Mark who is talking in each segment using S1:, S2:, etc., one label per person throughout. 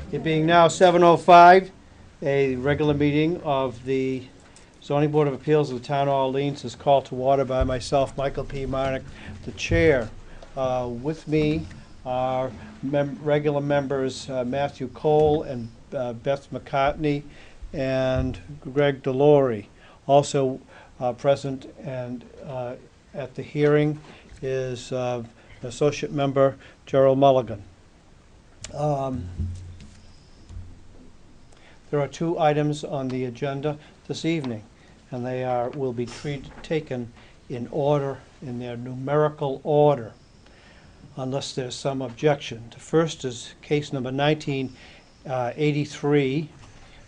S1: It being now 7:05, a regular meeting of the Zoning Board of Appeals of the Town of Orleans is called to order by myself, Michael P. Marnick, the chair. With me are regular members Matthew Cole and Beth McCartney and Greg Delory. Also present and at the hearing is Associate Member Gerald Mulligan. There are two items on the agenda this evening, and they will be taken in order, in their numerical order, unless there's some objection. The first is case number 1983,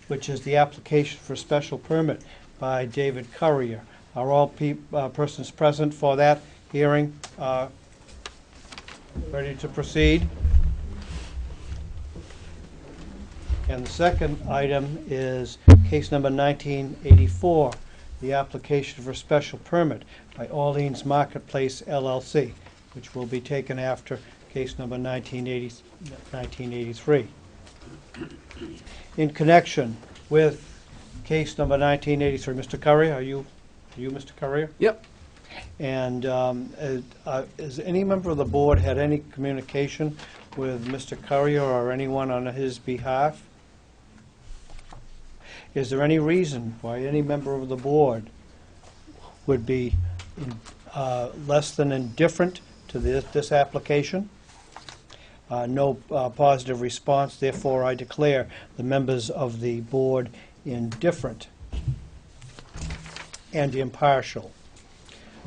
S1: which is the application for special permit by David Currier. Are all persons present for that hearing ready to proceed? And the second item is case number 1984, the application for special permit by Orleans Marketplace LLC, which will be taken after case number 1983. In connection with case number 1983, Mr. Currier, are you Mr. Currier?
S2: Yep.
S1: And has any member of the board had any communication with Mr. Currier or anyone on his behalf? Is there any reason why any member of the board would be less than indifferent to this application? No positive response, therefore I declare the members of the board indifferent and impartial.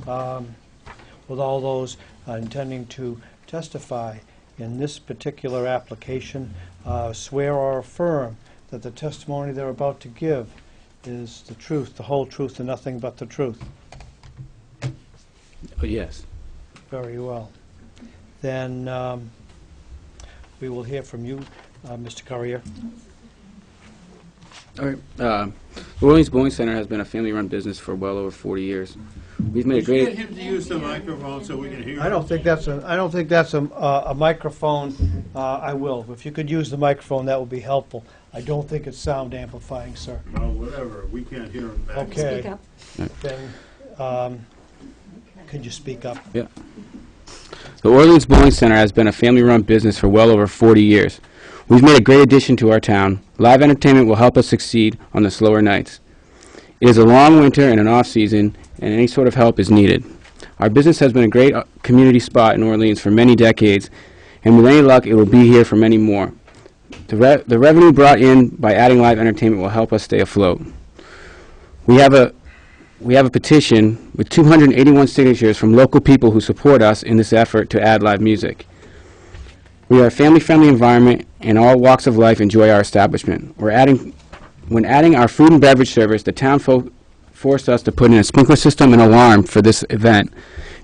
S1: With all those intending to testify in this particular application, swear or affirm that the testimony they're about to give is the truth, the whole truth, and nothing but the truth.
S2: Oh, yes.
S1: Very well. Then we will hear from you, Mr. Currier.
S2: All right. The Orleans Bowling Center has been a family-run business for well over 40 years. We've made a great.
S3: Get him to use the microphone so we can hear.
S1: I don't think that's a microphone. I will. If you could use the microphone, that would be helpful. I don't think it's sound amplifying, sir.
S3: Well, whatever. We can't hear him back.
S1: Okay.
S4: Speak up.
S1: Then, could you speak up?
S2: Yeah. The Orleans Bowling Center has been a family-run business for well over 40 years. We've made a great addition to our town. Live entertainment will help us succeed on the slower nights. It is a long winter and an off-season, and any sort of help is needed. Our business has been a great community spot in Orleans for many decades, and with any luck, it will be here for many more. The revenue brought in by adding live entertainment will help us stay afloat. We have a petition with 281 signatures from local people who support us in this effort to add live music. We are a family-friendly environment, and all walks of life enjoy our establishment. When adding our food and beverage service, the town forced us to put in a sprinkler system and alarm for this event,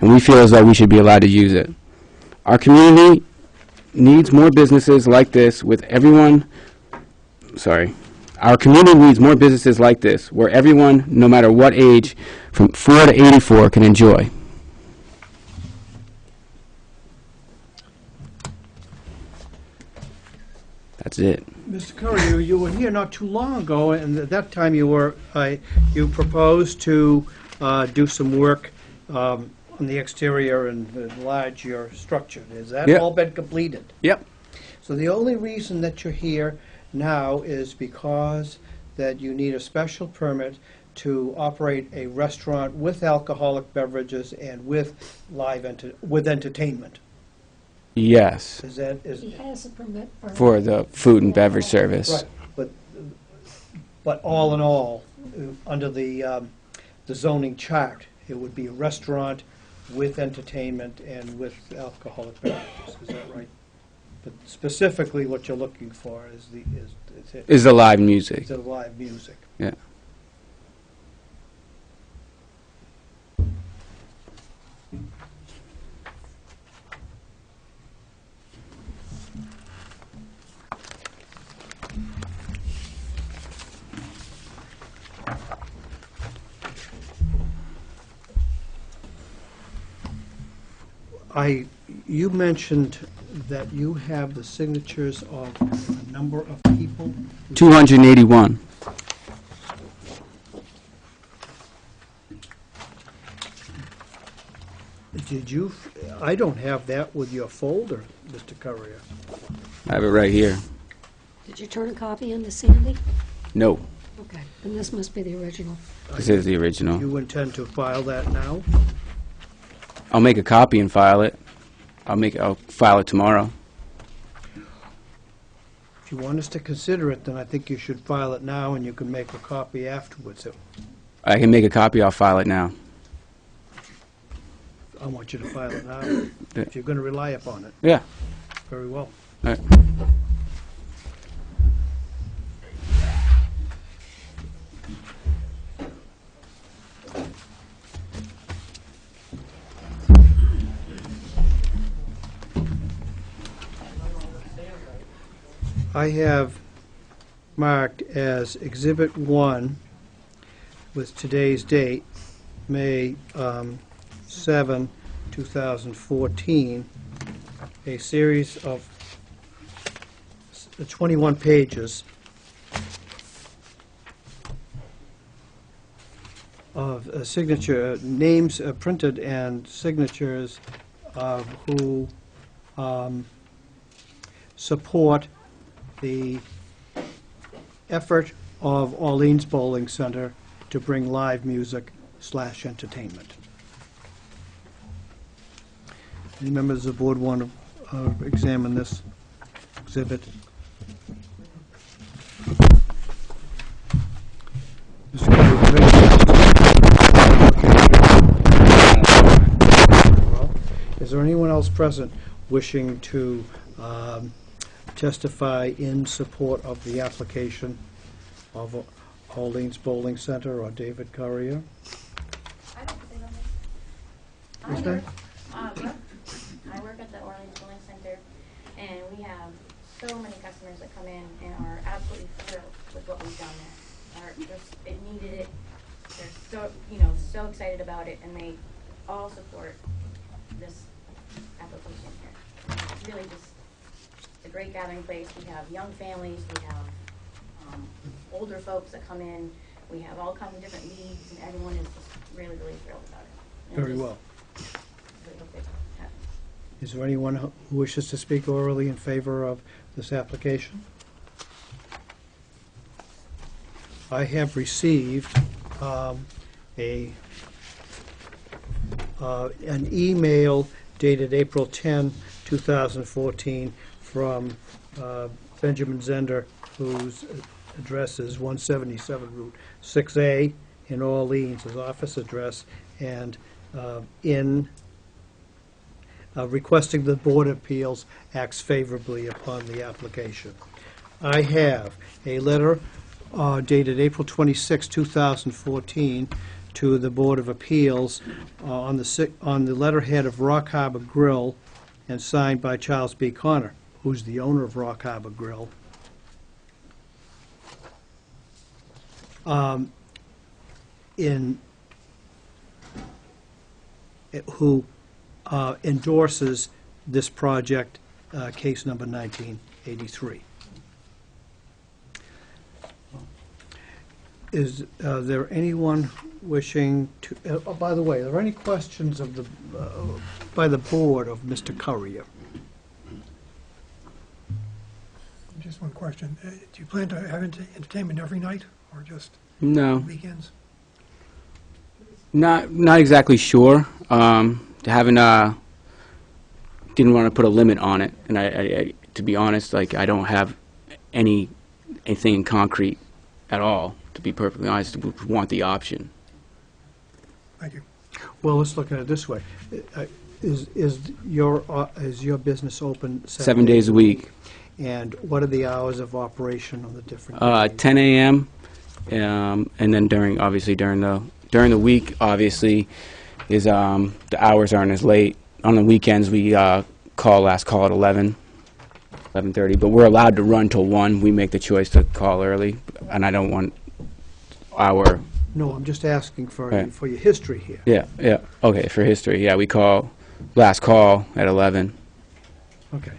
S2: and we feel as though we should be allowed to use it. Our community needs more businesses like this Our community needs more businesses like this, where everyone, no matter what age, from 4 to 84, can enjoy. That's it.
S1: Mr. Currier, you were here not too long ago, and at that time you proposed to do some work on the exterior and enlarge your structure. Has that
S2: Yep.
S1: all been completed?
S2: Yep.
S1: So the only reason that you're here now is because that you need a special permit to operate a restaurant with alcoholic beverages and with with entertainment.
S2: Yes.
S1: Is that
S4: He has a permit
S2: For the food and beverage service.
S1: right? But all in all, under the zoning chart, it would be a restaurant with entertainment and with alcoholic beverages. Is that right? But specifically, what you're looking for is
S2: Is the live music.
S1: the live music.
S2: Yeah.
S1: You mentioned that you have the signatures of number of people?
S2: 281.
S1: Did you, I don't have that with your folder, Mr. Courier.
S2: I have it right here.
S4: Did you turn a copy into Sandy?
S2: No,
S4: Okay, then this must be the original.
S2: this is the original.
S1: You intend to file that now?
S2: I'll make a copy and file it. I'll file it tomorrow.
S1: If you want us to consider it, then I think you should file it now, and you can make a copy afterwards.
S2: I can make a copy, I'll file it now.
S1: I want you to file it now, if you're going to rely upon it.
S2: Yeah.
S1: Very well.
S2: All right.
S1: I have marked as Exhibit 1 with today's date, May 7, 2014, a series of 21 pages of signature, names printed and signatures of who support the effort of Orleans Bowling Center to bring live music / entertainment. Any members of the board want to examine this exhibit? Mr. Well, is there anyone else present wishing to testify in support of the application of Orleans Bowling Center or David Courier?
S5: I don't think I'm
S1: Is there?
S5: I work at the Orleans Bowling Center, and we have so many customers that come in and are absolutely thrilled with what we've done there. It needed it. They're so excited about it, and they all support this application here. It's really just a great gathering place. We have young families, we have older folks that come in, we have all kinds of different needs, and everyone is just really, really thrilled about it. And
S1: Very
S5: just
S1: well.
S5: really hope it happens.
S1: Is there anyone who wishes to speak orally in favor of this application? I have received an email dated April 10, 2014, from Benjamin Zender, whose address is 177 Route 6A in Orleans, his office address, and requesting the Board of Appeals acts favorably upon the application. I have a letter dated April 26, 2014, to the Board of Appeals on the letterhead of Rock Harbor Grill, and signed by Charles B. Connor, who's the owner of Rock Harbor Grill. Who endorses this project, case number 1983. Is there anyone wishing to, by the way, are there any questions of by the board of Mr. Courier?
S6: Just one question. Do you plan to have entertainment every night or just
S2: No,
S6: weekends?
S2: not exactly sure. Didn't want to put a limit on it, and I to be honest, like, I don't have anything in concrete at all. To be perfectly honest, we want the option.
S6: Thank you.
S1: Well, let's look at it this way. Is your business open
S2: 7 days a week.
S1: And what are the hours of operation on the different days?
S2: 10 a.m. And then during the week, obviously, is the hours aren't as late. On the weekends, we last call at 11:30, but we're allowed to run till 1. We make the choice to call early, and I don't want our...
S1: No, I'm just asking for
S2: Right.
S1: for your history here.
S2: Yeah, okay, for history, yeah, we call, last call at 11.
S1: Okay.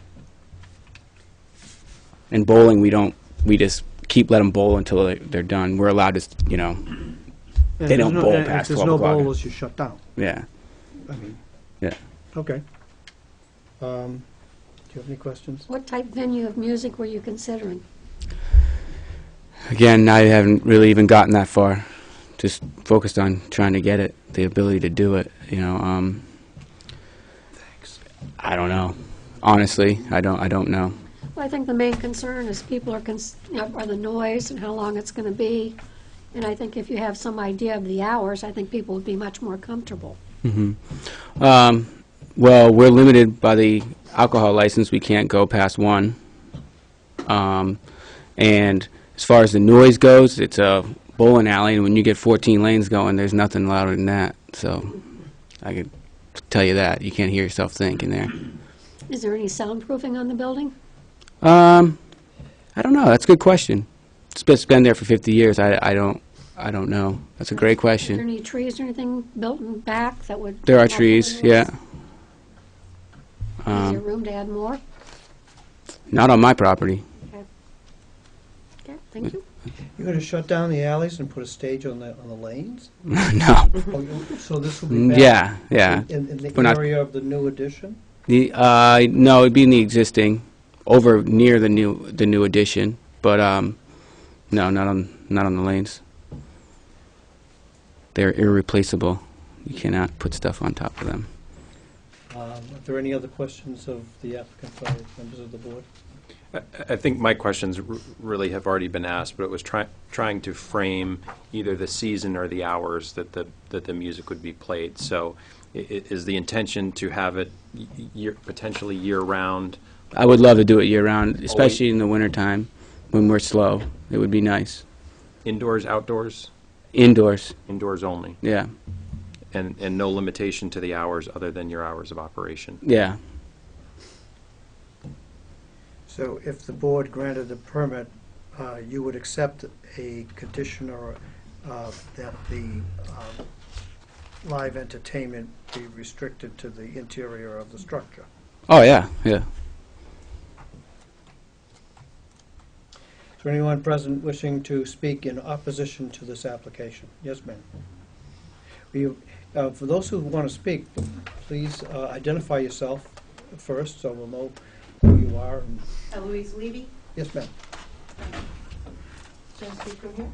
S2: And bowling, we just let them bowl until they're done. We're allowed to, they don't bowl past 12 o'clock.
S1: If there's no bowlers, you shut down.
S2: Yeah.
S1: I mean,
S2: Yeah.
S1: okay. Do you have any questions?
S4: What type venue of music were you considering?
S2: Again, I haven't really even gotten that far. Just focused on trying to get it, the ability to do it. I don't know. Honestly, I don't know.
S4: Well, I think the main concern is people are the noise and how long it's going to be. And I think if you have some idea of the hours, I think people would be much more comfortable.
S2: Well, we're limited by the alcohol license. We can't go past 1. And as far as the noise goes, it's a bowling alley, and when you get 14 lanes going, there's nothing louder than that. So I could tell you that. You can't hear yourself think in there.
S4: Is there any soundproofing on the building?
S2: I don't know. That's a good question. It's been there for 50 years. I don't know. That's a great
S4: Are there
S2: question.
S4: any trees or anything built in back that would...
S2: There are
S4: help
S2: trees,
S4: with the noise?
S2: yeah.
S4: Is there room to add more?
S2: Not on my property.
S4: Okay, thank you.
S1: You're going to shut down the alleys and put a stage on the lanes?
S2: No.
S1: Oh, so this will be back
S2: Yeah.
S1: in the
S2: We're not-
S1: area of the new addition?
S2: No, it'd be in the existing, over near the new addition, but no, not on the lanes. They're irreplaceable. You cannot put stuff on top of them.
S1: Are there any other questions of the applicant by members of the board?
S7: I think my questions really have already been asked, but it was trying to frame either the season or the hours that the music would be played. So is the intention to have it potentially year-round?
S2: I would love to do it year-round, especially in the wintertime when we're slow. It would be nice.
S7: Indoors, outdoors?
S2: Indoors,
S7: Indoors only?
S2: yeah.
S7: And no limitation to the hours other than your hours of operation?
S2: Yeah.
S1: So if the board granted a permit, you would accept a condition or that the live entertainment be restricted to the interior of the structure?
S2: Oh, yeah, yeah.
S1: Is there anyone present wishing to speak in opposition to this application? Yes, ma'am. For those who want to speak, please identify yourself first so we'll know who you are.
S8: Eloise Levy.
S1: Yes, ma'am.
S8: Should I speak from here?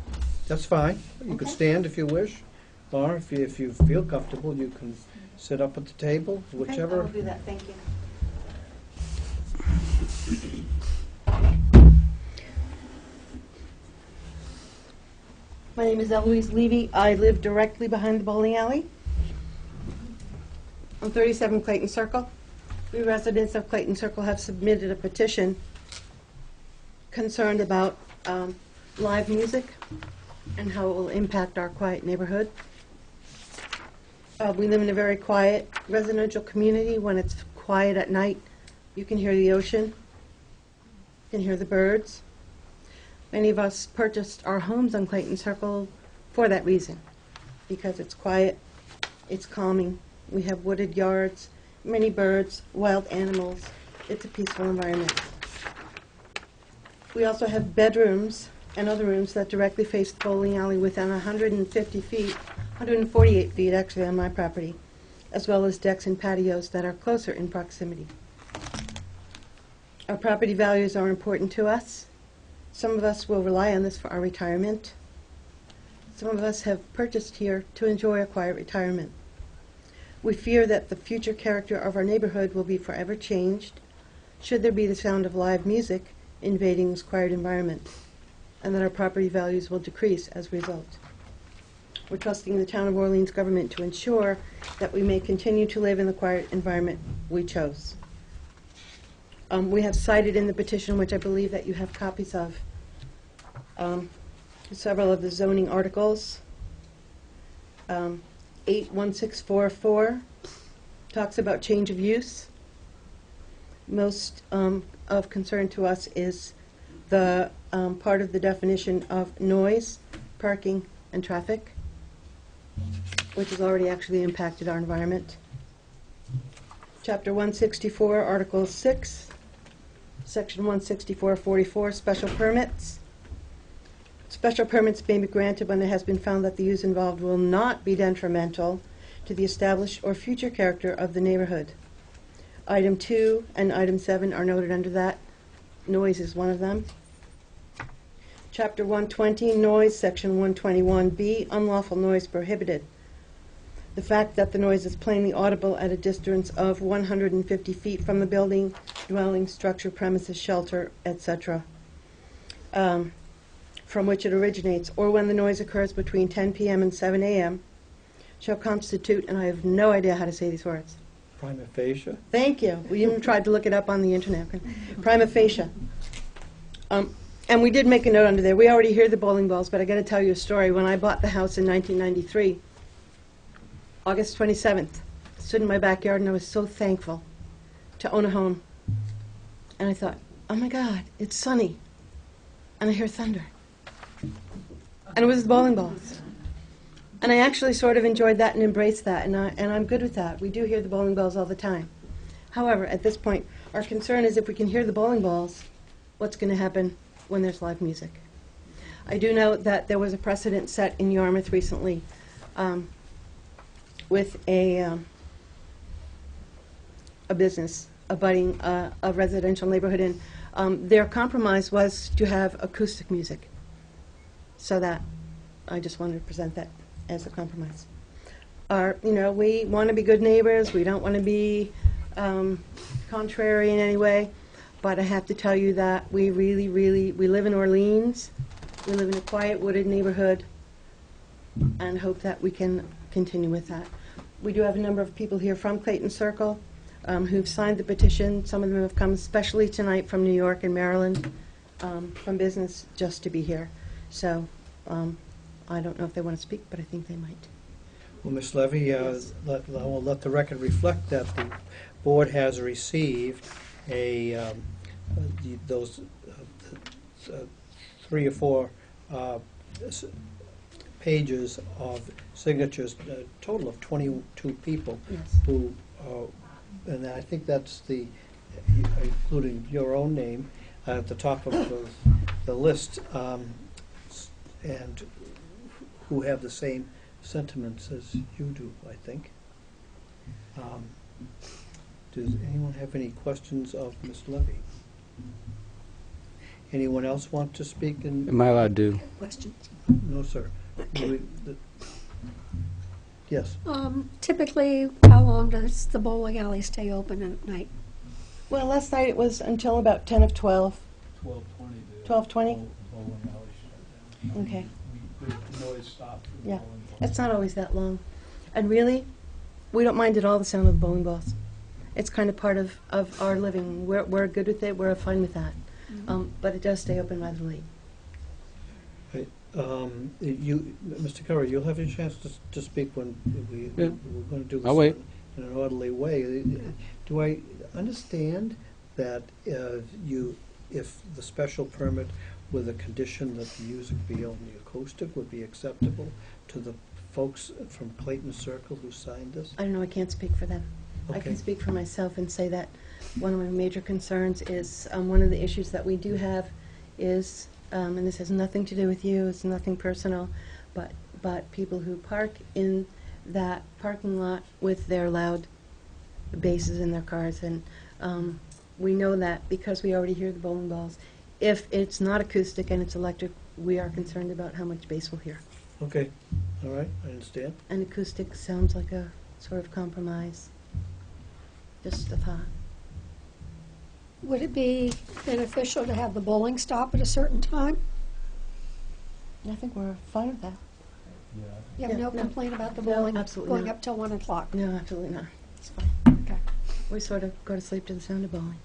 S1: That's fine. You could
S8: Okay.
S1: stand if you wish, or if you feel comfortable, you can sit up at the table,
S8: Okay, I
S1: whichever.
S8: will do that, thank you. My name is Eloise Levy. I live directly behind the bowling alley on 37 Clayton Circle. We residents of Clayton Circle have submitted a petition concerned about live music and how it will impact our quiet neighborhood. We live in a very quiet residential community. When it's quiet at night, you can hear the ocean, you can hear the birds. Many of us purchased our homes on Clayton Circle for that reason, because it's quiet, it's calming. We have wooded yards, many birds, wild animals. It's a peaceful environment. We also have bedrooms and other rooms that directly face the bowling alley within 150 feet, 148 feet actually on my property, as well as decks and patios that are closer in proximity. Our property values are important to us. Some of us will rely on this for our retirement. Some of us have purchased here to enjoy a quiet retirement. We fear that the future character of our neighborhood will be forever changed should there be the sound of live music invading this quiet environment, and that our property values will decrease as a result. We're trusting the Town of Orleans government to ensure that we may continue to live in the quiet environment we chose. We have cited in the petition, which I believe that you have copies of, several of the zoning articles. 81644 talks about change of use. Most of concern to us is the part of the definition of noise, parking, and traffic, which has already actually impacted our environment. Chapter 164, Article 6, Section 16444, special permits. Special permits may be granted when it has been found that the use involved will not be detrimental to the established or future character of the neighborhood. Item 2 and item 7 are noted under that. Noise is one of them. Chapter 120, noise, section 121B, unlawful noise prohibited. The fact that the noise is plainly audible at a distance of 150 feet from the building, dwelling, structure, premises, shelter, etc., from which it originates, or when the noise occurs between 10 p.m. and 7 a.m., shall constitute, and I have no idea how to say these words.
S1: Prima facie.
S8: Thank you. We even tried to look it up on the internet. Prima facie. And we did make a note under there. We already hear the bowling balls, but I got to tell you a story. When I bought the house in 1993, August 27th, I stood in my backyard and I was so thankful to own a home. And I thought, oh my God, it's sunny. And I hear thunder. And it was the bowling balls. And I actually sort of enjoyed that and embraced that, and I'm good with that. We do hear the bowling balls all the time. However, at this point, our concern is if we can hear the bowling balls, what's going to happen when there's live music? I do know that there was a precedent set in Yarmouth recently with a business abutting a residential neighborhood, and their compromise was to have acoustic music. So that, I just wanted to present that as a compromise. We want to be good neighbors. We don't want to be contrary in any way. But I have to tell you that we really, we live in Orleans. We live in a quiet, wooded neighborhood, and hope that we can continue with that. We do have a number of people here from Clayton Circle who've signed the petition. Some of them have come especially tonight from New York and Maryland from business just to be here. So I don't know if they want to speak, but I think they might.
S1: Well, Ms. Levy, I'll let the record reflect that the board has received those 3 or 4 pages of signatures, a total of 22 people.
S8: Yes.
S1: Who, and I think that's including your own name, at the top of the list, and who have the same sentiments as you do, I think. Does anyone have any questions of Ms. Levy? Anyone else want to speak?
S2: Am I allowed to?
S4: Questions?
S1: No, sir. Yes.
S4: Typically, how long does the bowling alley stay open at night?
S8: Well, last night it was until about 10 of 12. 12:20? Okay.
S1: The noise stopped.
S8: Yeah. It's not always that long. And really, we don't mind at all the sound of the bowling balls. It's kind of part of our living. We're good with it. We're fine with that. But it does stay open rather late.
S1: Mr. Curry, you'll have your chance to speak when we're going to do this
S2: I'll wait.
S1: in an orderly way. Do I understand that if the special permit with a condition that the music be only acoustic would be acceptable to the folks from Clayton Circle who signed this?
S8: I don't know. I can't speak for them. I
S1: Okay.
S8: can speak for myself and say that one of my major concerns is one of the issues that we do have is, and this has nothing to do with you, it's nothing personal, but people who park in that parking lot with their loud basses in their cars. And we know that because we already hear the bowling balls. If it's not acoustic and it's electric, we are concerned about how much bass we'll hear.
S1: Okay, all right, I understand.
S8: And acoustic sounds like a sort of compromise. Just a thought.
S4: Would it be beneficial to have the bowling stop at a certain time?
S8: I think we're fine with that.
S4: You have
S8: Yeah,
S4: no
S8: no.
S4: complaint about the
S8: No,
S4: bowling
S8: absolutely
S4: going
S8: not.
S4: up till 1 o'clock?
S8: No, absolutely not. It's fine.
S4: Okay.
S8: We sort of go to sleep to the sound of bowling.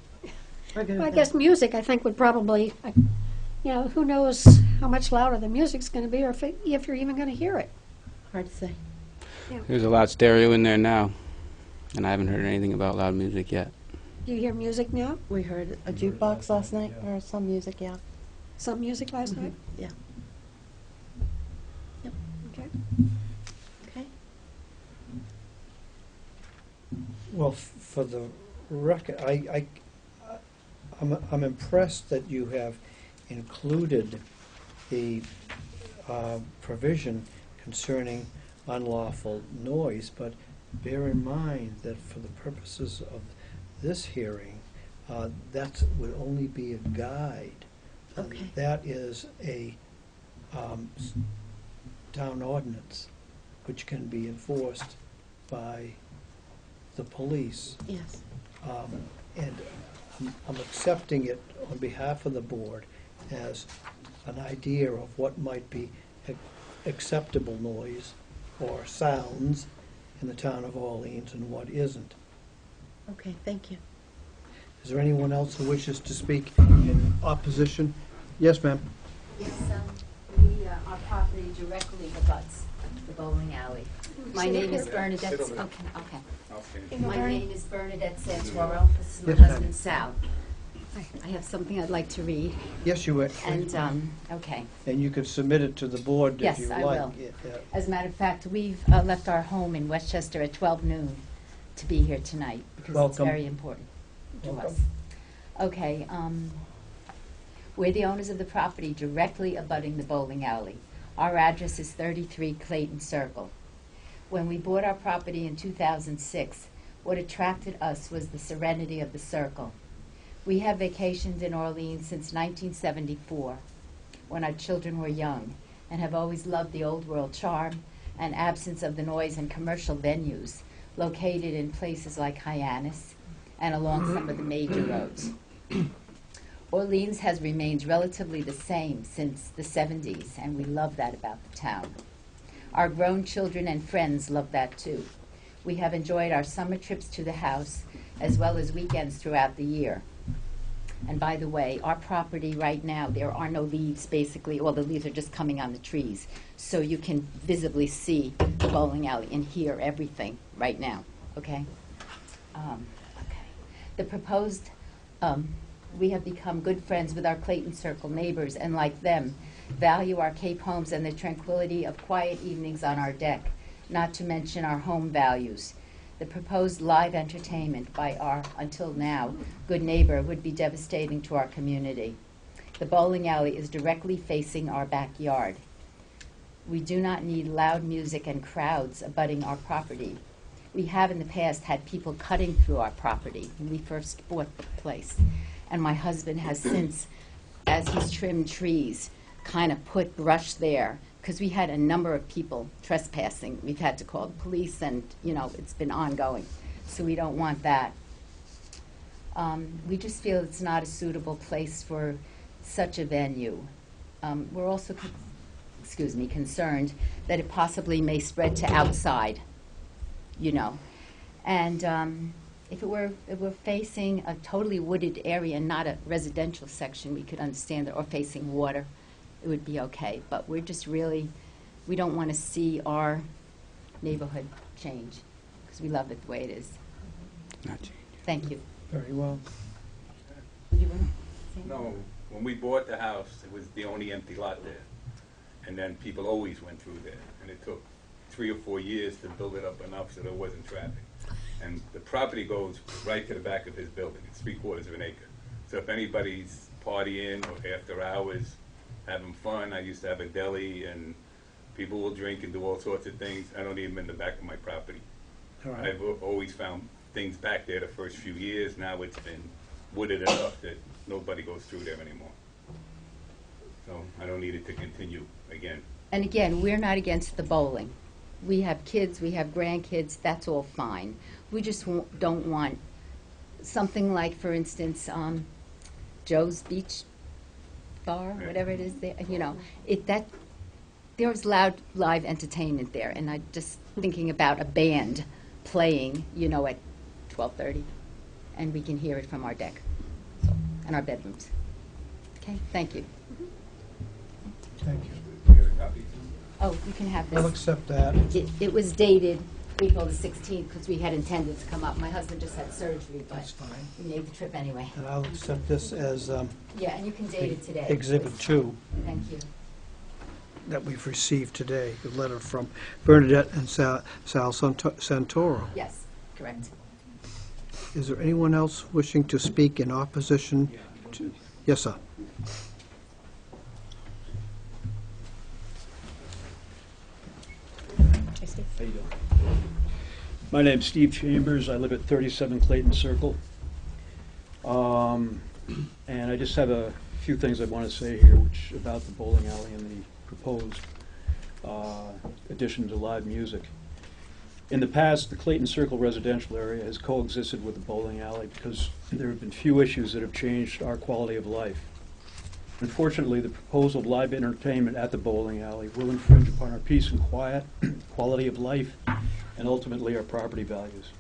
S8: We're good
S4: Well, I
S8: with
S4: guess
S8: that.
S4: music, I think, would probably, who knows how much louder the music's going to be, or if you're even going to hear it.
S8: Hard to say.
S2: There's a loud stereo in there now, and I haven't heard anything about loud music yet.
S4: Do you hear music now?
S8: We heard a jukebox last night, or some music, yeah.
S4: Some music last night?
S8: Yeah.
S4: Okay.
S8: Okay.
S1: Well, for the record, I'm impressed that you have included the provision concerning unlawful noise, but bear in mind that for the purposes of this hearing, that would only be a guide.
S8: Okay.
S1: That is a town ordinance, which can be enforced by the police.
S8: Yes.
S1: And I'm accepting it on behalf of the board as an idea of what might be acceptable noise or sounds in the town of Orleans and what isn't.
S8: Okay, thank you.
S1: Is there anyone else who wishes to speak in opposition? Yes, ma'am.
S9: Yes, our property directly abuts the bowling alley. My name is Bernadette, okay. My name is Bernadette Santoro, this is my
S1: Yes, ma'am.
S9: husband Sal. I have something I'd like to read,
S1: Yes, you would.
S9: and, okay.
S1: And you could submit it to the board if
S9: Yes,
S1: you
S9: I
S1: like.
S9: will.
S1: Yeah.
S9: As a matter of fact, we've left our home in Westchester at 12 noon to be here tonight, because it's
S1: Welcome.
S9: very important to us.
S1: Welcome.
S9: Okay, we're the owners of the property directly abutting the bowling alley. Our address is 33 Clayton Circle. When we bought our property in 2006, what attracted us was the serenity of the circle. We have vacationed in Orleans since 1974, when our children were young, and have always loved the old world charm and absence of the noise and commercial venues located in places like Hyannis and along some of the major roads. Orleans has remained relatively the same since the 70s, and we love that about the town. Our grown children and friends love that too. We have enjoyed our summer trips to the house as well as weekends throughout the year. And by the way, our property right now, there are no leaves basically, well, the leaves are just coming on the trees. So you can visibly see the bowling alley and hear everything right now, okay? Okay. The proposed, we have become good friends with our Clayton Circle neighbors, and like them, value our Cape homes and the tranquility of quiet evenings on our deck, not to mention our home values. The proposed live entertainment by our, until now, good neighbor would be devastating to our community. The bowling alley is directly facing our backyard. We do not need loud music and crowds abutting our property. We have in the past had people cutting through our property when we first bought the place. And my husband has since, as he's trimmed trees, kind of put brush there, because we had a number of people trespassing. We've had to call the police, and, you know, it's been ongoing. So we don't want that. We just feel it's not a suitable place for such a venue. We're also, concerned that it possibly may spread to outside, you know. And if we're facing a totally wooded area, not a residential section, we could understand that, or facing water, it would be okay. But we're just really, we don't want to see our neighborhood change, because we love it the way it is.
S2: Not change.
S9: Thank you.
S1: Very well.
S9: You wanna say?
S10: No, when we bought the house, it was the only empty lot there. And then people always went through there. And it took 3 or 4 years to build it up enough so there wasn't traffic. And the property goes right to the back of his building. It's 3/4 of an acre. So if anybody's partying or after hours, having fun, I used to have a deli, and people will drink and do all sorts of things. I don't need them in the back of my property.
S1: All right.
S10: I've always found things back there the first few years. Now it's been wooded enough that nobody goes through there anymore. So I don't need it to continue again.
S9: And again, we're not against the bowling. We have kids, we have grandkids, that's all fine. We just don't want something like, for instance, Joe's Beach Bar,
S10: Yeah.
S9: whatever it is there, you know, there's loud live entertainment there, and I'm just thinking about a band playing, you know, at 12:30, and we can hear it from our deck, so, and our bedrooms. Okay, thank you.
S1: Thank you.
S10: You got a copy?
S9: Oh, you can have
S1: I'll
S9: this.
S1: accept that.
S9: It was dated April the 16th, because we had intended to come up. My husband just had surgery,
S1: That's
S9: but
S1: fine.
S9: we made the trip anyway.
S1: And I'll accept this as
S9: Yeah, and you can date it today.
S1: Exhibit 2
S9: Thank you.
S1: that we've received today, a letter from Bernadette and Sal Santoro.
S9: Yes, correct.
S1: Is there anyone else wishing to speak in opposition Yes, sir. How you doing? My name's Steve Chambers. I live at 37 Clayton Circle. And I just have a few things I want to say here, which about the bowling alley and the proposed addition to live music. In the past, the Clayton Circle residential area has coexisted with the bowling alley because there have been few issues that have changed our quality of life. Unfortunately, the proposal of live entertainment at the bowling alley will infringe upon our peace and quiet, quality of life, and ultimately our property values.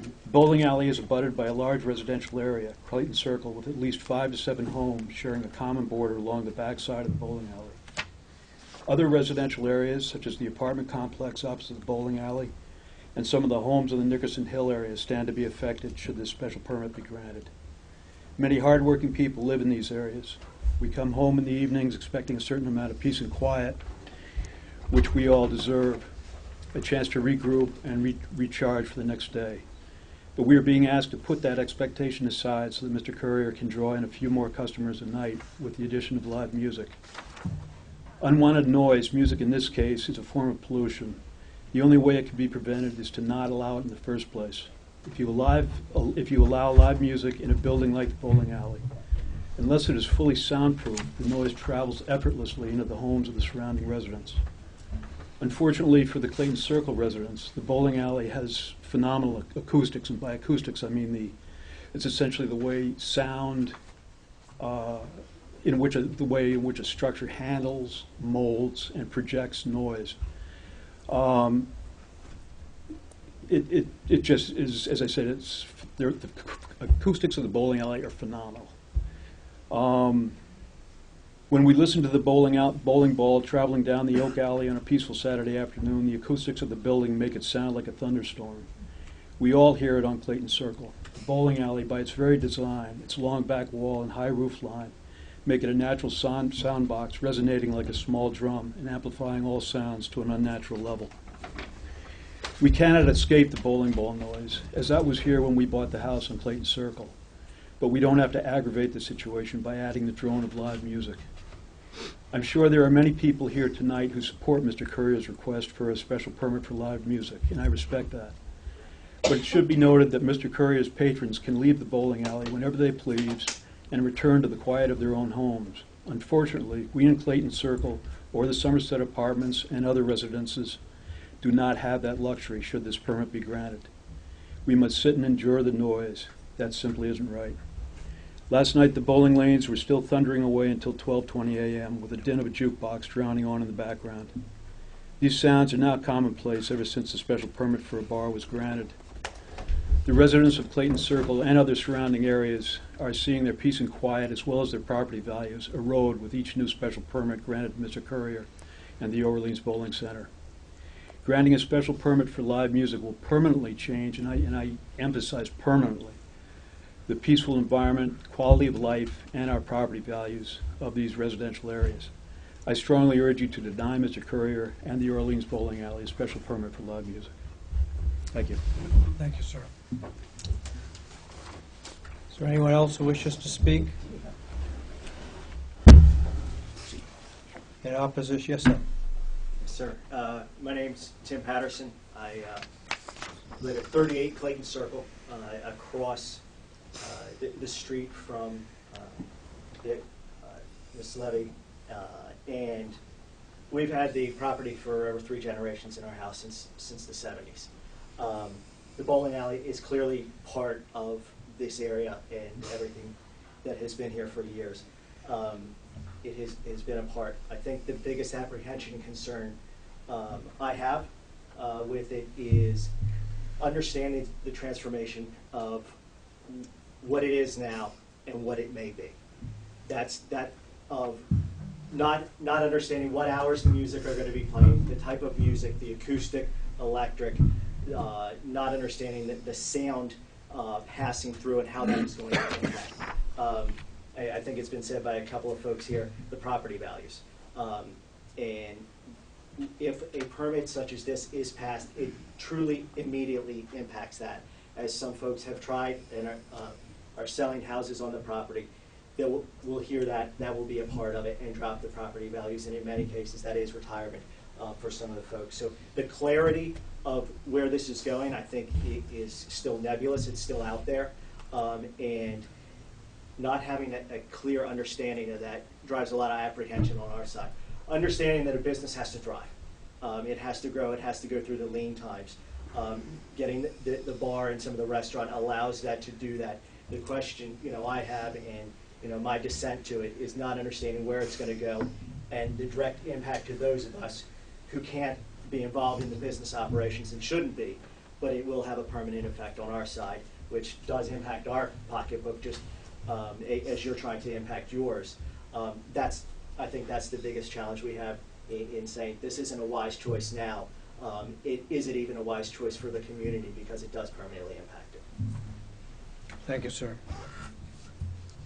S1: The bowling alley is abutted by a large residential area, Clayton Circle, with at least 5 to 7 homes sharing a common border along the backside of the bowling alley. Other residential areas, such as the apartment complex opposite the bowling alley, and some of the homes in the Nickerson Hill area stand to be affected should this special permit be granted. Many hardworking people live in these areas. We come home in the evenings expecting a certain amount of peace and quiet, which we all deserve, a chance to regroup and recharge for the next day. But we are being asked to put that expectation aside so that Mr. Courier can draw in a few more customers a night with the addition of live music. Unwanted noise, music in this case, is a form of pollution. The only way it can be prevented is to not allow it in the first place. If you allow live music in a building like the bowling alley, unless it is fully soundproof, the noise travels effortlessly into the homes of the surrounding residents. Unfortunately for the Clayton Circle residents, the bowling alley has phenomenal acoustics, and by acoustics I mean it's essentially the way sound, the way in which a structure handles, molds, and projects noise. It just is, as I said, the acoustics of the bowling alley are phenomenal. When we listen to the bowling ball traveling down the Oak Alley on a peaceful Saturday afternoon, the acoustics of the building make it sound like a thunderstorm. We all hear it on Clayton Circle. The bowling alley, by its very design, its long back wall and high roof line, make it a natural sound box resonating like a small drum and amplifying all sounds to an unnatural level. We cannot escape the bowling ball noise, as that was here when we bought the house on Clayton Circle. But we don't have to aggravate the situation by adding the drone of live music. I'm sure there are many people here tonight who support Mr. Courier's request for a special permit for live music, and I respect that. But it should be noted that Mr. Courier's patrons can leave the bowling alley whenever they please and return to the quiet of their own homes. Unfortunately, we in Clayton Circle or the Somerset Apartments and other residences do not have that luxury should this permit be granted. We must sit and endure the noise. That simply isn't right. Last night, the bowling lanes were still thundering away until 12:20 a.m. with the din of a jukebox drowning on in the background. These sounds are now commonplace ever since the special permit for a bar was granted. The residents of Clayton Circle and other surrounding areas are seeing their peace and quiet as well as their property values erode with each new special permit granted to Mr. Courier and the Orleans Bowling Center. Granting a special permit for live music will permanently change, and I emphasize permanently, the peaceful environment, quality of life, and our property values of these residential areas. I strongly urge you to deny Mr. Courier and the Orleans Bowling Alley a special permit for live music. Thank you.
S6: Thank you, sir.
S1: Is there anyone else who wishes to speak? In opposition, yes, sir.
S11: Yes, sir. My name's Tim Patterson. I live at 38 Clayton Circle, across the street from Ms. Levy, and we've had the property for over 3 generations in our house since the 70s. The bowling alley is clearly part of this area and everything that has been here for years. It has been a part. I think the biggest apprehension and concern I have with it is understanding the transformation of what it is now and what it may be. That's that of not understanding what hours the music are going to be playing, the type of music, the acoustic, electric, not understanding the sound passing through and how that is going to impact. I think it's been said by a couple of folks here, the property values. And if a permit such as this is passed, it truly immediately impacts that. As some folks have tried and are selling houses on the property, we'll hear that will be a part of it and drop the property values, and in many cases, that is retirement for some of the folks. So the clarity of where this is going, I think, is still nebulous. It's still out there, and not having a clear understanding of that drives a lot of apprehension on our side. Understanding that a business has to thrive. It has to grow. It has to go through the lean times. Getting the bar and some of the restaurant allows that to do that. The question, I have, and my dissent to it, is not understanding where it's going to go and the direct impact to those of us who can't be involved in the business operations and shouldn't be, but it will have a permanent effect on our side, which does impact our pocketbook just as you're trying to impact yours. I think that's the biggest challenge we have in saying this isn't a wise choice now. Is it even a wise choice for the community, because it does permanently impact it?
S1: Thank you, sir.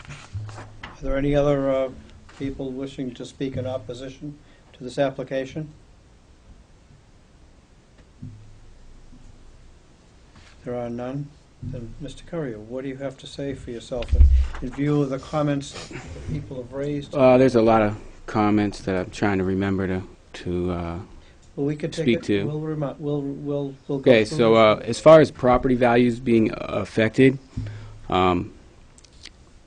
S1: Are there any other people wishing to speak in opposition to this application? There are none. Then, Mr. Currier, what do you have to say for yourself in view of the comments that people have raised?
S2: There's a lot of comments that I'm trying to remember to
S1: Well, we could take
S2: speak
S1: it.
S2: to.
S1: We'll go
S2: Okay,
S1: through
S2: so
S1: this.
S2: as far as property values being affected, all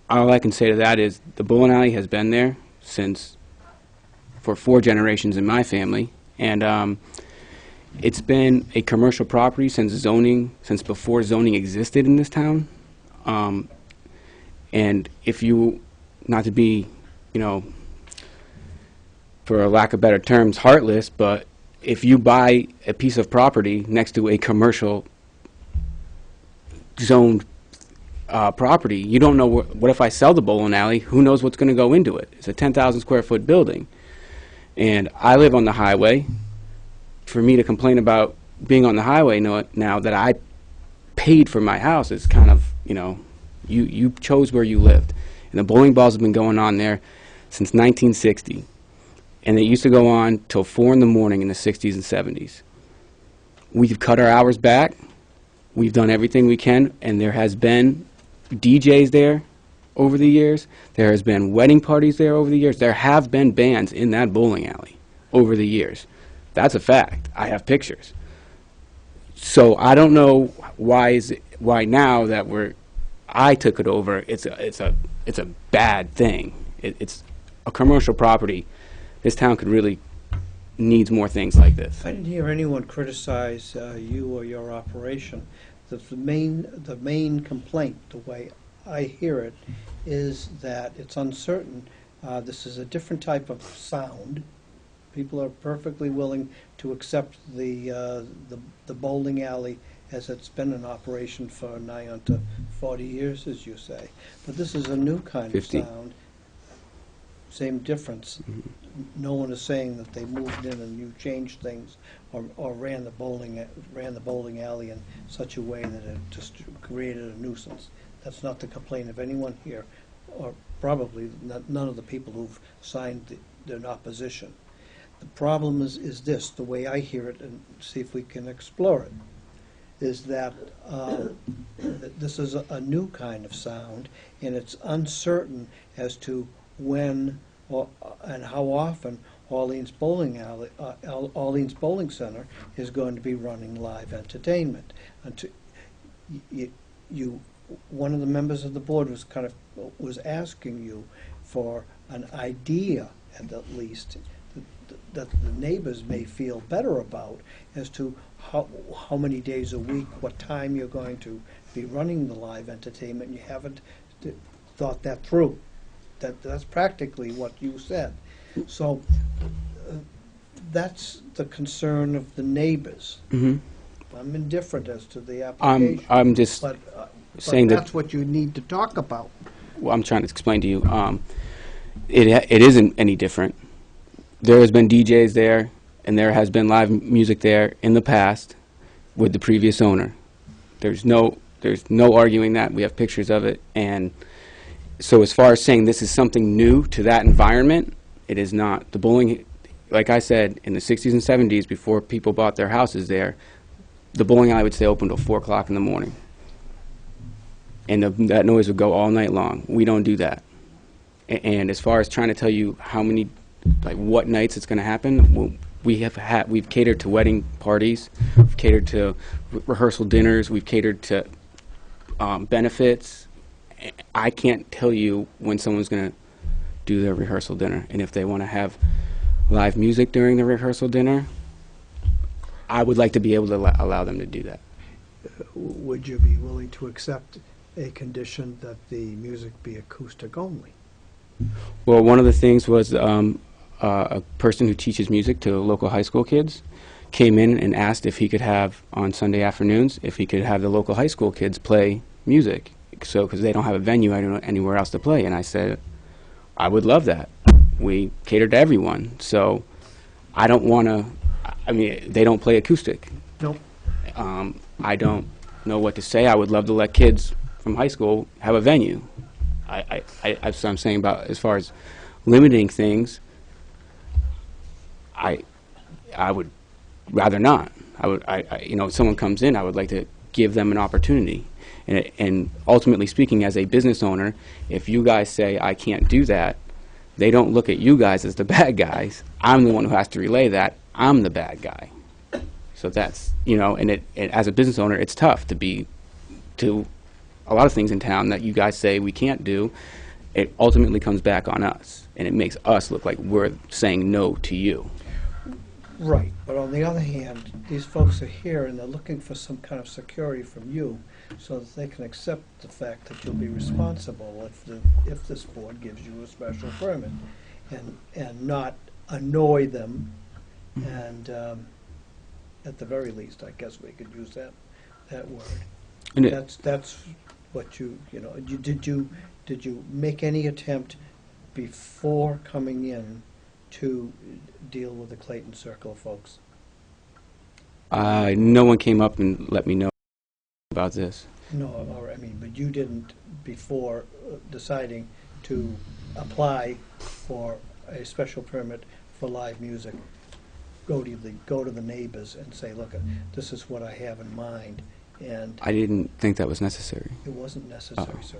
S2: I can say to that is the bowling alley has been there for 4 generations in my family, and it's been a commercial property since before zoning existed in this town. And if you, not to be, for a lack of better terms, heartless, but if you buy a piece of property next to a commercial zoned property, you don't know what if I sell the bowling alley, who knows what's going to go into it. It's a 10,000 square foot building. And I live on the highway. For me to complain about being on the highway now that I paid for my house is kind of, you chose where you lived. And the bowling balls have been going on there since 1960. And it used to go on till 4 in the morning in the 60s and 70s. We've cut our hours back. We've done everything we can, and there has been DJs there over the years. There has been wedding parties there over the years. There have been bands in that bowling alley over the years. That's a fact. I have pictures. So I don't know why now that I took it over, it's a bad thing. It's a commercial property. This town could really needs more things like this.
S1: I didn't hear anyone criticize you or your operation. The main complaint, the way I hear it, is that it's uncertain. This is a different type of sound. People are perfectly willing to accept the bowling alley as it's been in operation for nigh onto 40 years, as you say. But this is a new kind
S2: 50.
S1: of sound. Same difference. No one is saying that they moved in and you changed things or ran the bowling alley in such a way that it just created a nuisance. That's not the complaint of anyone here, or probably none of the people who've signed in opposition. The problem is this, the way I hear it, and see if we can explore it, is that this is a new kind of sound, and it's uncertain as to when and how often Orleans Bowling Center is going to be running live entertainment. One of the members of the board was asking you for an idea, at least, that the neighbors may feel better about as to how many days a week, what time you're going to be running the live entertainment. You haven't thought that through. That's practically what you said. So that's the concern of the neighbors.
S2: Mm-hmm.
S1: I'm indifferent as to the application.
S2: I'm just
S1: but
S2: saying
S1: that's what you need to talk about.
S2: Well, I'm trying to explain to you. It isn't any different. There has been DJs there, and there has been live music there in the past with the previous owner. There's no arguing that. We have pictures of it, and so as far as saying this is something new to that environment, it is not. The bowling, like I said, in the 60s and 70s, before people bought their houses there, the bowling alley would stay open till 4 o'clock in the morning. And that noise would go all night long. We don't do that. And as far as trying to tell you how many, like what nights it's going to happen, we've catered to wedding parties, we've catered to rehearsal dinners, we've catered to benefits. I can't tell you when someone's going to do their rehearsal dinner, and if they want to have live music during the rehearsal dinner, I would like to be able to allow them to do that.
S1: Would you be willing to accept a condition that the music be acoustic only?
S2: Well, one of the things was a person who teaches music to local high school kids came in and asked if he could have, on Sunday afternoons, if he could have the local high school kids play music. So, because they don't have a venue anywhere else to play. And I said, I would love that. We cater to everyone. So I don't want to, I mean, they don't play acoustic.
S1: Nope.
S2: I don't know what to say. I would love to let kids from high school have a venue. That's what I'm saying about as far as limiting things. I would rather not. You know, if someone comes in, I would like to give them an opportunity. And ultimately speaking, as a business owner, if you guys say I can't do that, they don't look at you guys as the bad guys. I'm the one who has to relay that. I'm the bad guy. So that's, you know, and as a business owner, it's tough to a lot of things in town that you guys say we can't do. It ultimately comes back on us, and it makes us look like we're saying no to you.
S1: Right, but on the other hand, these folks are here and they're looking for some kind of security from you so that they can accept the fact that you'll be responsible if this board gives you a special permit and not annoy them. And at the very least, I guess we could use that word.
S2: And
S1: That's what you know. Did you make any attempt before coming in to deal with the Clayton Circle folks?
S2: No one came up and let me know about this.
S1: No, or, I mean, but you didn't, before deciding to apply for a special permit for live music, go to the neighbors and say, look, this is what I have in mind, and
S2: I didn't think that was necessary.
S1: it wasn't necessary, sir.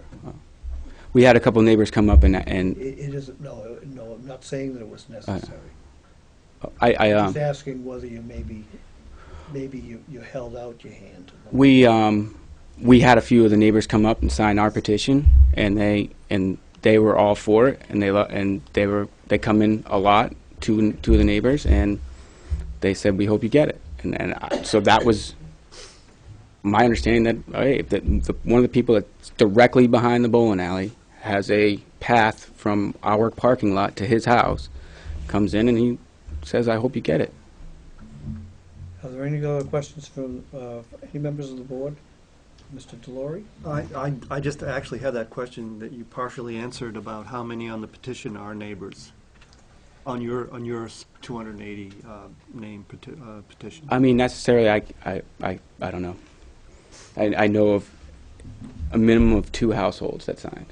S2: We had a couple neighbors come up and
S1: It isn't, no, I'm not saying that it was necessary.
S2: I
S1: Just asking whether you maybe you held out your hand to them.
S2: we had a few of the neighbors come up and sign our petition, and they were all for it, and they come in a lot, two of the neighbors, and they said, we hope you get it. So that was my understanding that, hey, one of the people that's directly behind the bowling alley has a path from our parking lot to his house, comes in and he says, I hope you get it.
S1: Are there any other questions from any members of the board? Mr. Delory?
S12: I just actually had that question that you partially answered about how many on the petition are neighbors on your 280 name petition.
S2: I mean, necessarily, I don't know. I know of a minimum of 2 households that signed.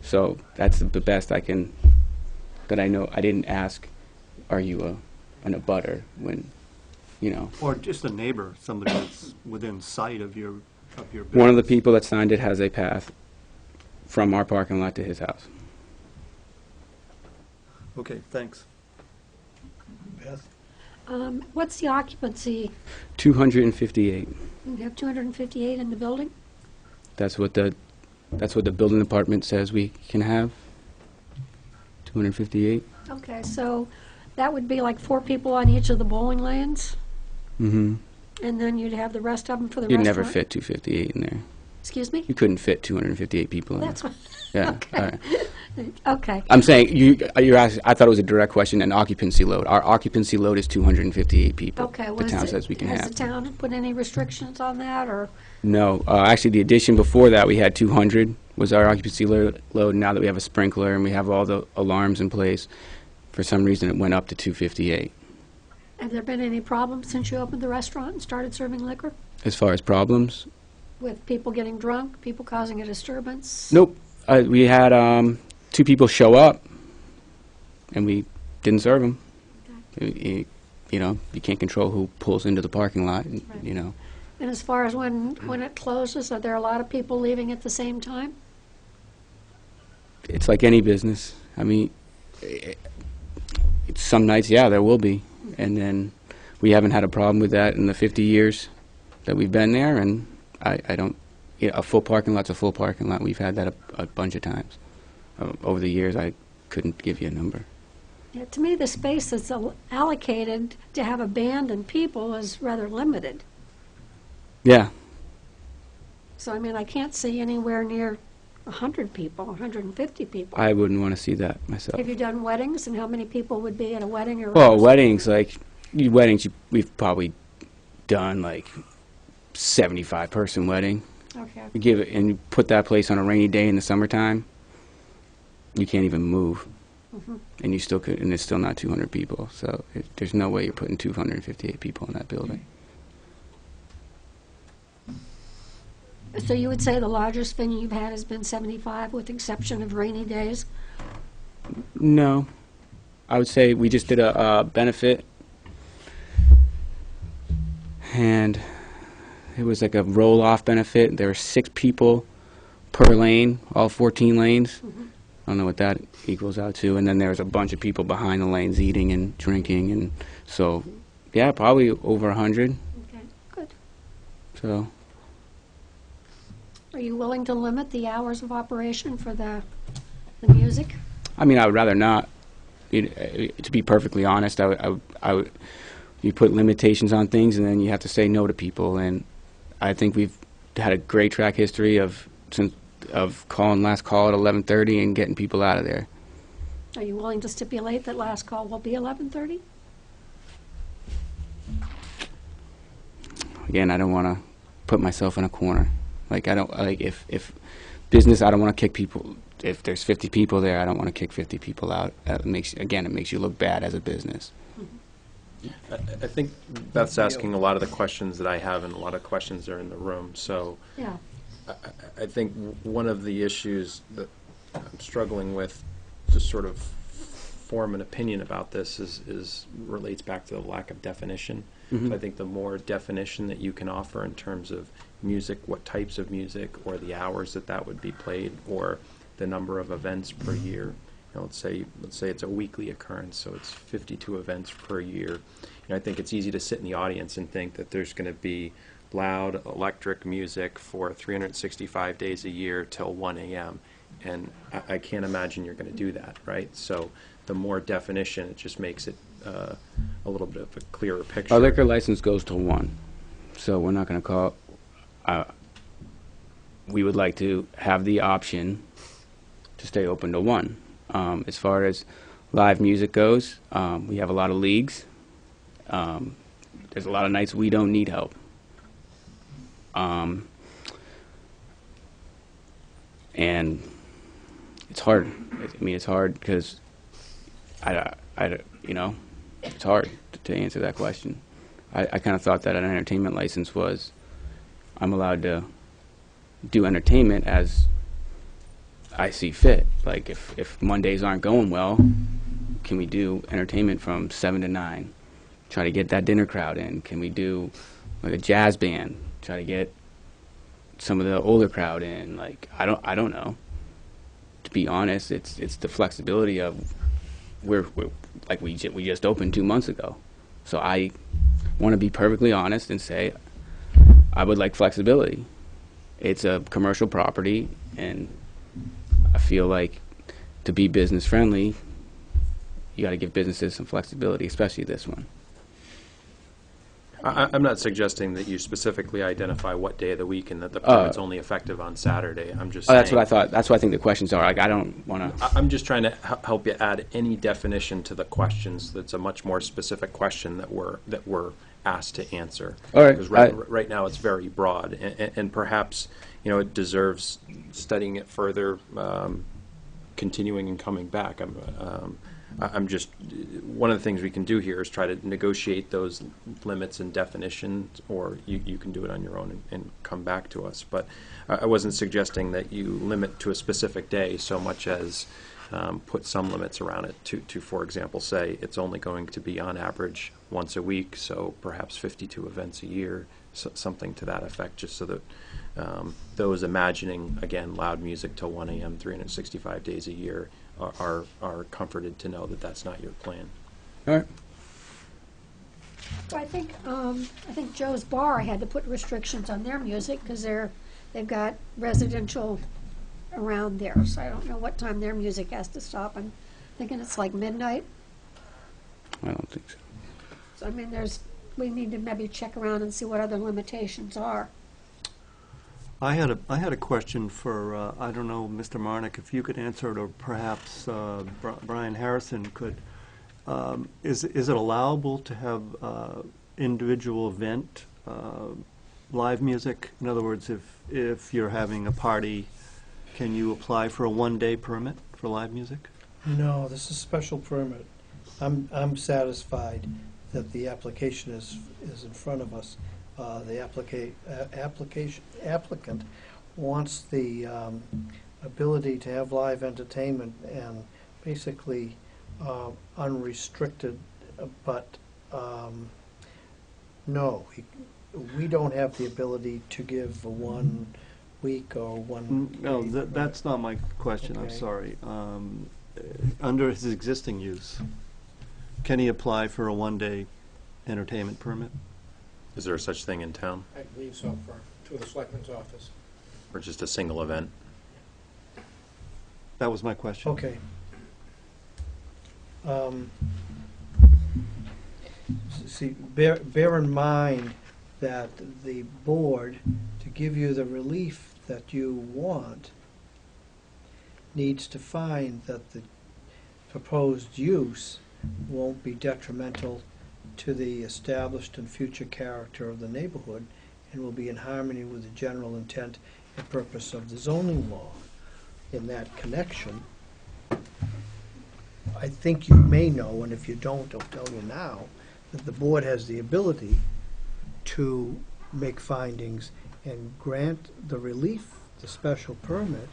S2: So that's the best I can, that I know. I didn't ask, are you an abutter when, you know.
S12: Or just a neighbor, somebody that's within sight of your business.
S2: One of the people that signed it has a path from our parking lot to his house.
S12: Okay, thanks.
S1: Beth?
S4: What's the occupancy?
S2: 258.
S4: You have 258 in the building?
S2: That's what the building department says we can have. 258.
S4: Okay, so that would be like 4 people on each of the bowling lanes?
S2: Mm-hmm.
S4: And then you'd have the rest of them for the
S2: You'd
S4: restaurant?
S2: never fit 258 in there.
S4: Excuse me?
S2: You couldn't fit 258 people in
S4: That's
S2: there.
S4: what,
S2: Yeah.
S4: okay.
S2: All right.
S4: Okay.
S2: I'm saying you're asking. I thought it was a direct question. An occupancy load. Our occupancy load is 258 people.
S4: Okay,
S2: The town says we can
S4: has
S2: have.
S4: the town put any restrictions on that, or?
S2: No, actually, the addition before that, we had 200 was our occupancy load. Now that we have a sprinkler and we have all the alarms in place, for some reason it went up to 258.
S4: Have there been any problems since you opened the restaurant and started serving liquor?
S2: As far as problems,
S4: With people getting drunk, people causing a disturbance?
S2: nope. We had 2 people show up, and we didn't serve them. You know, you can't control who pulls into the parking lot.
S4: Right.
S2: You know,
S4: And as far as when it closes, are there a lot of people leaving at the same time?
S2: it's like any business. I mean, some nights, yeah, there will be. And then we haven't had a problem with that in the 50 years that we've been there. And I don't, a full parking lot's a full parking lot. We've had that a bunch of times. Over the years, I couldn't give you a number.
S4: Yeah, to me, the space that's allocated to have a band and people is rather limited.
S2: Yeah.
S4: So, I mean, I can't see anywhere near 100 people, 150 people.
S2: I wouldn't want to see that myself.
S4: Have you done weddings, and how many people would be at a wedding or?
S2: Well, weddings, we've probably done like 75-person wedding.
S4: Okay.
S2: You give it, and you put that place on a rainy day in the summertime, you can't even move.
S4: Mhm.
S2: And you still could, and it's still not 200 people. So there's no way you're putting 258 people in that building.
S4: So you would say the largest venue you've had has been 75, with the exception of rainy days?
S2: No. I would say we just did a benefit, and it was like a roll-off benefit. There were 6 people per lane, all 14 lanes. I don't know what that equals out to. And then there was a bunch of people behind the lanes eating and drinking, and so, yeah, probably over 100.
S4: Okay, good.
S2: So,
S4: Are you willing to limit the hours of operation for the music?
S2: I mean, I would rather not. To be perfectly honest, I would. You put limitations on things, and then you have to say no to people. And I think we've had a great track history of calling last call at 11:30 and getting people out of there.
S4: Are you willing to stipulate that last call will be 11:30?
S2: Again, I don't want to put myself in a corner. Like, I don't like if business. I don't want to kick people. If there's 50 people there, I don't want to kick 50 people out. It makes you look bad as a business.
S7: I think Beth's asking a lot of the questions that I have, and a lot of questions are in the room. So
S4: Yeah.
S7: I think one of the issues that I'm struggling with to sort of form an opinion about this is relates back to the lack of definition.
S2: Mhm.
S7: So I think the more definition that you can offer in terms of music, what types of music, or the hours that would be played, or the number of events per year. Let's say it's a weekly occurrence, so it's 52 events per year. I think it's easy to sit in the audience and think that there's going to be loud electric music for 365 days a year till 1 a.m. And I can't imagine you're going to do that, right? So the more definition, it just makes it a little bit of a clearer picture.
S2: Our liquor license goes to 1, so we're not going to call. We would like to have the option to stay open to 1. As far as live music goes, we have a lot of leagues. There's a lot of nights we don't need help. And it's hard. I mean, it's hard because it's hard to answer that question. I kind of thought that an entertainment license was, I'm allowed to do entertainment as I see fit. Like, if Mondays aren't going well, can we do entertainment from 7 to 9? Try to get that dinner crowd in. Can we do like a jazz band? Try to get some of the older crowd in. Like, I don't know. To be honest, it's the flexibility of we're like we just opened 2 months ago. So I want to be perfectly honest and say I would like flexibility. It's a commercial property, and I feel like to be business friendly, you got to give businesses some flexibility, especially this one.
S7: I'm not suggesting that you specifically identify what day of the week and that the permit's only effective on Saturday. I'm just saying.
S2: That's what I thought. That's what I think the questions are. Like, I don't want to.
S7: I'm just trying to help you add any definition to the questions. That's a much more specific question that we're asked to answer.
S2: All right.
S7: Because right now it's very broad, and perhaps it deserves studying it further, continuing and coming back. I'm just, one of the things we can do here is try to negotiate those limits and definitions, or you can do it on your own and come back to us. But I wasn't suggesting that you limit to a specific day so much as put some limits around it to, for example, say it's only going to be on average once a week, so perhaps 52 events a year, something to that effect, just so that those imagining, again, loud music till 1 a.m. 365 days a year are comforted to know that that's not your plan.
S2: All right.
S4: Well, I think Joe's Bar had to put restrictions on their music because they've got residential around there, so I don't know what time their music has to stop. I'm thinking it's like midnight.
S2: I don't think so.
S4: So I mean, we need to maybe check around and see what other limitations are.
S12: I had a question for, I don't know, Mr. Marnick, if you could answer it, or perhaps Brian Harrison could. Is it allowable to have individual event live music? In other words, if you're having a party, can you apply for a one-day permit for live music?
S1: No, this is a special permit. I'm satisfied that the application is in front of us. The applicant wants the ability to have live entertainment and basically unrestricted, but no, we don't have the ability to give a 1 week or one.
S12: No,
S1: day.
S12: that's not my question. I'm
S1: Okay.
S12: sorry. Under his existing use, can he apply for a one-day entertainment permit?
S7: Is there such thing in town,
S13: I believe so, to the selectman's office.
S7: or just a single event?
S12: That was my question.
S1: Okay. See, bear in mind that the board, to give you the relief that you want, needs to find that the proposed use won't be detrimental to the established and future character of the neighborhood and will be in harmony with the general intent and purpose of the zoning law. In that connection, I think you may know, and if you don't, I'll tell you now, that the board has the ability to make findings and grant the relief, the special permit,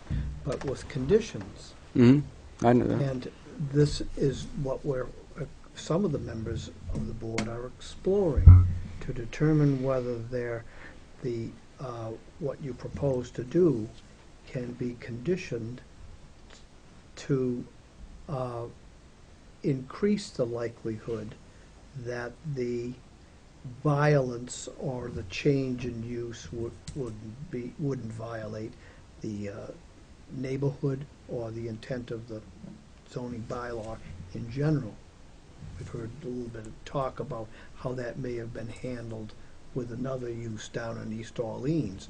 S1: but with conditions.
S2: Mm-hmm. I know that.
S1: And this is what some of the members of the board are exploring to determine whether what you propose to do can be conditioned to increase the likelihood that the violence or the change in use wouldn't violate the neighborhood or the intent of the zoning bylaw in general. We've heard a little bit of talk about how that may have been handled with another use down in East Orleans.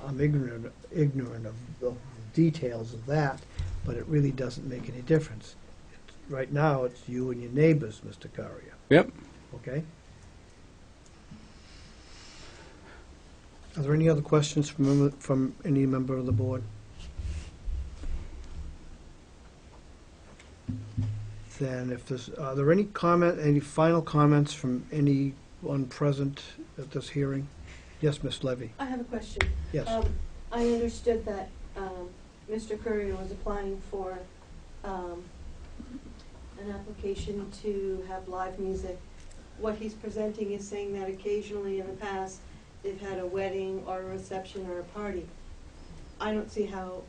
S1: I'm ignorant of the details of that, but it really doesn't make any difference. Right now, it's you and your neighbors, Mr. Currier,
S2: Yep.
S1: okay? Are there any other questions from any member of the board? Then if there's, are there any final comments from anyone present at this hearing? Yes, Ms. Levy?
S8: I have a question.
S1: Yes.
S8: I understood that Mr. Courier was applying for an application to have live music. What he's presenting is saying that occasionally in the past they've had a wedding or a reception or a party. I don't see how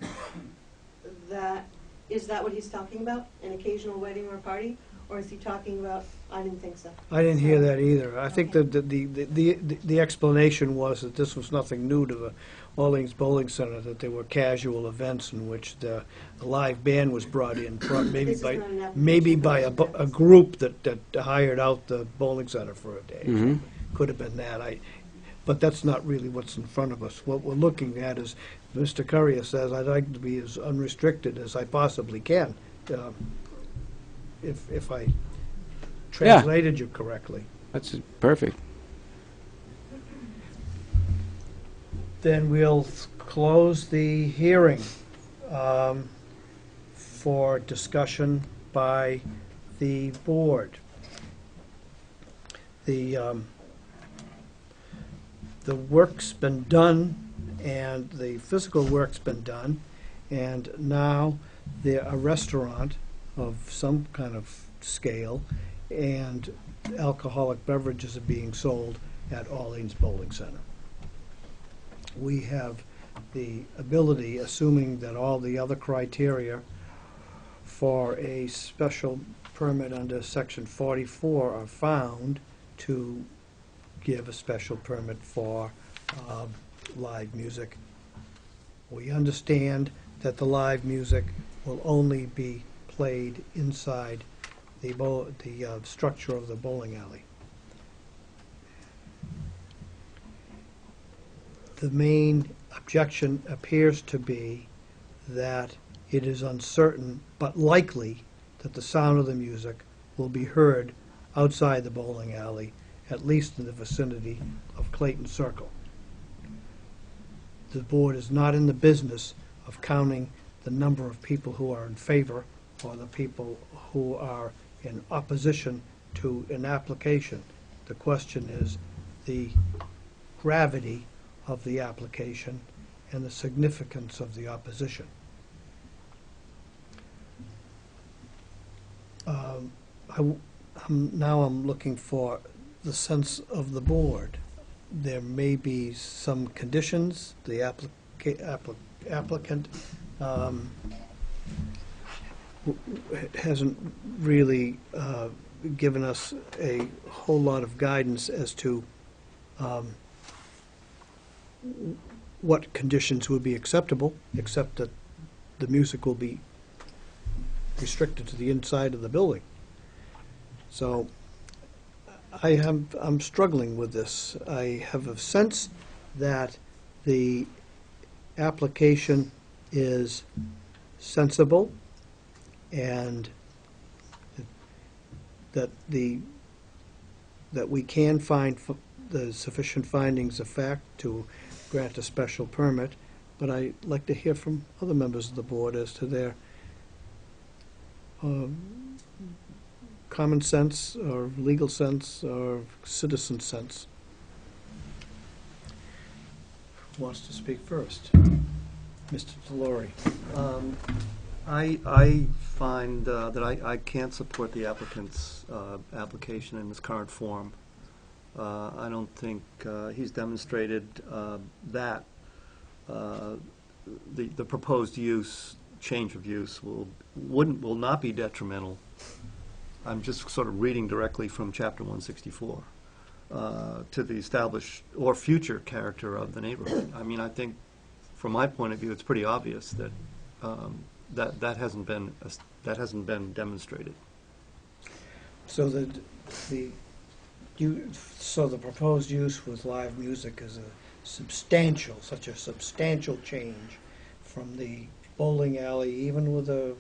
S8: is that what he's talking about? An occasional wedding or party? Or is he talking about, I didn't think so.
S1: I didn't hear that either. I think that the explanation was that this was nothing new to the Orleans Bowling Center, that there were casual events in which the live band was brought in, maybe by a group that hired out the bowling center for a day.
S2: Mhm.
S1: Could have been that. But that's not really what's in front of us. What we're looking at is, Mr. Courier says, I'd like to be as unrestricted as I possibly can. If I translated you correctly.
S2: That's perfect.
S1: Then we'll close the hearing for discussion by the board. The work's been done, and the physical work's been done, and now a restaurant of some kind of scale, and alcoholic beverages are being sold at Orleans Bowling Center. We have the ability, assuming that all the other criteria for a special permit under Section 44 are found, to give a special permit for live music. We understand that the live music will only be played inside the structure of the bowling alley. The main objection appears to be that it is uncertain but likely that the sound of the music will be heard outside the bowling alley, at least in the vicinity of Clayton Circle. The board is not in the business of counting the number of people who are in favor or the people who are in opposition to an application. The question is the gravity of the application and the significance of the opposition. Now I'm looking for the sense of the board. There may be some conditions. The applicant hasn't really given us a whole lot of guidance as to what conditions would be acceptable, except that the music will be restricted to the inside of the building. So I'm struggling with this. I have a sense that the application is sensible and that we can find the sufficient findings of fact to grant a special permit, but I'd like to hear from other members of the board as to their common sense or legal sense or citizen sense. Who wants to speak first? Mr. Delory.
S12: I find that I can't support the applicant's application in its current form. I don't think he's demonstrated that the proposed change of use will not be detrimental. I'm just sort of reading directly from Chapter 164 to the established or future character of the neighborhood. I mean, I think, from my point of view, it's pretty obvious that that hasn't been demonstrated.
S1: So the proposed use with live music is such a substantial change from the bowling alley, even with a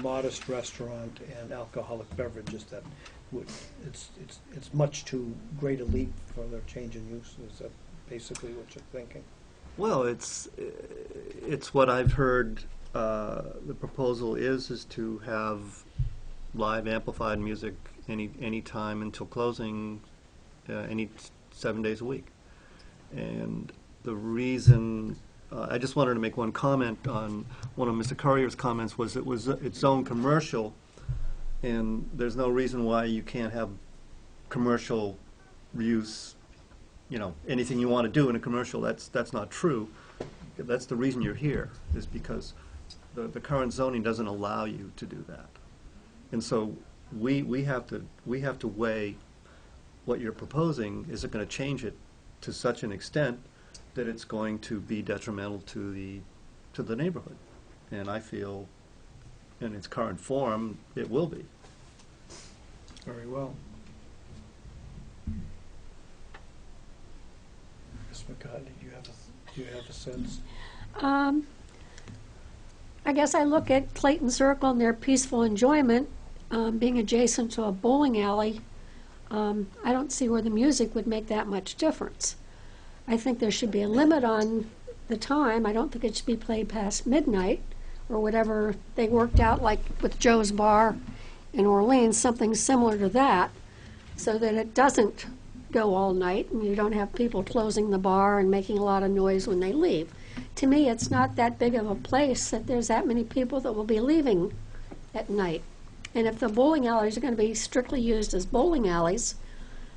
S1: modest restaurant and alcoholic beverages, that it's much too great a leap for their change in use. Is that basically what you're thinking?
S12: Well, it's what I've heard. The proposal is to have live amplified music any time until closing, any 7 days a week. And the reason I just wanted to make one comment on one of Mr. Currier's comments was it was its zoned commercial, and there's no reason why you can't have commercial use. You know, anything you want to do in a commercial, that's not true. That's the reason you're here, is because the current zoning doesn't allow you to do that. And so we have to weigh what you're proposing. Is it going to change it to such an extent that it's going to be detrimental to the neighborhood? And I feel, in its current form, it will be.
S1: Very well. Ms. McCartney, do you have a sense?
S4: I guess I look at Clayton Circle and their peaceful enjoyment being adjacent to a bowling alley. I don't see where the music would make that much difference. I think there should be a limit on the time. I don't think it should be played past midnight or whatever they worked out, like with Joe's Bar in Orleans, something similar to that, so that it doesn't go all night and you don't have people closing the bar and making a lot of noise when they leave. to me, it's not that big of a place that there's that many people that will be leaving at night. And if the bowling alleys are going to be strictly used as bowling alleys,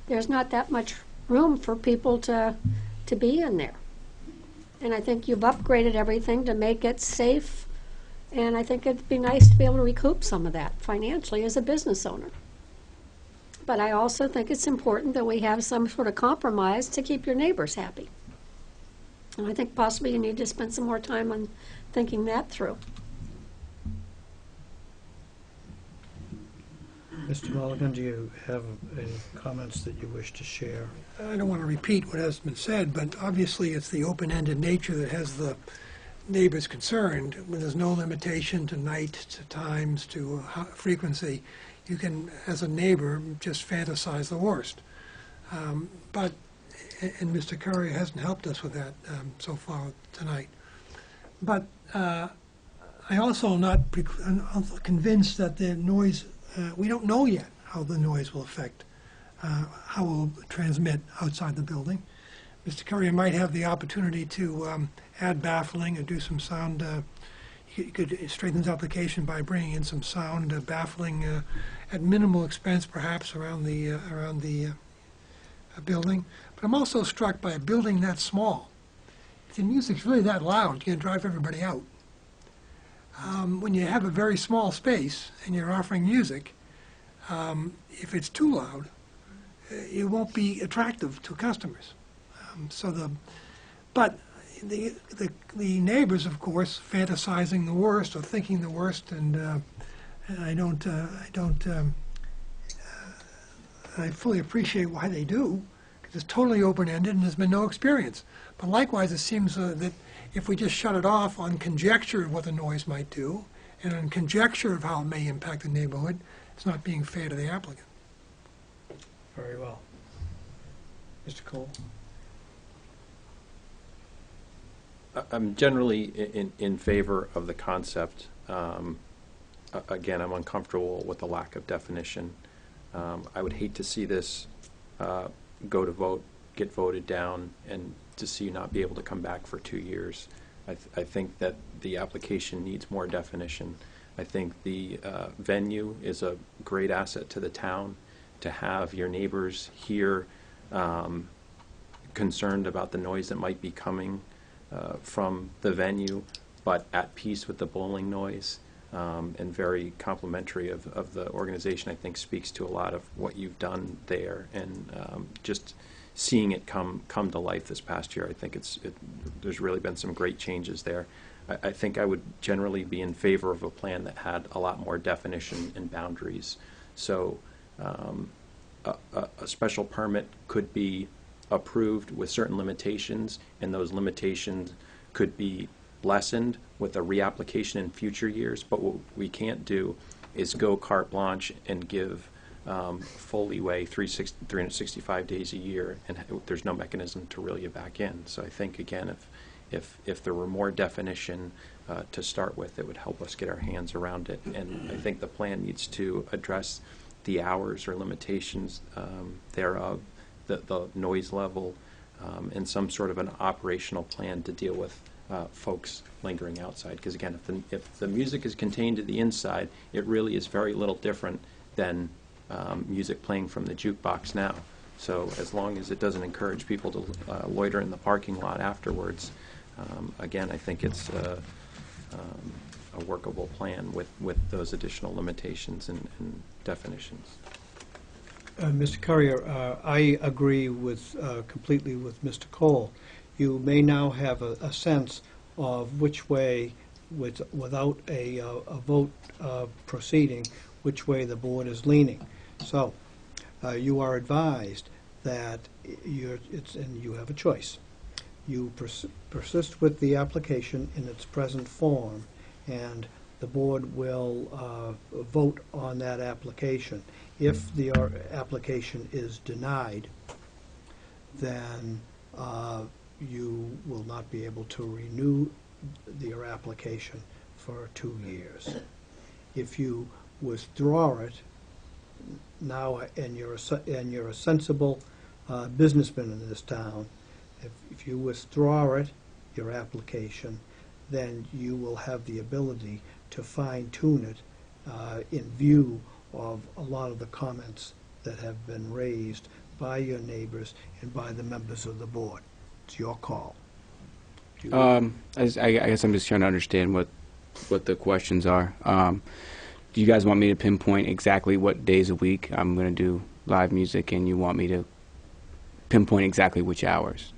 S4: there's not that much room for people to be in there. And I think you've upgraded everything to make it safe, and I think it'd be nice to be able to recoup some of that financially as a business owner. But I also think it's important that we have some sort of compromise to keep your neighbors happy. And I think possibly you need to spend some more time on thinking that through.
S1: Mr. Mulligan, do you have any comments that you wish to share?
S6: I don't want to repeat what has been said, but obviously it's the open-ended nature that has the neighbors concerned. When there's no limitation to night, to times, to frequency, you can, as a neighbor, just fantasize the worst. And Mr. Curry hasn't helped us with that so far tonight. But I also am not convinced that the noise, we don't know yet how the noise will affect, how it will transmit outside the building. Mr. Curry might have the opportunity to add baffling and do some sound. He could straighten his application by bringing in some sound baffling at minimal expense, perhaps around the building. But I'm also struck by a building that small. If the music's really that loud, you're going to drive everybody out. When you have a very small space and you're offering music, if it's too loud, it won't be attractive to customers. But the neighbors, of course, fantasizing the worst or thinking the worst, and I fully appreciate why they do, because it's totally open-ended and there's been no experience. But likewise, it seems that if we just shut it off on conjecture of what the noise might do, and on conjecture of how it may impact the neighborhood, it's not being fair to the applicant.
S1: Very well. Mr. Cole?
S7: I'm generally in favor of the concept. Again, I'm uncomfortable with the lack of definition. I would hate to see this go to vote, get voted down, and to see you not be able to come back for 2 years. I think that the application needs more definition. I think the venue is a great asset to the town. To have your neighbors here concerned about the noise that might be coming from the venue, but at peace with the bowling noise, and very complimentary of the organization, I think speaks to a lot of what you've done there, and just seeing it come to life this past year, I think there's really been some great changes there. I think I would generally be in favor of a plan that had a lot more definition and boundaries. So a special permit could be approved with certain limitations, and those limitations could be lessened with a reapplication in future years. But what we can't do is go carte blanche and give full leeway 365 days a year, and there's no mechanism to reel you back in. So I think, again, if there were more definition to start with, it would help us get our hands around it. And I think the plan needs to address the hours or limitations thereof, the noise level, and some sort of an operational plan to deal with folks lingering outside. Because again, if the music is contained to the inside, it really is very little different than music playing from the jukebox now. So as long as it doesn't encourage people to loiter in the parking lot afterwards, again, I think it's a workable plan with those additional limitations and definitions.
S1: Mr. Currier, I agree completely with Mr. Cole. You may now have a sense of which way, without a vote proceeding, which way the board is leaning. So you are advised that and you have a choice. You persist with the application in its present form, and the board will vote on that application. If the application is denied, then you will not be able to renew your application for 2 years. If you withdraw it now, and you're a sensible businessman in this town, if you withdraw it your application, then you will have the ability to fine-tune it in view of a lot of the comments that have been raised by your neighbors and by the members of the board. It's your call.
S2: I guess I'm just trying to understand what the questions are. Do you guys want me to pinpoint exactly what days a week I'm going to do live music, and you want me to pinpoint exactly which hours?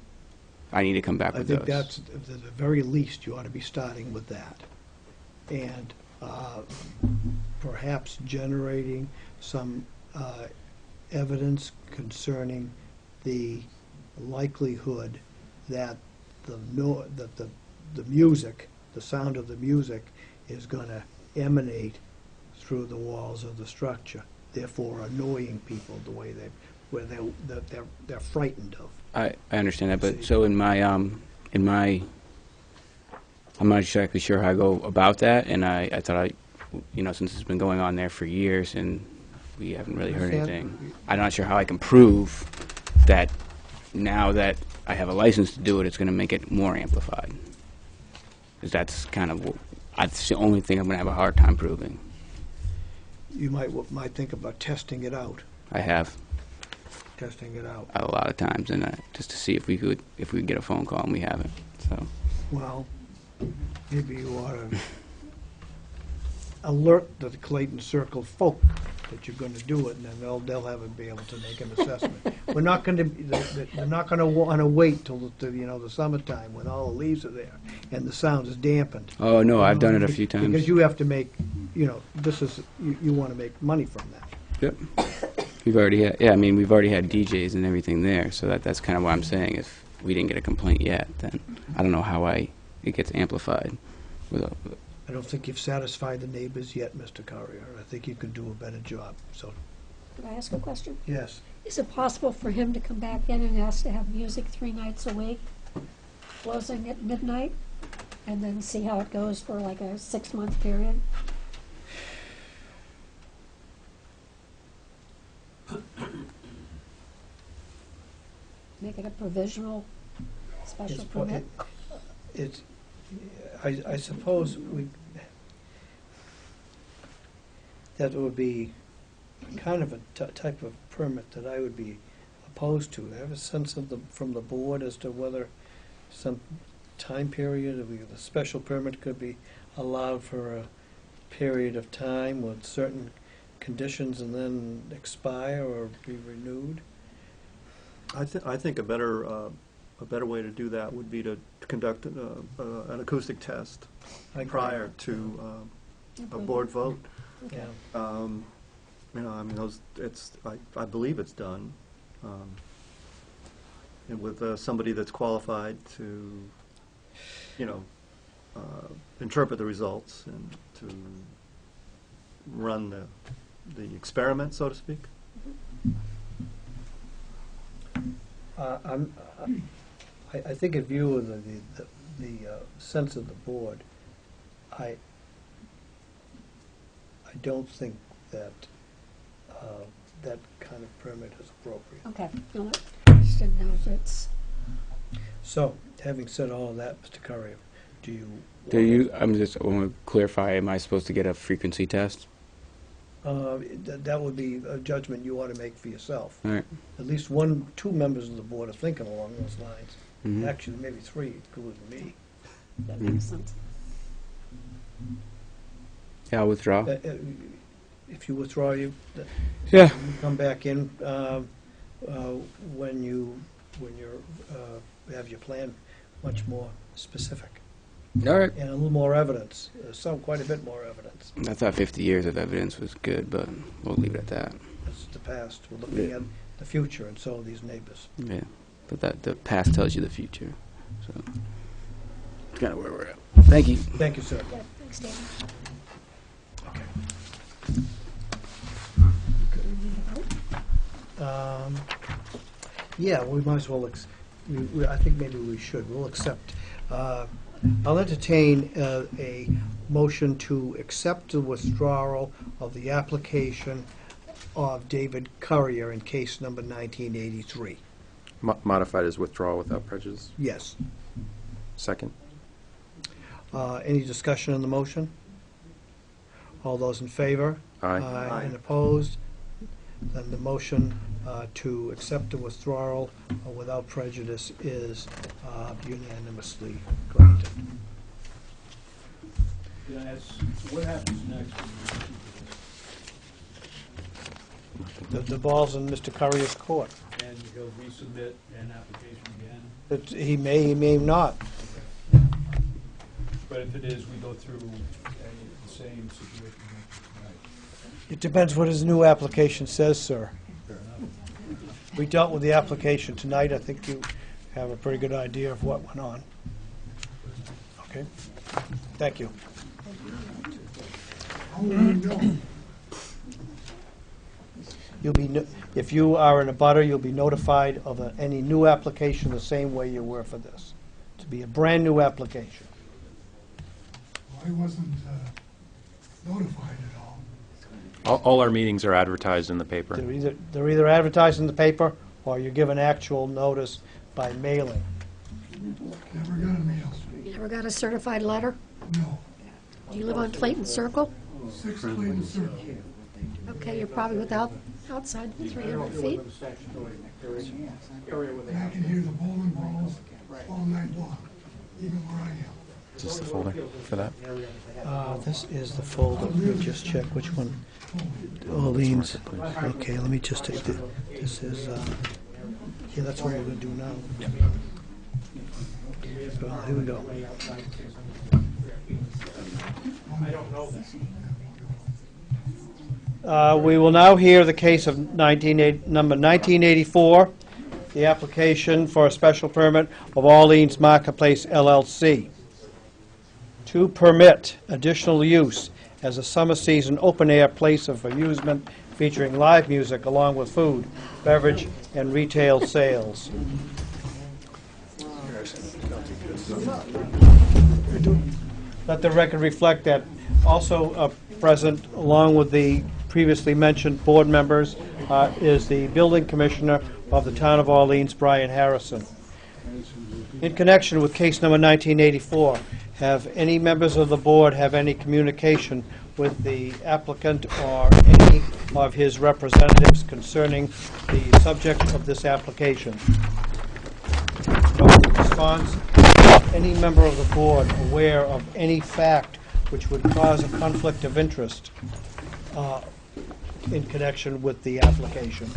S2: I need to come back
S1: I
S2: with
S1: think
S2: those.
S1: that's, at the very least, you ought to be starting with that. And perhaps generating some evidence concerning the likelihood that the music, the sound of the music, is going to emanate through the walls of the structure, therefore annoying people the way they're frightened of.
S2: I understand that, but so in my I'm not exactly sure how I go about that, and I thought since it's been going on there for years and we haven't really heard anything, I'm not sure how I can prove that now that I have a license to do it, it's going to make it more amplified. Because that's kind of that's the only thing I'm going to have a hard time proving.
S1: You might think about testing it out.
S2: I have
S1: Testing it out.
S2: a lot of times, and just to see if we could get a phone call, and we haven't. So
S1: Well, maybe you ought to alert the Clayton Circle folk that you're going to do it, and then they'll be able to make an assessment. We're not going to. They're not going to want to wait till the summertime when all the leaves are there and the sound is dampened.
S2: oh no, I've done it a few times.
S1: Because you have to make. This is you want to make money from that.
S2: Yep. We've already had, yeah, I mean, we've already had DJs and everything there, so that's kind of what I'm saying. If we didn't get a complaint yet, then I don't know how it gets amplified.
S1: I don't think you've satisfied the neighbors yet, Mr. Currier. I think you could do a better job. So,
S4: Could I ask a question?
S1: yes.
S4: Is it possible for him to come back in and ask to have music 3 nights a week, closing at midnight, and then see how it goes for like a 6-month period? Make it a provisional special permit?
S1: I suppose that would be kind of a type of permit that I would be opposed to. I have a sense from the board as to whether some time period of the special permit could be allowed for a period of time with certain conditions and then expire or be renewed.
S12: I think a better way to do that would be to conduct an acoustic test prior to a board vote.
S1: Yeah.
S12: I mean, I believe it's done, and with somebody that's qualified to, interpret the results and to run the experiment, so to speak.
S1: I think in view of the sense of the board, I don't think that that kind of permit is appropriate.
S4: Okay, no, I just didn't know if it's,
S1: So, having said all of that, Mr. Currier, do you?
S2: I want to clarify, am I supposed to get a frequency test?
S1: That would be a judgment you ought to make for yourself.
S2: All right.
S1: At least 2 members of the board are thinking along those lines.
S2: Mhm.
S1: Actually, maybe 3, including me.
S4: that makes sense.
S2: Yeah, I'll withdraw.
S1: If you withdraw,
S2: Yeah.
S1: you come back in when you have your plan much more specific
S2: All right.
S1: and a little more evidence. Quite a bit more evidence.
S2: I thought 50 years of evidence was good, but we'll leave it at that.
S1: That's the past. We're looking at the future, and so are these neighbors.
S2: Yeah, but the past tells you the future, so it's kind of where we're at. Thank you.
S1: Thank you, sir.
S4: Yeah, thanks, David.
S1: Okay.
S4: Do we need to vote?
S1: Yeah, we might as well. I think maybe we should. We'll accept. I'll entertain a motion to accept the withdrawal of the application of David Currier in case number 1983.
S7: Modified as withdrawal without prejudice.
S1: Yes.
S7: Second.
S1: Any discussion on the motion? All those in favor?
S7: Aye.
S1: And opposed? Then the motion to accept the withdrawal without prejudice is unanimously granted.
S3: What happens next?
S1: The ball's in Mr. Currier's court.
S3: And he'll resubmit an application again?
S1: He may not.
S3: But if it is, we go through the same situation tonight.
S1: It depends what his new application says, sir.
S3: Fair enough.
S1: We dealt with the application tonight. I think you have a pretty good idea of what went on. Okay? Thank you. If you are in a butter, you'll be notified of any new application the same way you were for this. To be a brand-new application.
S6: I wasn't notified at all.
S7: All our meetings are advertised in the paper.
S1: They're either advertised in the paper, or you're given actual notice by mailing.
S6: Never got a mail.
S4: You ever got a certified letter?
S6: No.
S4: Do you live on Clayton Circle?
S6: 6 Clayton Circle.
S4: Okay, you're probably outside the 300 feet.
S6: And I can hear the bowling balls all night long, even where I am.
S7: Is this the folder for that?
S1: This is the folder. Let me just check which one. Orleans. Okay, let me just take this is, yeah, that's what we're going to do now. Well, here we go. We will now hear the case of number 1984, the application for a special permit of Orleans Marketplace LLC to permit additional use as a summer season open-air place of amusement featuring live music along with food, beverage, and retail sales. Let the record reflect that also present, along with the previously mentioned board members, is the building commissioner of the town of Orleans, Brian Harrison. In connection with case number 1984, have any members of the board have any communication with the applicant or any of his representatives concerning the subject of this application? No response. Any member of the board aware of any fact which would cause a conflict of interest in connection with the application?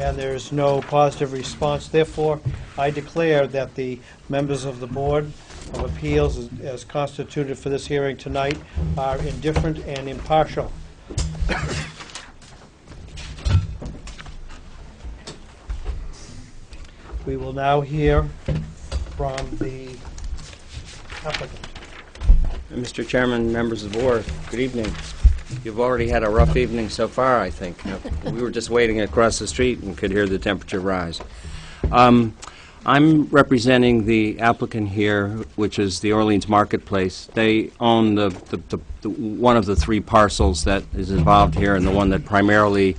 S1: And there is no positive response. Therefore, I declare that the members of the Board of Appeals, as constituted for this hearing tonight, are indifferent and impartial. We will now hear from the applicant.
S14: Mr. Chairman, members of the board, good evening. You've already had a rough evening so far, I think. We were just waiting across the street and could hear the temperature rise. I'm representing the applicant here, which is the Orleans Marketplace. They own the one of the 3 parcels that is involved here and the one that primarily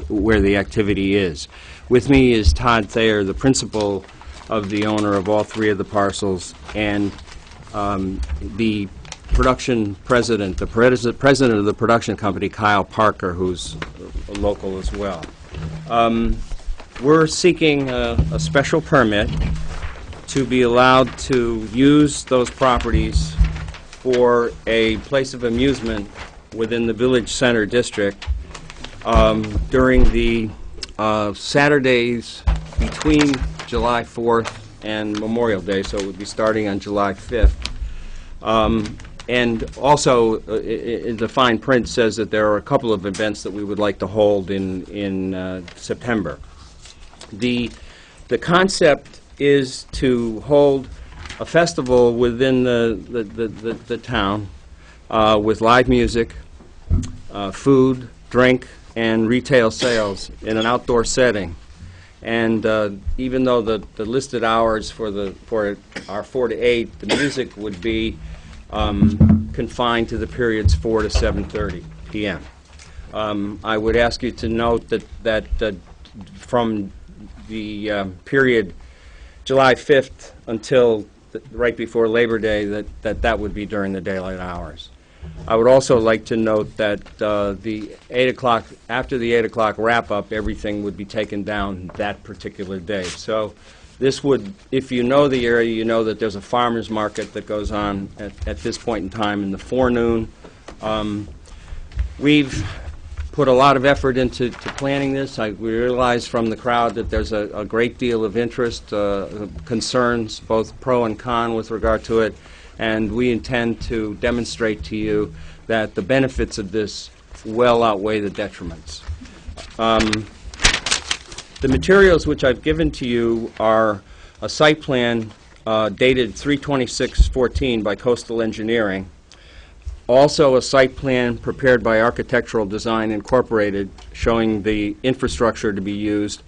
S14: where the activity is. With me is Todd Thayer, the principal of the owner of all 3 of the parcels, and the production president, the president of the production company, Kyle Parker, who's local as well. We're seeking a special permit to be allowed to use those properties for a place of amusement within the Village Center District during the Saturdays between July 4th and Memorial Day, so it would be starting on July 5th. And also, the fine print says that there are a couple of events that we would like to hold in September. The concept is to hold a festival within the town with live music, food, drink, and retail sales in an outdoor setting. And even though the listed hours for are 4 to 8, the music would be confined to the periods 4 to 7:30 p.m. I would ask you to note that from the period July 5th until right before Labor Day, that would be during the daylight hours. I would also like to note that the 8 o'clock, after the 8 o'clock wrap-up, everything would be taken down that particular day. So this would, if you know the area, you know that there's a farmer's market that goes on at this point in time in the forenoon. We've put a lot of effort into planning this. We realize from the crowd that there's a great deal of interest, concerns, both pro and con with regard to it, and we intend to demonstrate to you that the benefits of this well outweigh the detriments. The materials which I've given to you are a site plan dated 3/26/14 by Coastal Engineering, also a site plan prepared by Architectural Design Incorporated showing the infrastructure to be used,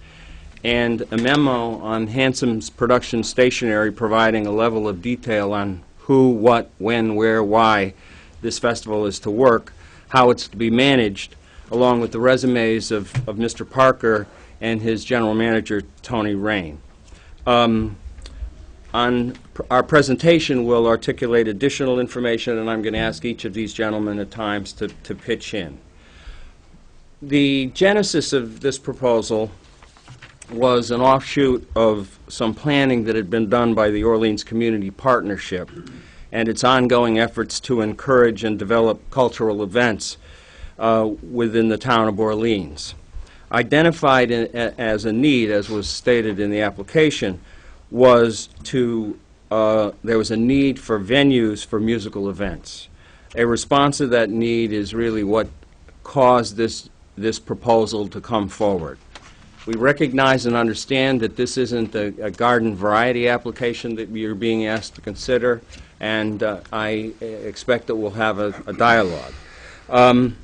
S14: and a memo on Hansom's production stationery providing a level of detail on who, what, when, where, why this festival is to work, how it's to be managed, along with the resumes of Mr. Parker and his general manager, Tony Rain. Our presentation will articulate additional information, and I'm going to ask each of these gentlemen at times to pitch in. The genesis of this proposal was an offshoot of some planning that had been done by the Orleans Community Partnership and its ongoing efforts to encourage and develop cultural events within the town of Orleans. Identified as a need, as was stated in the application, was there was a need for venues for musical events. A response to that need is really what caused this proposal to come forward. We recognize and understand that this isn't a garden variety application that you're being asked to consider, and I expect that we'll have a dialogue.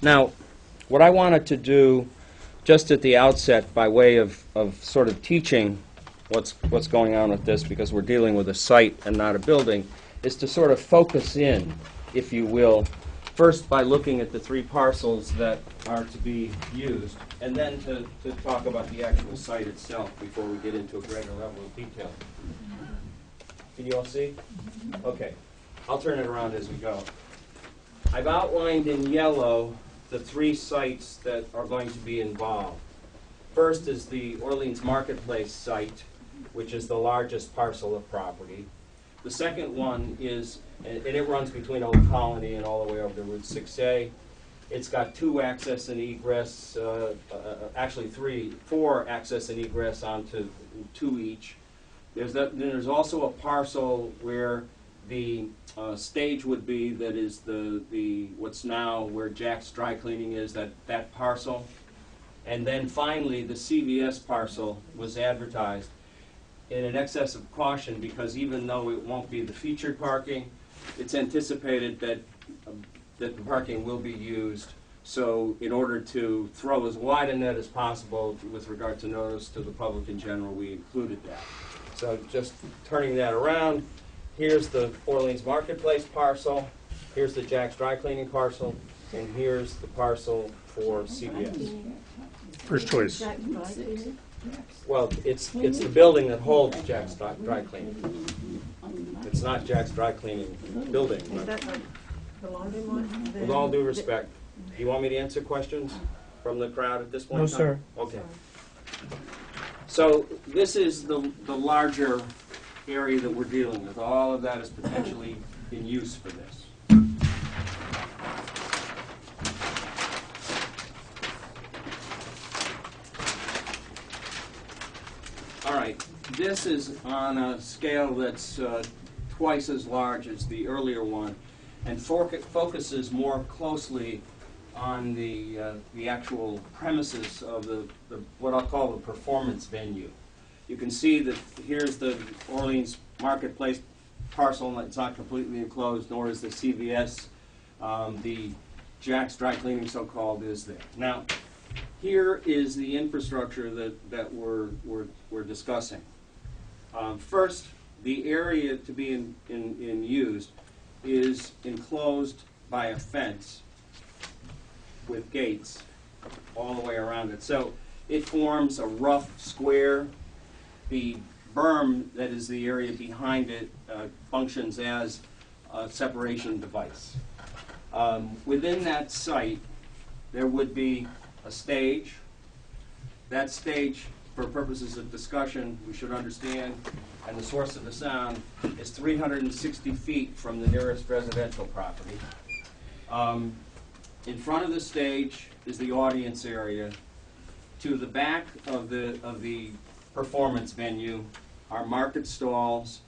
S14: Now, what I wanted to do just at the outset, by way of sort of teaching what's going on with this, because we're dealing with a site and not a building, is to sort of focus in, if you will, first by looking at the three parcels that are to be used, and then to talk about the actual site itself before we get into a greater level of detail. Can you all see? Okay. I'll turn it around as we go. I've outlined in yellow the three sites that are going to be involved. First is the Orleans Marketplace site, which is the largest parcel of property. The second one is, and it runs between Old Colony and all the way over to Route 6A. It's got two access and egress, actually four access and egress onto two each. There's also a parcel where the stage would be, that is the what's now where Jack's Dry Cleaning is, that parcel. And then finally, the CVS parcel was advertised in an excess of caution, because even though it won't be the featured parking, it's anticipated that the parking will be used. So in order to throw as wide a net as possible with regard to notice to the public in general, we included that. So just turning that around, here's the Orleans Marketplace parcel, here's the Jack's Dry Cleaning parcel, and here's the parcel for CVS.
S13: First choice.
S14: Well, it's the building that holds Jack's Dry Cleaning. It's not Jack's Dry Cleaning building.
S8: Is that the laundry one?
S14: With all due respect, do you want me to answer questions from the crowd at this point?
S1: No,
S14: in time?
S1: sir.
S14: Okay. So this is the larger area that we're dealing with. All of that is potentially in use for this. All right, this is on a scale that's twice as large as the earlier one, and focuses more closely on the actual premises of the what I'll call the performance venue. You can see that here's the Orleans Marketplace parcel. It's not completely enclosed, nor is the CVS. The Jack's Dry Cleaning, so-called, is there. Now, here is the infrastructure that we're discussing. First, the area to be in used is enclosed by a fence with gates all the way around it. So it forms a rough square. The berm that is the area behind it functions as a separation device. Within that site, there would be a stage. That stage, for purposes of discussion, we should understand, and the source of the sound is 360 feet from the nearest residential property. In front of the stage is the audience area. To the back of the performance venue are market stalls,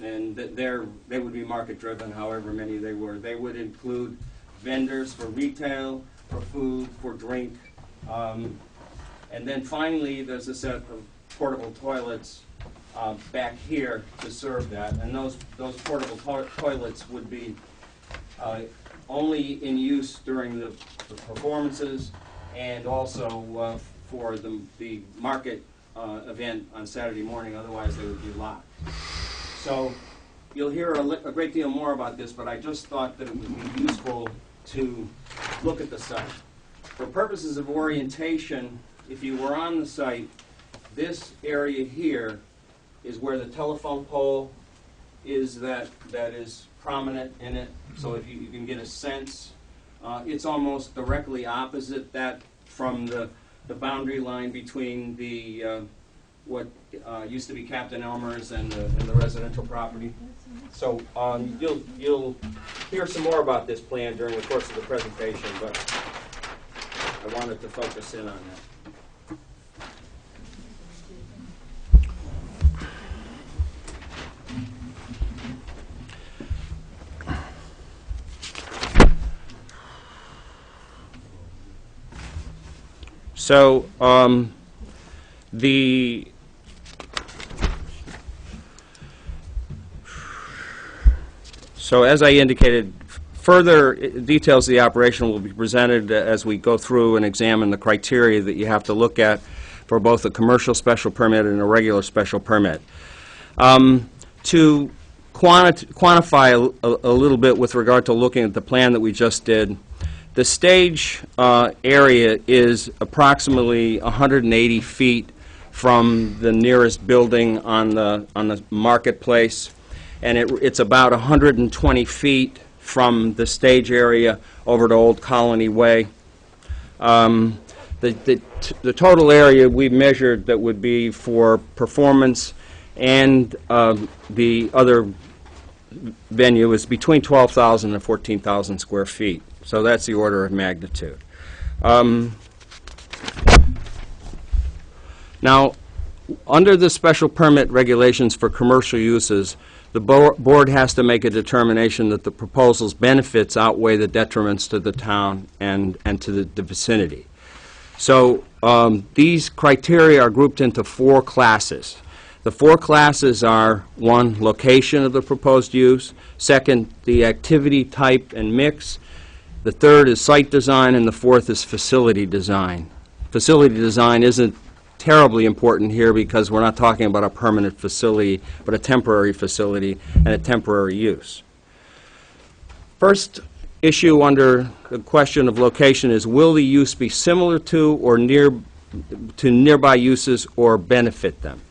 S14: and they would be market driven, however many they were. They would include vendors for retail, for food, for drink, and then finally there's a set of portable toilets back here to serve that, and those portable toilets would be only in use during the performances and also for the market event on Saturday morning, otherwise they would be locked. So you'll hear a great deal more about this, but I just thought that it would be useful to look at the site. For purposes of orientation, if you were on the site, this area here is where the telephone pole is that is prominent in it. So if you can get a sense, it's almost directly opposite that from the boundary line between the what used to be Captain Elmer's and the residential property. So you'll hear some more about this plan during the course of the presentation, but I wanted to focus in on that. So as I indicated, further details of the operation will be presented as we go through and examine the criteria that you have to look at for both a commercial special permit and a regular special permit. To quantify a little bit with regard to looking at the plan that we just did, the stage area is approximately 180 feet from the nearest building on the marketplace, and it's about 120 feet from the stage area over to Old Colony Way. The total area we measured that would be for performance and the other venue is between 12,000 and 14,000 square feet. So that's the order of magnitude. Now, under the special permit regulations for commercial uses, the board has to make a determination that the proposal's benefits outweigh the detriments to the town and to the vicinity. So these criteria are grouped into 4 classes. The 4 classes are: 1, location of the proposed use; 2nd, the activity type and mix; the 3rd is site design; and the 4th is facility design. Facility design isn't terribly important here because we're not talking about a permanent facility, but a temporary facility and a temporary use. First issue under the question of location is, will the use be similar to or nearby uses or benefit them?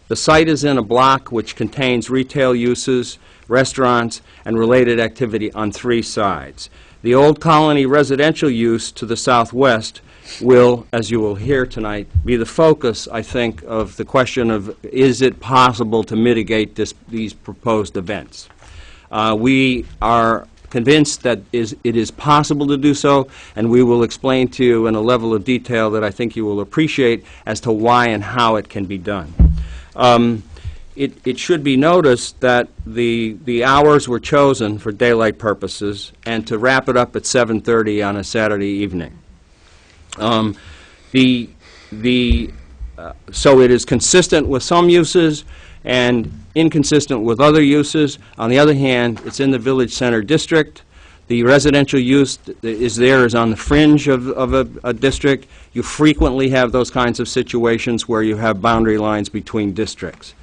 S14: The site is in a block which contains retail uses, restaurants, and related activity on 3 sides. The Old Colony residential use to the southwest will, as you will hear tonight, be the focus, I think, of the question of, is it possible to mitigate these proposed events? We are convinced that it is possible to do so, and we will explain to you in a level of detail that I think you will appreciate as to why and how it can be done. It should be noticed that the hours were chosen for daylight purposes and to wrap it up at 7:30 on a Saturday evening. So it is consistent with some uses and inconsistent with other uses. On the other hand, it's in the Village Center District. The residential use is on the fringe of a district. You frequently have those kinds of situations where you have boundary lines between districts.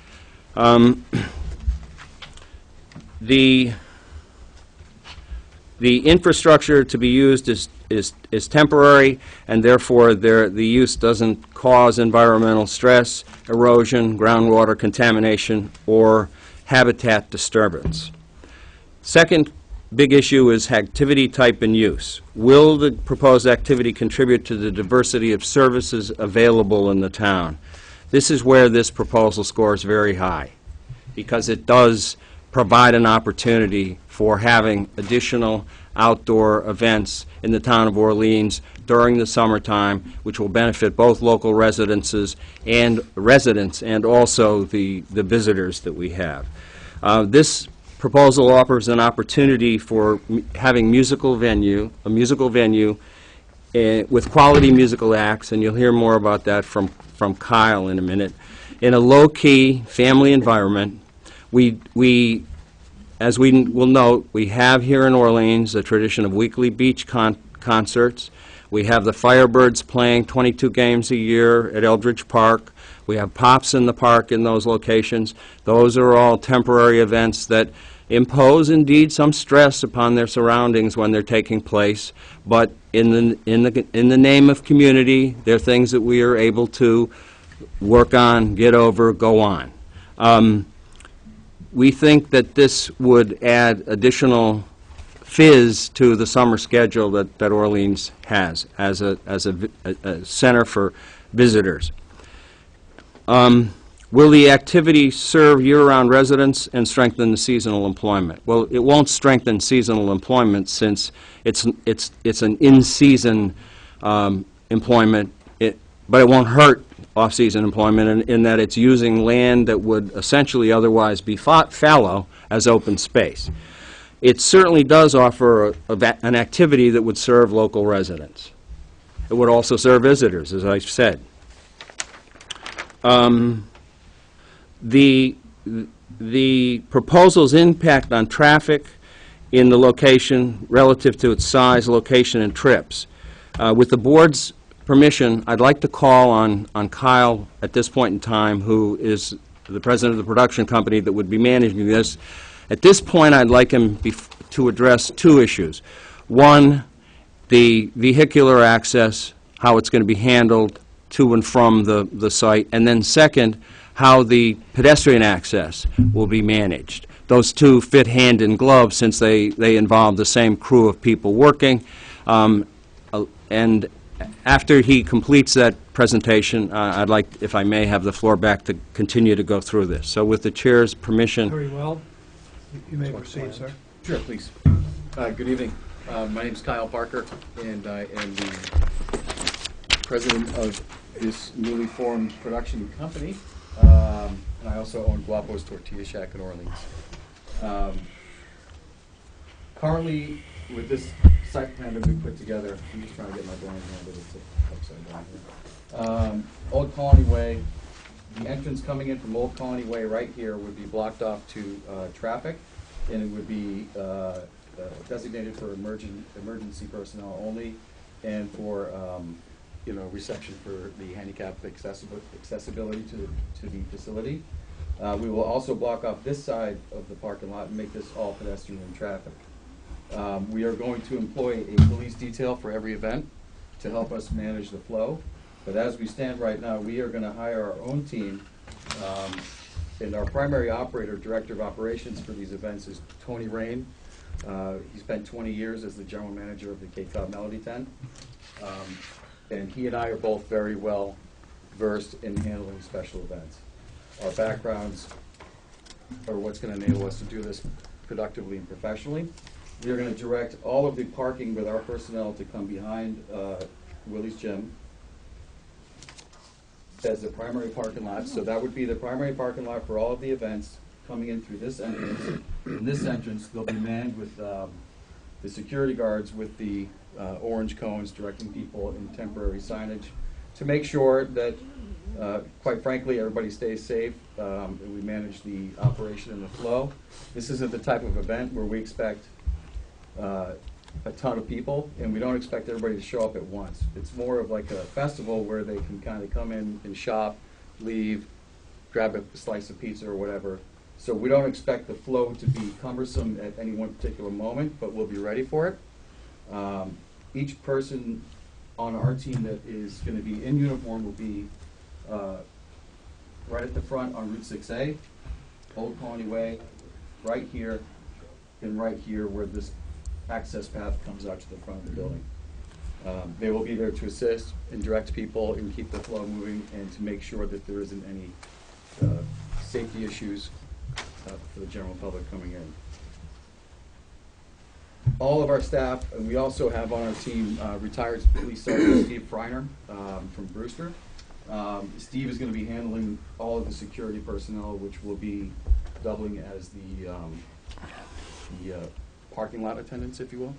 S14: The infrastructure to be used is is temporary, and therefore the use doesn't cause environmental stress, erosion, groundwater contamination, or habitat disturbance. Second big issue is activity type and use. Will the proposed activity contribute to the diversity of services available in the town? This is where this proposal scores very high, because it does provide an opportunity for having additional outdoor events in the town of Orleans during the summertime, which will benefit both local residents and also the visitors that we have. This proposal offers an opportunity for having a musical venue with quality musical acts, and you'll hear more about that from Kyle in a minute, in a low-key family environment. As we will note, we have here in Orleans a tradition of weekly beach concerts. We have the Firebirds playing 22 games a year at Eldridge Park. We have Pops in the Park in those locations. Those are all temporary events that impose, indeed, some stress upon their surroundings when they're taking place. But in the name of community, they're things that we are able to work on, get over, go on. We think that this would add additional fizz to the summer schedule that Orleans has as a center for visitors. Will the activity serve year-round residents and strengthen the seasonal employment? Well, it won't strengthen seasonal employment since it's an in-season employment, but it won't hurt off-season employment in that it's using land that would essentially otherwise be fallow as open space. It certainly does offer an activity that would serve local residents. It would also serve visitors, as I've said. The proposal's impact on traffic in the location relative to its size, location, and trips. With the board's permission, I'd like to call on Kyle at this point in time, who is the president of the production company that would be managing this. At this point, I'd like him to address two issues. One, the vehicular access, how it's going to be handled to and from the site, and then second, how the pedestrian access will be managed. Those two fit hand in glove since they involve the same crew of people working. And after he completes that presentation, I'd like, if I may, have the floor back to continue to go through this. So with the chair's permission.
S1: Very well. You may proceed, sir.
S15: Sure, please. Good evening. My name is Kyle Parker, and I am the president of this newly formed production company. And I also own Guapo's Tortilla Shack in Orleans. Currently, with this site plan that we put together, I'm just trying to get my blind hand, but it's upside down here. Old Colony Way, the entrance coming in from Old Colony Way right here would be blocked off to traffic, and it would be designated for emergency personnel only, and for reception for the handicap accessibility to the facility. We will also block off this side of the parking lot and make this all pedestrian traffic. We are going to employ a police detail for every event to help us manage the flow. But as we stand right now, we are going to hire our own team. And our primary operator, director of operations for these events is Tony Rain. He spent 20 years as the general manager of the Cape Cod Melody Tent. And he and I are both very well versed in handling special events. Our backgrounds are what's going to enable us to do this productively and professionally. We are going to direct all of the parking with our personnel to come behind Willie's Gym as the primary parking lot. So that would be the primary parking lot for all of the events coming in through this entrance. In this entrance, they'll be manned with the security guards with the orange cones directing people in temporary signage to make sure that, quite frankly, everybody stays safe and we manage the operation and the flow. This isn't the type of event where we expect a ton of people, and we don't expect everybody to show up at once. It's more of like a festival where they can kind of come in and shop, leave, grab a slice of pizza or whatever. So we don't expect the flow to be cumbersome at any one particular moment, but we'll be ready for it. each person on our team that is going to be in uniform will be right at the front on Route 6A, Old Colony Way, right here, and right here where this access path comes out to the front of the building. They will be there to assist and direct people and keep the flow moving and to make sure that there isn't any safety issues for the general public coming in. All of our staff, and we also have on our team retired police sergeant Steve Freiner from Brewster. Steve is going to be handling all of the security personnel, which will be doubling as the parking lot attendants, if you will.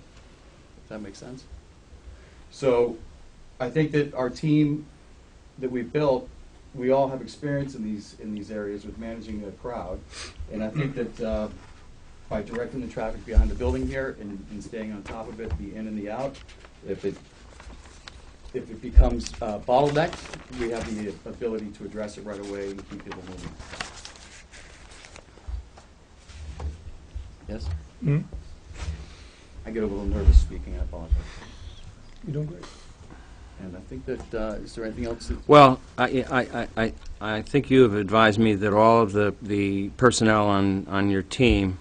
S15: If that makes sense. So I think that our team that we've built, we all have experience in these areas with managing a crowd, and I think that by directing the traffic behind the building here and staying on top of it, the in and the out, if it becomes bottlenecked, we have the ability to address it right away and keep people moving. Yes?
S13: Mm-hmm.
S15: I get a little nervous speaking, I apologize.
S13: You're doing great.
S15: And I think that, is there anything else? That
S14: Well, I think you have advised me that all of the personnel on your team,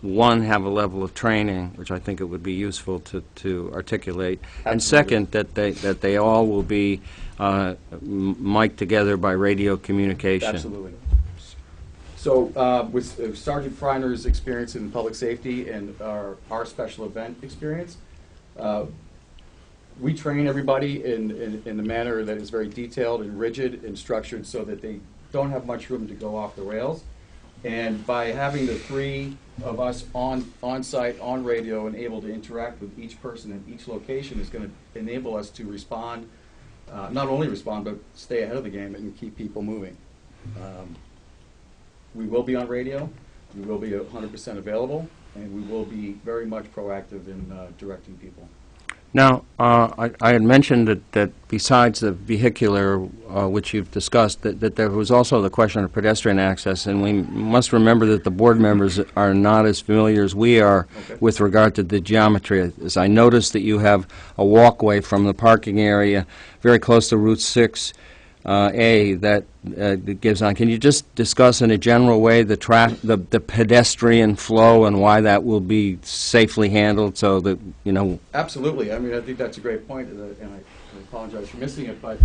S14: one, have a level of training, which I think it would be useful to articulate, and
S15: Absolutely.
S14: second, that they all will be mic'd together by radio communication.
S15: Absolutely. So with Sergeant Freiner's experience in public safety and our special event experience, we train everybody in a manner that is very detailed and rigid and structured so that they don't have much room to go off the rails. And by having the three of us on site, on radio, and able to interact with each person in each location is going to enable us to respond, not only respond, but stay ahead of the game and keep people moving. We will be on radio, we will be 100% available, and we will be very much proactive in directing people.
S14: Now, I had mentioned that besides the vehicular, which you've discussed, that there was also the question of pedestrian access, and we must remember that the board members are not as familiar as we are with regard to the geometry. As I noticed that you have a walkway from the parking area very close to Route 6. That gives on. Can you just discuss in a general way the pedestrian flow and why that will be safely handled so that, you know?
S15: Absolutely. I mean, I think that's a great point, and I apologize for missing it, but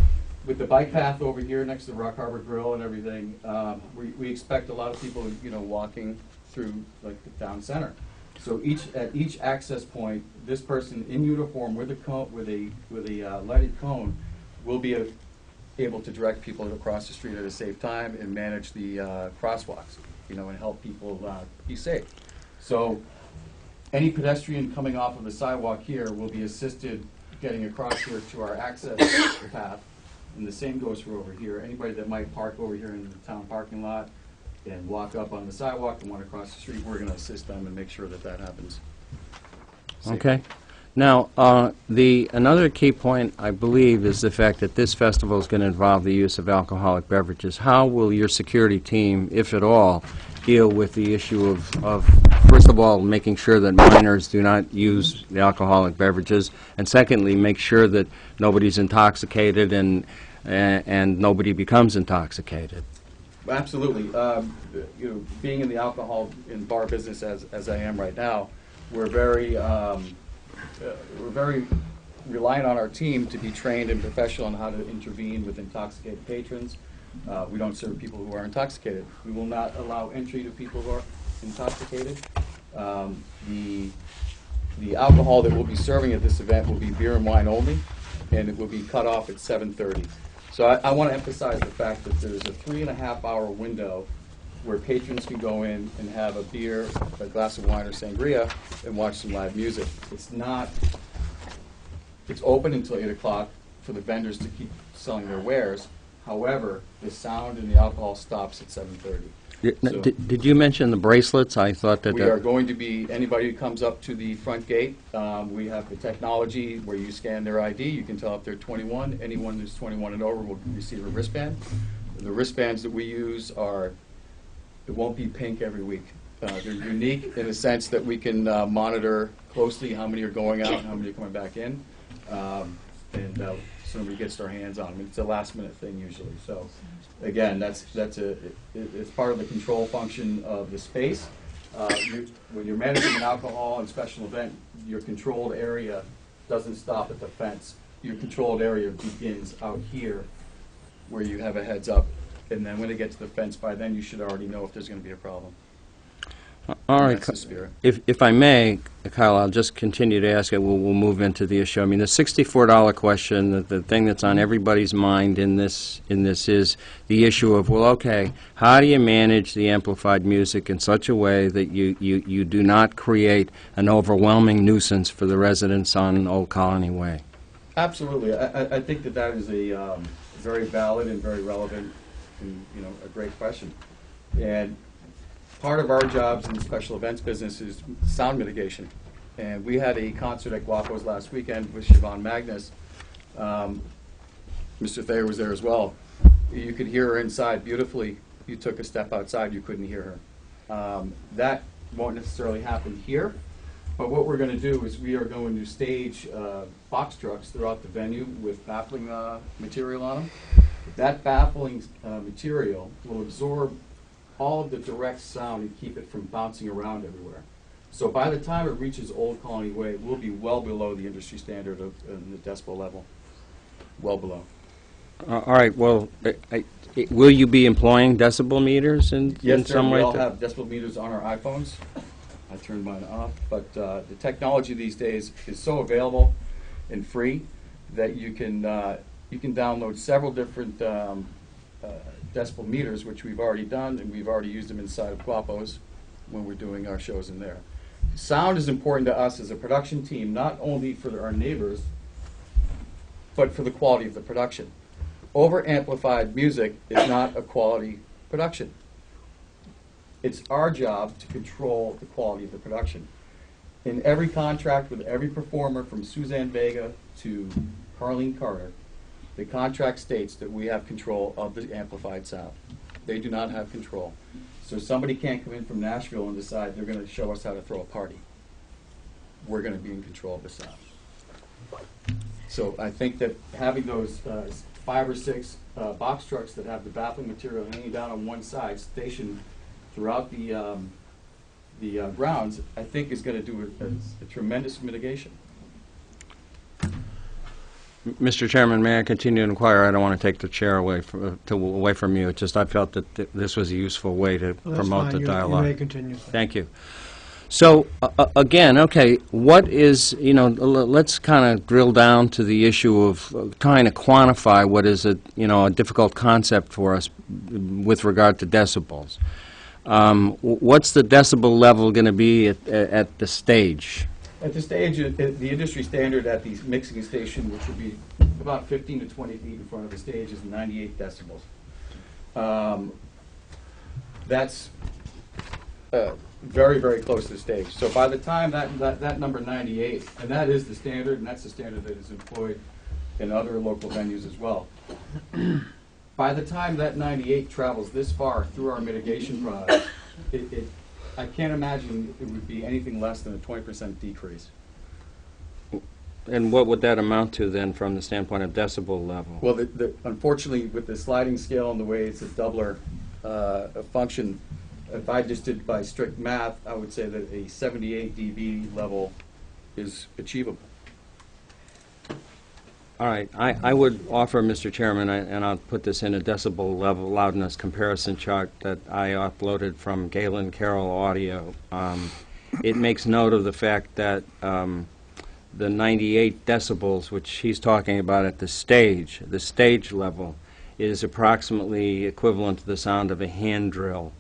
S15: with the bike path over here next to the Rock Harbor Grill and everything, we expect a lot of people, you know, walking through like the town center. So at each access point, this person in uniform with a lighted cone will be able to direct people across the street at a safe time and manage the crosswalks, you know, and help people be safe. So any pedestrian coming off of the sidewalk here will be assisted getting across here to our access path, and the same goes for over here. Anybody that might park over here in the town parking lot and walk up on the sidewalk and want to cross the street, we're going to assist them and make sure that that happens safely.
S14: Okay. Now, another key point, I believe, is the fact that this festival is going to involve the use of alcoholic beverages. How will your security team, if at all, deal with the issue of first of all, making sure that minors do not use the alcoholic beverages, and secondly, make sure that nobody's intoxicated and nobody becomes intoxicated?
S15: Absolutely. You know, being in the alcohol and bar business as I am right now, we're very reliant on our team to be trained and professional on how to intervene with intoxicated patrons. We don't serve people who are intoxicated. We will not allow entry to people who are intoxicated. The alcohol that we'll be serving at this event will be beer and wine only, and it will be cut off at 7:30. So I want to emphasize the fact that there's a 3.5-hour window where patrons can go in and have a beer, a glass of wine or sangria, and watch some live music. It's open until 8 o'clock for the vendors to keep selling their wares. However, the sound and the alcohol stops at 7:30. So
S14: Did you mention the bracelets? I thought that
S15: we are going to be, anybody who comes up to the front gate, we have the technology where you scan their ID, you can tell if they're 21. Anyone who's 21 and over will receive a wristband. The wristbands that we use it won't be pink every week. They're unique in the sense that we can monitor closely how many are going out and how many are coming back in. And so nobody gets their hands on them. It's a last-minute thing usually. So, again, it's part of the control function of the space. When you're managing an alcohol and special event, your controlled area doesn't stop at the fence. Your controlled area begins out here, where you have a heads up, and then when they get to the fence, by then you should already know if there's going to be a problem.
S14: All right.
S15: That's the spirit.
S14: If I may, Kyle, I'll just continue to ask it. We'll move into the issue. I mean, the $64 question, the thing that's on everybody's mind in this is the issue of, well, okay, how do you manage the amplified music in such a way that you do not create an overwhelming nuisance for the residents on Old Colony Way?
S15: Absolutely. I think that is a very valid and very relevant and, a great question. And part of our jobs in the special events business is sound mitigation. And we had a concert at Guapo's last weekend with Siobhan Magnus. Mr. Thayer was there as well. You could hear her inside beautifully. You took a step outside, you couldn't hear her. That won't necessarily happen here. But what we're going to do is we are going to stage box trucks throughout the venue with baffling material on them. That baffling material will absorb all of the direct sound and keep it from bouncing around everywhere. So by the time it reaches Old Colony Way, we'll be well below the industry standard of the decibel level. Well below.
S14: All right. Well, will you be employing decibel meters in some way?
S15: Yes, we all have decibel meters on our iPhones. I turned mine off, but the technology these days is so available and free that you can download several different decibel meters, which we've already done, and we've already used them inside of Guapo's when we're doing our shows in there. Sound is important to us as a production team, not only for our neighbors, but for the quality of the production. Over-amplified music is not a quality production. It's our job to control the quality of the production. In every contract with every performer, from Suzanne Vega to Carlene Carter, the contract states that we have control of the amplified sound. They do not have control. So somebody can't come in from Nashville and decide they're going to show us how to throw a party. We're going to be in control of the sound. So I think that having those 5 or 6 box trucks that have the baffling material hanging down on one side, stationed throughout the grounds, I think is going to do a tremendous mitigation.
S14: Mr. Chairman, may I continue to inquire? I don't want to take the chair away from you. It's just I felt that this was a useful way to promote the dialogue.
S1: You may continue.
S14: Thank you. So, again, okay, what is, let's kind of drill down to the issue of trying to quantify what is a difficult concept for us with regard to decibels. What's the decibel level going to be at the stage?
S15: At the stage, the industry standard at the mixing station, which would be about 15 to 20 feet in front of the stage, is 98 decibels. That's very, very close to the stage. So by the time that number 98, and that is the standard, and that's the standard that is employed in other local venues as well. By the time that 98 travels this far through our mitigation product, I can't imagine it would be anything less than a 20% decrease.
S14: And what would that amount to then from the standpoint of decibel level?
S15: Well, unfortunately, with the sliding scale and the way it's a doubler function, if I just did by strict math, I would say that a 78 dB level is achievable.
S14: All right. I would offer, Mr. Chairman, and I'll put this in a decibel level loudness comparison chart that I uploaded from Galen Carroll Audio. It makes note of the fact that the 98 decibels, which he's talking about at the stage level, is approximately equivalent to the sound of a hand drill.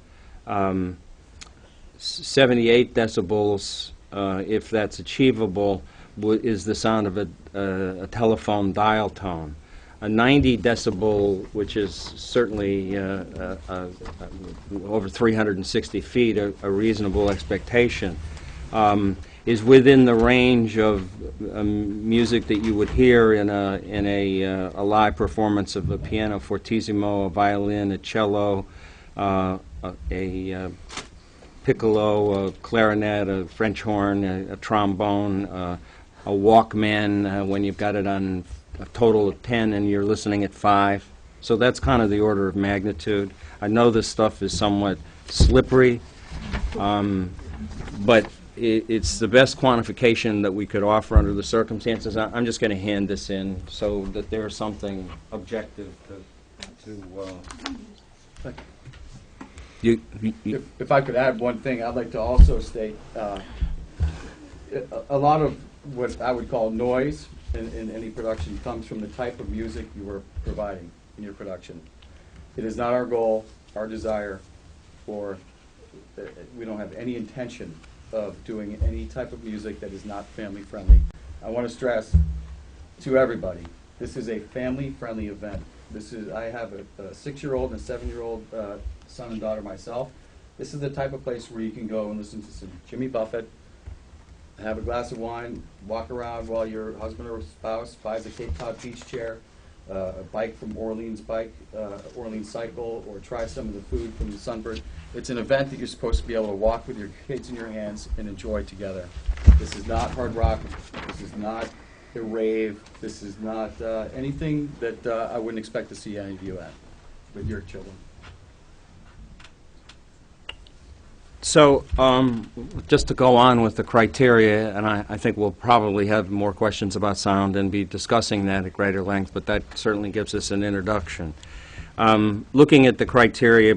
S14: 78 decibels, if that's achievable, is the sound of a telephone dial tone. A 90 decibel, which is certainly over 360 feet, a reasonable expectation, is within the range of music that you would hear in a live performance of a piano fortissimo, a violin, a cello, a piccolo, a clarinet, a French horn, a trombone, a Walkman when you've got it on a total of 10 and you're listening at 5. So that's kind of the order of magnitude. I know this stuff is somewhat slippery, but it's the best quantification that we could offer under the circumstances. I'm just going to hand this in so that there's something objective to
S15: If I could add one thing, I'd like to also state, a lot of what I would call noise in any production comes from the type of music you are providing in your production. It is not our goal, our desire, or we don't have any intention of doing any type of music that is not family friendly. I want to stress to everybody, this is a family friendly event. I have a 6-year-old and a 7-year-old son and daughter myself. This is the type of place where you can go and listen to some Jimmy Buffett, have a glass of wine, walk around while your husband or spouse buys a Cape Cod beach chair, a bike from Orleans Cycle, or try some of the food from the Sunbird. It's an event that you're supposed to be able to walk with your kids in your hands and enjoy together. This is not hard rock. This is not a rave. This is not anything that I wouldn't expect to see any of you at with your children.
S14: So, just to go on with the criteria, and I think we'll probably have more questions about sound and be discussing that at greater length, but that certainly gives us an introduction. Looking at the criteria,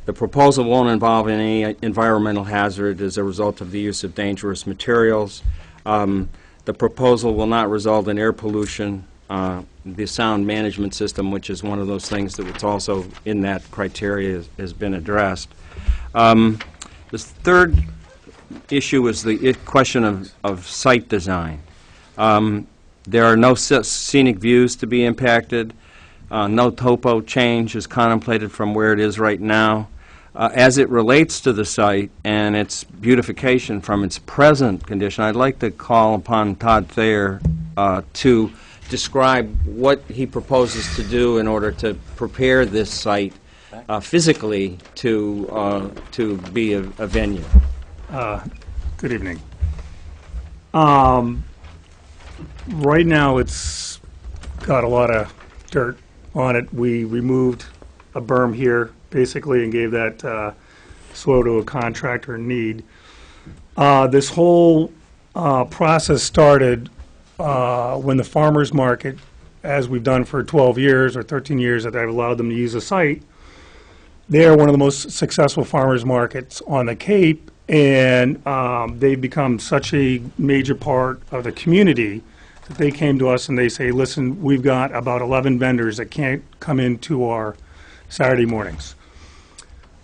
S14: the proposal won't involve any environmental hazard as a result of the use of dangerous materials. The proposal will not result in air pollution. The sound management system, which is one of those things that was also in that criteria, has been addressed. The third issue is the question of site design. There are no scenic views to be impacted. No topo change is contemplated from where it is right now. As it relates to the site and its beautification from its present condition, I'd like to call upon Todd Thayer to describe what he proposes to do in order to prepare this site physically to be a venue.
S13: Good evening. Right now, it's got a lot of dirt on it. We removed a berm here, basically, and gave that soil to a contractor in need. This whole process started when the farmers market, as we've done for 12 years or 13 years that I've allowed them to use the site. They are one of the most successful farmers markets on the Cape, and they've become such a major part of the community that they came to us and they say, listen, we've got about 11 vendors that can't come into our Saturday mornings.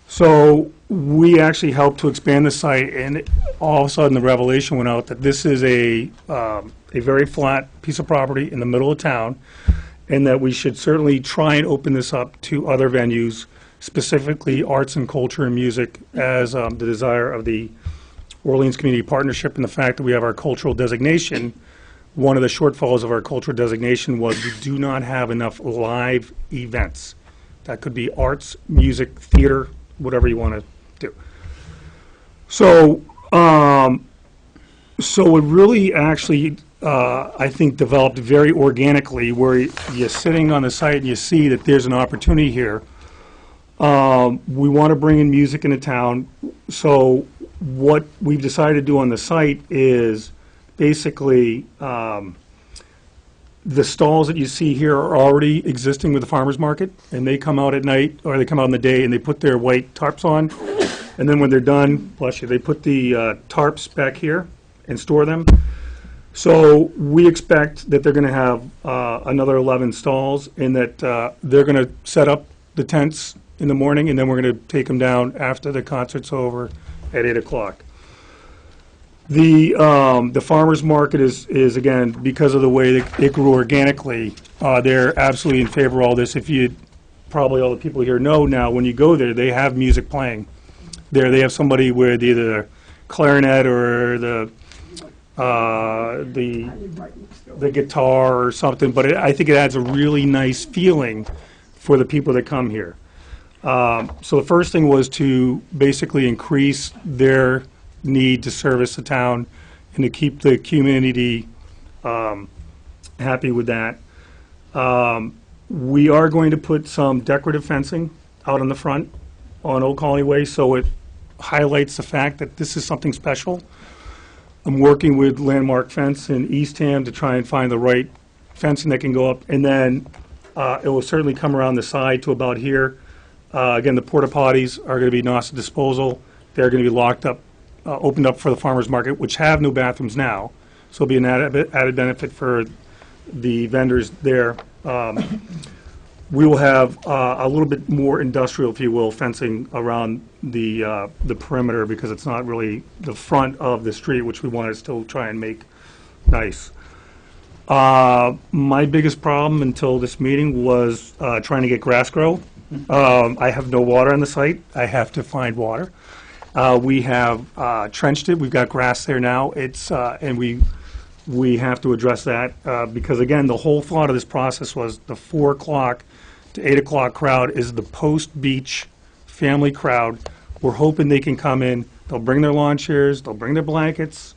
S13: So we actually helped to expand the site, and all of a sudden the revelation went out that this is a very flat piece of property in the middle of town, and that we should certainly try and open this up to other venues, specifically arts and culture and music, as the desire of the Orleans Community Partnership, and the fact that we have our cultural designation. One of the shortfalls of our cultural designation was we do not have enough live events. That could be arts, music, theater, whatever you want to do. So, so it really actually, I think, developed very organically, where you're sitting on the site and you see that there's an opportunity here. We want to bring in music into town, so what we've decided to do on the site is basically the stalls that you see here are already existing with the farmers market, and they come out at night, or they come out in the day, and they put their white tarps on, and then when they're done, bless you, they put the tarps back here and store them. So we expect that they're going to have another 11 stalls, and that they're going to set up the tents in the morning, and then we're going to take them down after the concert's over at 8 o'clock. The farmers market is again, because of the way that it grew organically, they're absolutely in favor of all this. If you, probably all the people here know now, when you go there, they have music playing. There they have somebody with either the clarinet or the guitar or something, but I think it adds a really nice feeling for the people that come here. So the first thing was to basically increase their need to service the town and to keep the community happy with that. We are going to put some decorative fencing out on the front on Old Colony Way, so it highlights the fact that this is something special. I'm working with Landmark Fence in Eastham to try and find the right fencing that can go up, and then it will certainly come around the side to about here. Again, the porta potties are going to be NASA disposal. They're going to be locked up, opened up for the farmers market, which have new bathrooms now. So it'll be an added benefit for the vendors there. We will have a little bit more industrial, if you will, fencing around the perimeter, because it's not really the front of the street, which we want to still try and make nice. My biggest problem until this meeting was trying to get grass grow. I have no water on the site. I have to find water. We have trenched it. We've got grass there now. It's and we have to address that because, again, the whole thought of this process was the 4 o'clock to 8 o'clock crowd is the post-beach family crowd. We're hoping they can come in. They'll bring their lawn chairs. They'll bring their blankets.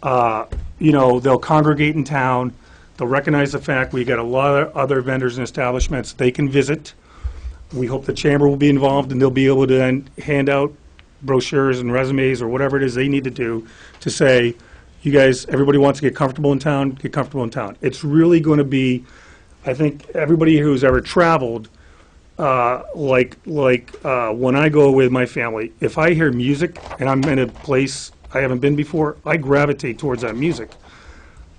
S13: You know, they'll congregate in town. They'll recognize the fact we got a lot of other vendors and establishments they can visit. We hope the chamber will be involved, and they'll be able to then hand out brochures and resumes or whatever it is they need to do to say, you guys, everybody wants to get comfortable in town, get comfortable in town. It's really going to be, I think, everybody who's ever traveled, like when I go with my family, if I hear music and I'm in a place I haven't been before, I gravitate towards that music.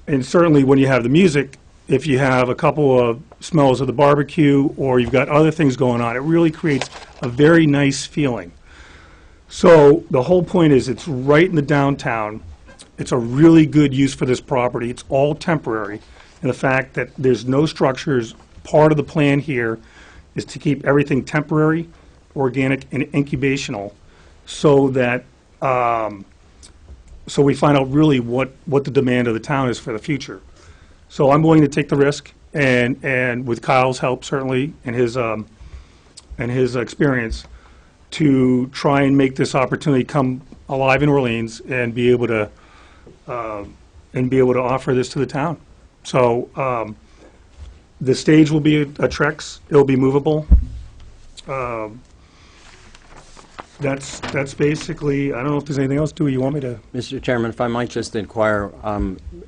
S13: And certainly when you have the music, if you have a couple of smells of the barbecue or you've got other things going on, it really creates a very nice feeling. So the whole point is it's right in the downtown. It's a really good use for this property. It's all temporary. And the fact that there's no structures, part of the plan here is to keep everything temporary, organic, and incubational so that so we find out really what the demand of the town is for the future. So I'm willing to take the risk, and with Kyle's help certainly and his experience, to try and make this opportunity come alive in Orleans and be able to offer this to the town. So the stage will be a Trex. It'll be movable. That's basically, I don't know if there's anything else. Do you want me to?
S14: Mr. Chairman, if I might just inquire,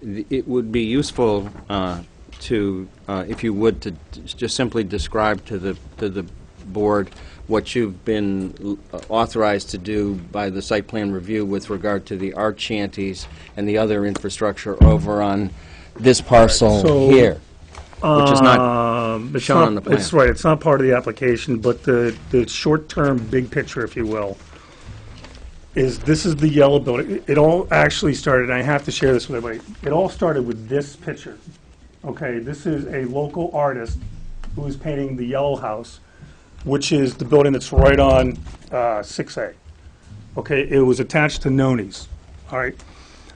S14: it would be useful to, if you would, to just simply describe to the board what you've been authorized to do by the site plan review with regard to the art shanties and the other infrastructure over on this parcel here, which is not shown on the plan.
S13: It's right. It's not part of the application, but the short-term big picture, if you will, is this is the yellow building. It all actually started, and I have to share this with everybody, it all started with this picture. Okay, this is a local artist who is painting the yellow house, which is the building that's right on 6A. Okay, it was attached to Noni's. All right.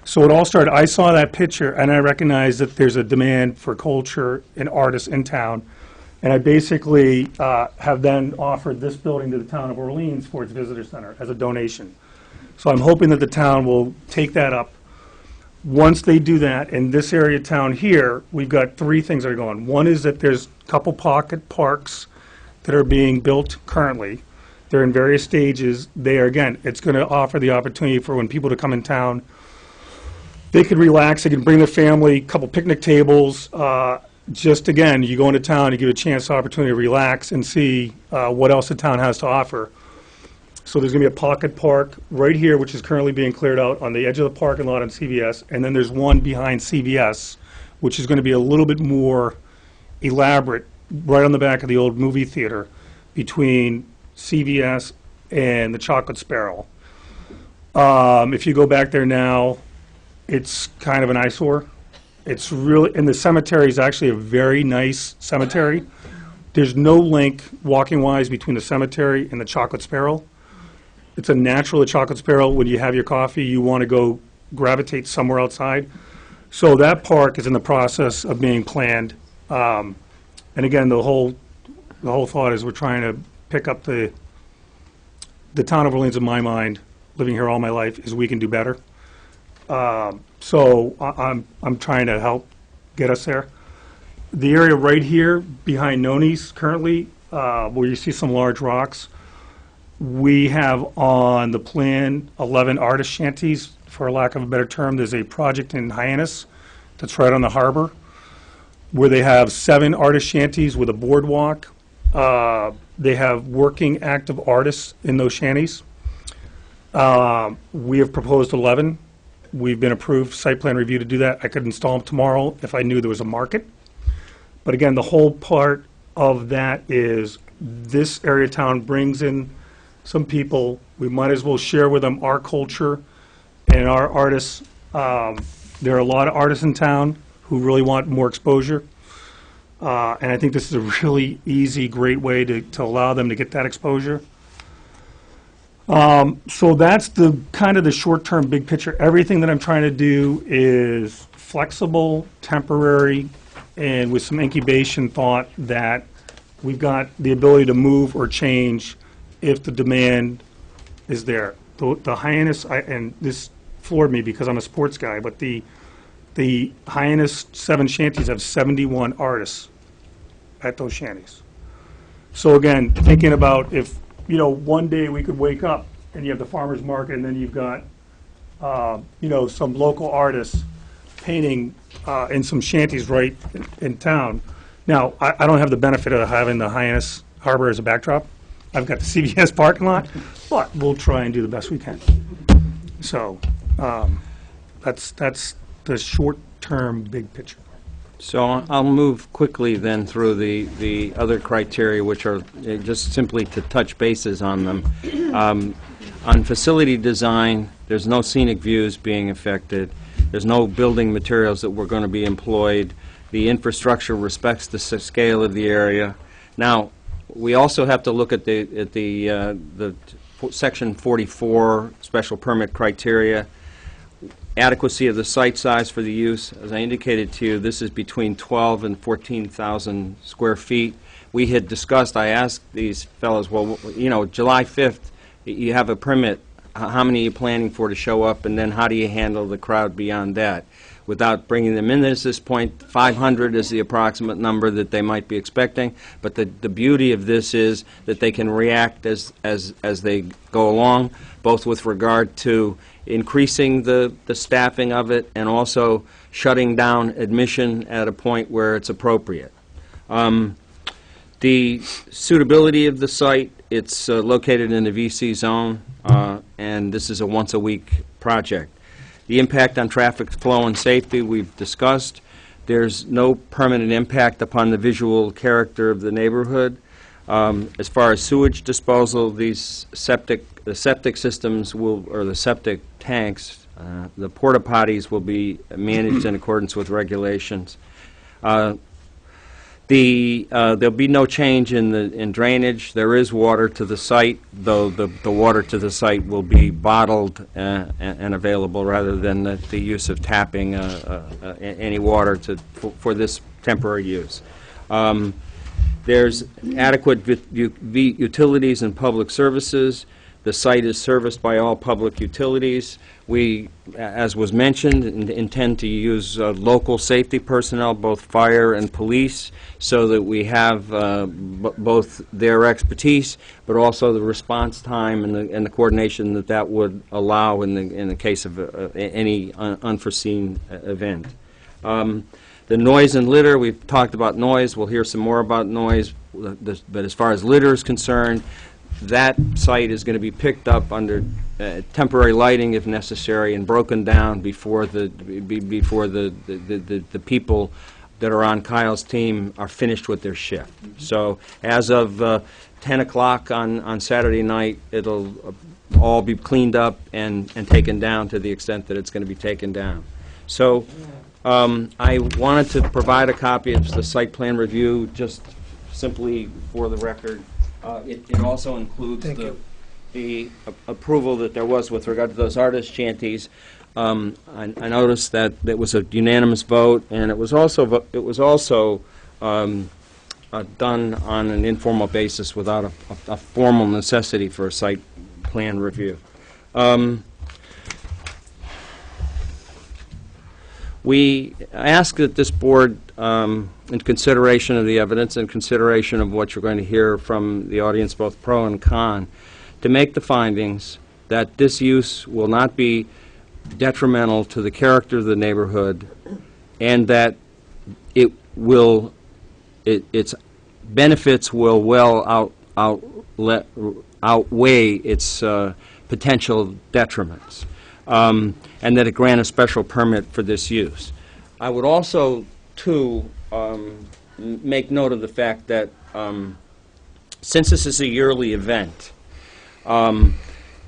S13: So it all started, I saw that picture, and I recognized that there's a demand for culture and artists in town. And I basically have then offered this building to the town of Orleans for its visitor center as a donation. So I'm hoping that the town will take that up. Once they do that, in this area of town here, we've got 3 things that are going. One is that there's a couple pocket parks that are being built currently. They're in various stages. They are, again, it's going to offer the opportunity for when people to come in town, they could relax, they can bring their family, a couple picnic tables. Just, again, you go into town, you give a chance, opportunity to relax and see what else the town has to offer. So there's going to be a pocket park right here, which is currently being cleared out on the edge of the parking lot on CVS, and then there's one behind CVS, which is going to be a little bit more elaborate, right on the back of the old movie theater between CVS and the Chocolate Sparrow. If you go back there now, it's kind of an eyesore. It's really, and the cemetery is actually a very nice cemetery. There's no link walking-wise between the cemetery and the Chocolate Sparrow. It's a natural, the Chocolate Sparrow, when you have your coffee, you want to go gravitate somewhere outside. So that park is in the process of being planned. And again, the whole thought is we're trying to pick up the town of Orleans in my mind, living here all my life, is we can do better. So I'm trying to help get us there. The area right here behind Noni's currently, where you see some large rocks, we have on the plan 11 artist shanties, for lack of a better term. There's a project in Hyannis that's right on the harbor where they have 7 artist shanties with a boardwalk. They have working active artists in those shanties. We have proposed 11. We've been approved site plan review to do that. I could install them tomorrow if I knew there was a market. But again, the whole part of that is this area of town brings in some people. We might as well share with them our culture and our artists. There are a lot of artists in town who really want more exposure. And I think this is a really easy, great way to allow them to get that exposure. So that's the kind of the short-term big picture. Everything that I'm trying to do is flexible, temporary, and with some incubation thought that we've got the ability to move or change if the demand is there. The Hyannis, and this floored me because I'm a sports guy, but the Hyannis 7 shanties have 71 artists at those shanties. So again, thinking about if, one day we could wake up and you have the farmer's market and then you've got, some local artists painting in some shanties right in town. Now, I don't have the benefit of having the Hyannis Harbor as a backdrop. I've got the CVS parking lot, but we'll try and do the best we can. So that's the short-term big picture.
S14: So I'll move quickly then through the other criteria, which are just simply to touch bases on them. On facility design, there's no scenic views being affected. There's no building materials that were going to be employed. The infrastructure respects the scale of the area. Now, we also have to look at the Section 44 special permit criteria. Adequacy of the site size for the use. As I indicated to you, this is between 12 and 14,000 square feet. We had discussed, I asked these fellows, well, July 5th, you have a permit. How many are you planning for to show up, and then how do you handle the crowd beyond that? Without bringing them in at this point, 500 is the approximate number that they might be expecting, but the beauty of this is that they can react as they go along, both with regard to increasing the staffing of it and also shutting down admission at a point where it's appropriate. The suitability of the site, it's located in the VC zone, and this is a once-a-week project. The impact on traffic flow and safety we've discussed. There's no permanent impact upon the visual character of the neighborhood. As far as sewage disposal, the septic systems or the septic tanks, the porta potties will be managed in accordance with regulations. There'll be no change in drainage. There is water to the site, though the water to the site will be bottled and available rather than the use of tapping any water for this temporary use. There's adequate utilities and public services. The site is serviced by all public utilities. We, as was mentioned, intend to use local safety personnel, both fire and police, so that we have both their expertise, but also the response time and the coordination that would allow in the case of any unforeseen event. The noise and litter, we've talked about noise. We'll hear some more about noise. But as far as litter is concerned, that site is going to be picked up under temporary lighting if necessary and broken down before the people that are on Kyle's team are finished with their shift. So as of 10 o'clock on Saturday night, it'll all be cleaned up and taken down to the extent that it's going to be taken down. So I wanted to provide a copy of the site plan review just simply for the record. It also includes the approval that there was with regard to those artist shanties. I noticed that it was a unanimous vote, and it was also done on an informal basis without a formal necessity for a site plan review. We ask that this board, in consideration of the evidence and consideration of what you're going to hear from the audience, both pro and con, to make the findings that this use will not be detrimental to the character of the neighborhood, and that its benefits will well outweigh its potential detriments, and that it grant a special permit for this use. I would also, too, make note of the fact that since this is a yearly event,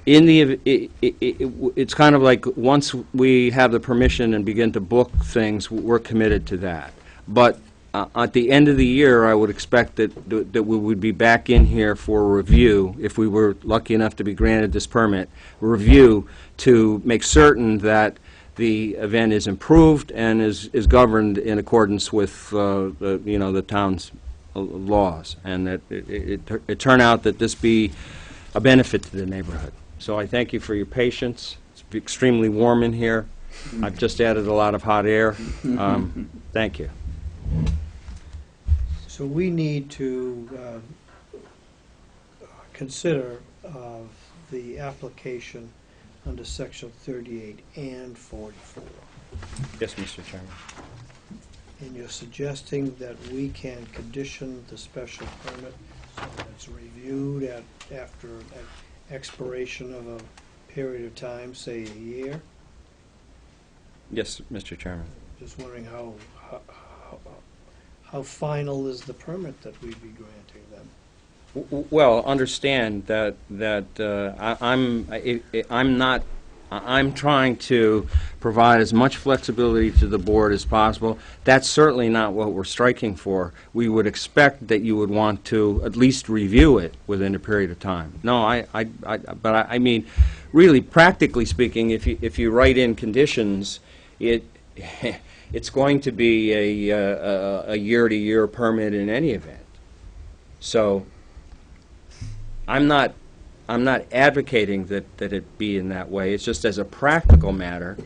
S14: it's kind of like once we have the permission and begin to book things, we're committed to that. But at the end of the year, I would expect that we would be back in here for a review, if we were lucky enough to be granted this permit, review to make certain that the event is improved and is governed in accordance with the town's laws, and that it turn out that this be a benefit to the neighborhood. So I thank you for your patience. It's extremely warm in here. I've just added a lot of hot air. Thank you.
S1: So we need to consider the application under section 38 and 44.
S14: Yes, Mr. Chairman.
S1: And you're suggesting that we can condition the special permit so that it's reviewed after an expiration of a period of time, say a year?
S14: Yes, Mr. Chairman.
S1: Just wondering how final is the permit that we'd be granting them?
S14: Well, understand that I'm trying to provide as much flexibility to the board as possible. That's certainly not what we're striking for. We would expect that you would want to at least review it within a period of time. No, but I mean, really, practically speaking, if you write in conditions, it's going to be a year-to-year permit in any event. So I'm not advocating that it be in that way. It's just as a practical matter,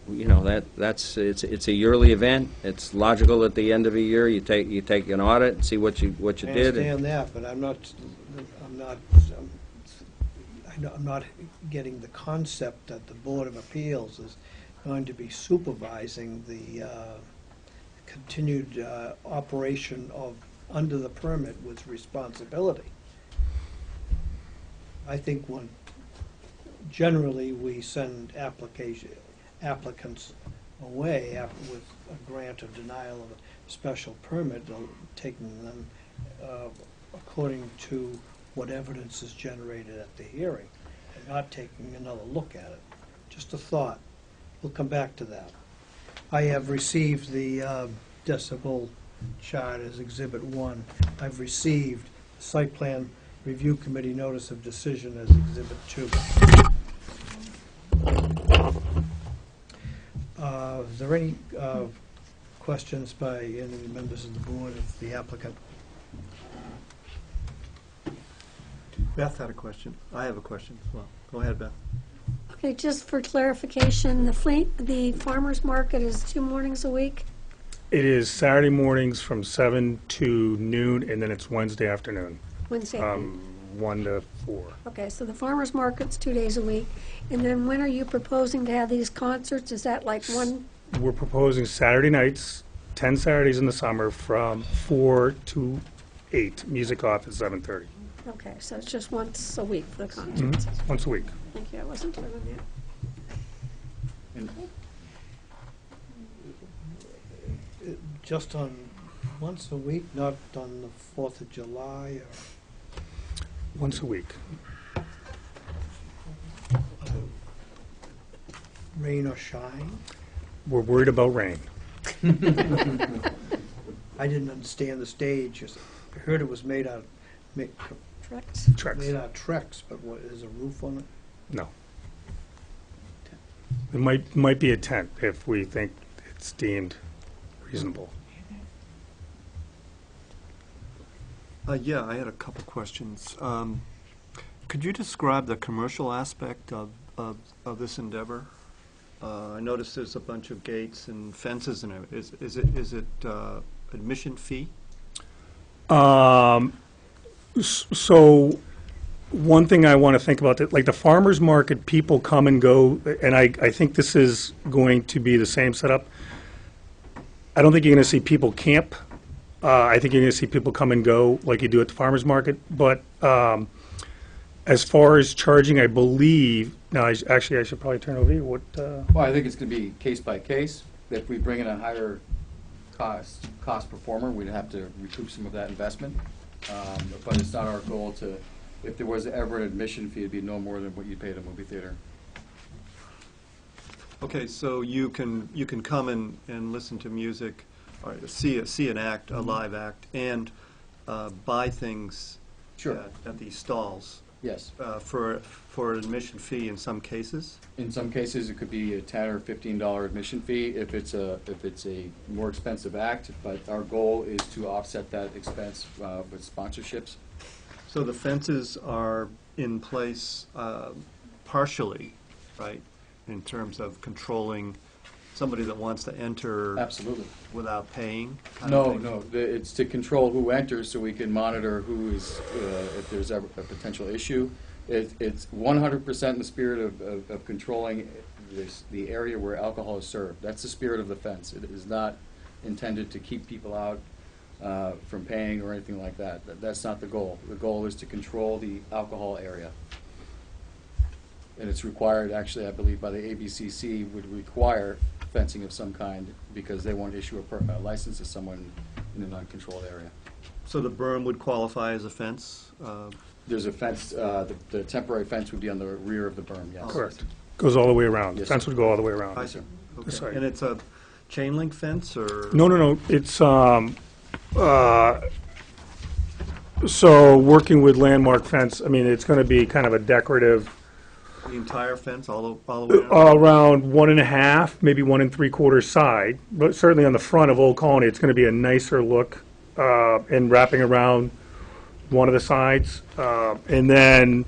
S14: it's a yearly event. It's logical at the end of a year you take an audit and see what you did.
S1: I understand that, but I'm not getting the concept that the Board of Appeals is going to be supervising the continued operation of under the permit with responsibility. I think generally we send applicants away with a grant or denial of a special permit, taking them according to what evidence is generated at the hearing, and not taking another look at it. Just a thought. We'll come back to that. I have received the decibel chart as Exhibit 1. I've received the Site Plan Review Committee Notice of Decision as Exhibit 2. Is there any questions by any members of the board of the applicant?
S12: Beth had a question. I have a question as well. Go ahead, Beth.
S4: Okay, just for clarification, the farmer's market is 2 mornings a week?
S13: It is Saturday mornings from 7 to noon, and then it's Wednesday afternoon.
S4: Wednesday.
S13: 1 to 4.
S4: Okay, so the farmer's market's 2 days a week. And then when are you proposing to have these concerts? Is that like one?
S13: We're proposing Saturday nights, 10 Saturdays in the summer from 4 to 8. Music off at 7:30.
S4: Okay, so it's just once a week for the concerts.
S13: Once a week.
S4: Thank you, I wasn't clear on that.
S1: Just on once a week, not on the 4th of July?
S13: Once a week.
S1: Rain or shine?
S13: We're worried about rain.
S1: I didn't understand the stage. I heard it was made out of
S4: Trex?
S13: Trex.
S1: made out of Trex, but what, is a roof on it?
S13: No. It might be a tent if we think it's deemed reasonable.
S12: Yeah, I had a couple questions. Could you describe the commercial aspect of this endeavor? I noticed there's a bunch of gates and fences and everything. Is it admission fee?
S13: So, one thing I want to think about, that, like the farmer's market, people come and go, and I think this is going to be the same setup. I don't think you're going to see people camp. I think you're going to see people come and go like you do at the farmer's market. But as far as charging, I believe, now, I should probably turn over to you. What?
S15: Well, I think it's going to be case by case. If we bring in a higher cost performer, we'd have to recoup some of that investment. But it's not our goal to, if there was ever an admission fee, it'd be no more than what you pay at a movie theater.
S12: Okay, so you can come and listen to music, or see an act, a live act, and buy things
S15: Sure.
S12: at these stalls.
S15: Yes.
S12: For an admission fee in some cases?
S15: In some cases, it could be a $10 or $15 admission fee if it's a more expensive act, but our goal is to offset that expense with sponsorships.
S12: So the fences are in place partially, right, in terms of controlling somebody that wants to enter
S15: Absolutely.
S12: without paying? kind of thing?
S15: No. It's to control who enters so we can monitor who is, if there's ever a potential issue. It's 100% in the spirit of controlling the area where alcohol is served. That's the spirit of the fence. It is not intended to keep people out from paying or anything like that. That's not the goal. The goal is to control the alcohol area. And it's required, actually, I believe, by the ABCC would require fencing of some kind because they won't issue a license to someone in an uncontrolled area.
S12: So the berm would qualify as a fence?
S15: There's a fence, the temporary fence would be on the rear of the berm, yes.
S13: Correct. Goes all the way around. The
S15: Yes,
S13: fence
S15: sir.
S13: would go all the way around.
S12: I see. Okay.
S13: Sorry.
S12: And it's a chain link fence, or?
S13: No. It's, so working with Landmark Fence, I mean, it's going to be kind of a decorative,
S12: The entire fence, all the way around?
S13: around 1.5, maybe 1 3/4 side, but certainly on the front of Old Colony, it's going to be a nicer look, and wrapping around one of the sides. And then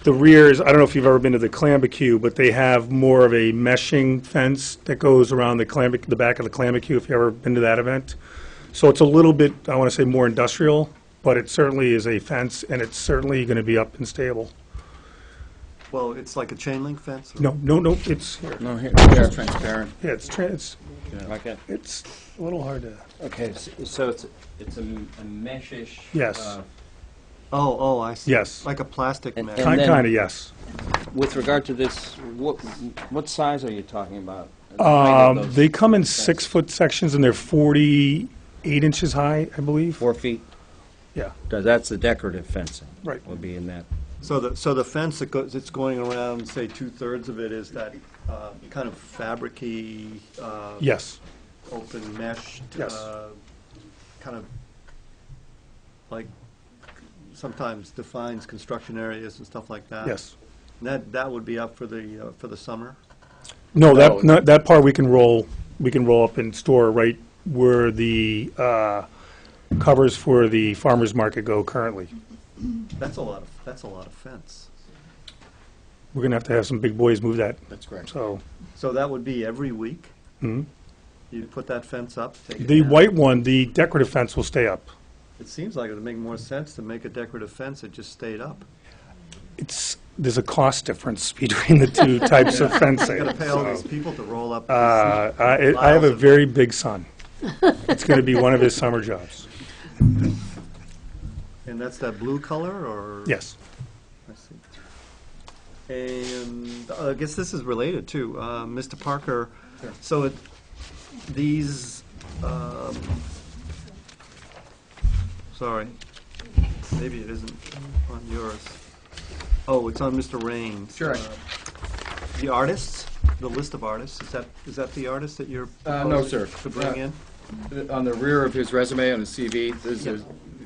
S13: the rears, I don't know if you've ever been to the Clambacue, but they have more of a meshing fence that goes around the back of the Clambacue, if you've ever been to that event. So it's a little bit, I want to say, more industrial, but it certainly is a fence, and it's certainly going to be up and stable.
S12: Well, it's like a chain link fence? or-
S13: No, it's here.
S14: No, here,
S15: It's transparent.
S13: Yeah, it's
S14: like it.
S13: it's a little hard to,
S14: Okay, so it's a meshish.
S13: Yes.
S12: Oh, I see.
S13: Yes.
S12: Like a plastic
S14: And-
S12: mesh.
S14: and then-
S13: kind of, yes.
S14: With regard to this, what size are you talking about? The height of those
S13: They come in
S14: fences?
S13: 6-foot sections, and they're 48 inches high, I believe.
S14: 4 feet?
S13: Yeah.
S14: That's the decorative fencing.
S13: Right.
S14: Will be in that.
S12: So the fence that's going around, say, 2/3 of it is that kind of fabric-y,
S13: Yes.
S12: open meshed,
S13: Yes.
S12: kind of like sometimes defines construction areas and stuff like that.
S13: Yes.
S12: And that would be up for the summer?
S13: No,
S15: No.
S13: that part we can roll up and store right where the covers for the farmer's market go currently.
S12: That's a lot of fence.
S13: We're going to have some big boys move that,
S15: That's correct.
S13: so.
S12: So that would be every week?
S13: mhm.
S12: You'd put that fence up, take it
S13: The
S12: down?
S13: white one, the decorative fence will stay up.
S12: It seems like it would make more sense to make a decorative fence that just stayed up.
S13: There's a cost difference between the two types of fencing.
S12: You gotta pay all
S13: so.
S12: these people to roll up.
S13: I have a very big son. It's going to be one of his summer jobs.
S12: And that's that blue color, or?
S13: Yes.
S12: I see. And I guess this is related too. Mr. Parker,
S15: Sure.
S12: so these, sorry, maybe it isn't on yours. Oh, it's on Mr. Rain's.
S15: Sure.
S12: The artists, the list of artists, is that the artist that you're
S15: No,
S12: proposing
S15: sir.
S12: to bring in?
S15: On the rear of his resume, on his CV,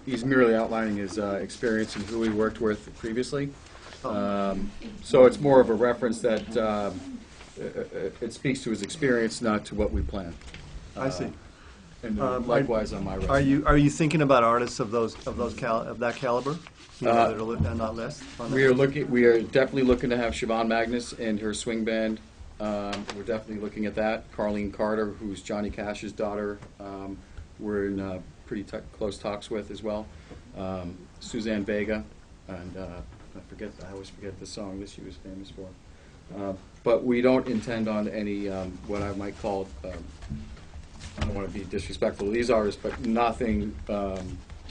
S15: he's merely outlining his experience and who he worked with previously. So it's more of a reference that it speaks to his experience, not to what we plan.
S12: I see.
S15: And
S12: Um,
S15: likewise on my resume.
S12: Are you thinking about artists of that caliber? You know, that are on that list?
S15: We are definitely looking to have Siobhan Magnus and her swing band. We're definitely looking at that. Carlene Carter, who's Johnny Cash's daughter, we're in pretty close talks with as well. Suzanne Vega, and I always forget the song that she was famous for. But we don't intend on any, what I might call, I don't want to be disrespectful to these artists, but nothing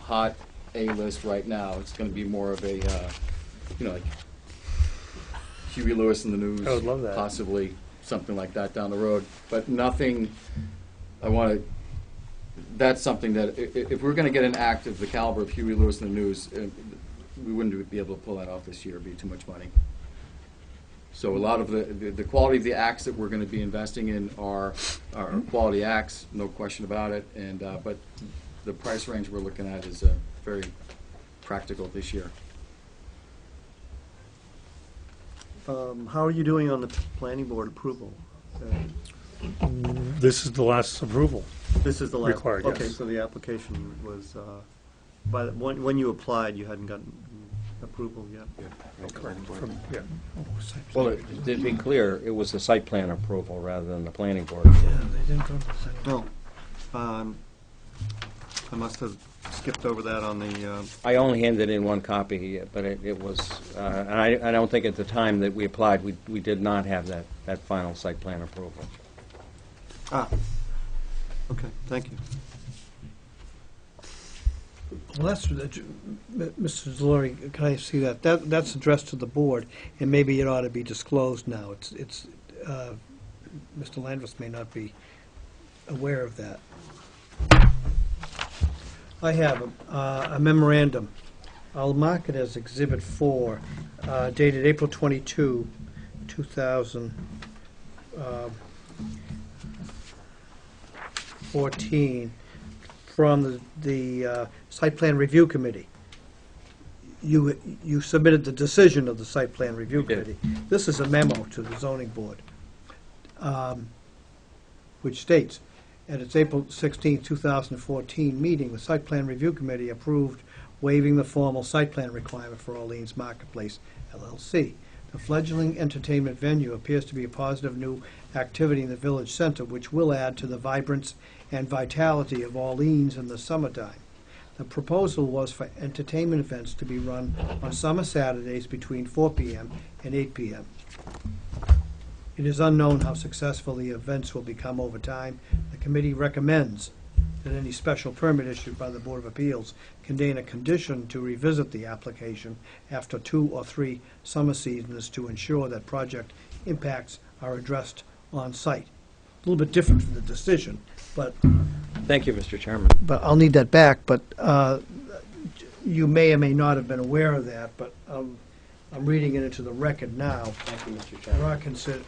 S15: hot A-list right now. It's going to be more of a, like Huey Lewis in the News.
S13: I would love that.
S15: Possibly something like that down the road. But nothing, that's something that, if we're going to get an act of the caliber of Huey Lewis in the News, we wouldn't be able to pull that off this year. It'd be too much money. So a lot of the quality of the acts that we're going to be investing in are quality acts, no question about it. And but the price range we're looking at is very practical this year.
S12: How are you doing on the planning board approval?
S13: This is the last approval.
S12: This is the last.
S13: Required,
S12: Okay,
S13: yes.
S12: so the application was, when you applied, you hadn't gotten approval yet?
S13: Yeah.
S14: Well, to be clear, it was the site plan approval rather than the planning board.
S12: No. I must have skipped over that on the,
S14: I only handed in one copy, but it was, and I don't think at the time that we applied, we did not have that final site plan approval.
S12: okay, thank you.
S1: Well, that's, Mr. Delory, can I see that? That's addressed to the board, and maybe it ought to be disclosed now. It's Mr. Landris may not be aware of that. I have a memorandum. I'll mark it as Exhibit 4, dated April 22, 2014, from the Site Plan Review Committee. You submitted the decision of the Site Plan Review Committee. This is a memo to the zoning board, which states, at its April 16, 2014 meeting, the Site Plan Review Committee approved waiving the formal site plan requirement for Orleans Marketplace LLC. The fledgling entertainment venue appears to be a positive new activity in the village center, which will add to the vibrance and vitality of Orleans in the summertime. The proposal was for entertainment events to be run on summer Saturdays between 4 p.m. and 8 p.m. It is unknown how successful the events will become over time. The committee recommends that any special permit issued by the Board of Appeals contain a condition to revisit the application after 2 or 3 summer seasons to ensure that project impacts are addressed on site. A little bit different from the decision, but
S14: Thank you, Mr. Chairman.
S1: I'll need that back. But you may or may not have been aware of that, but I'm reading it into the record now.
S14: Thank you, Mr.
S1: There are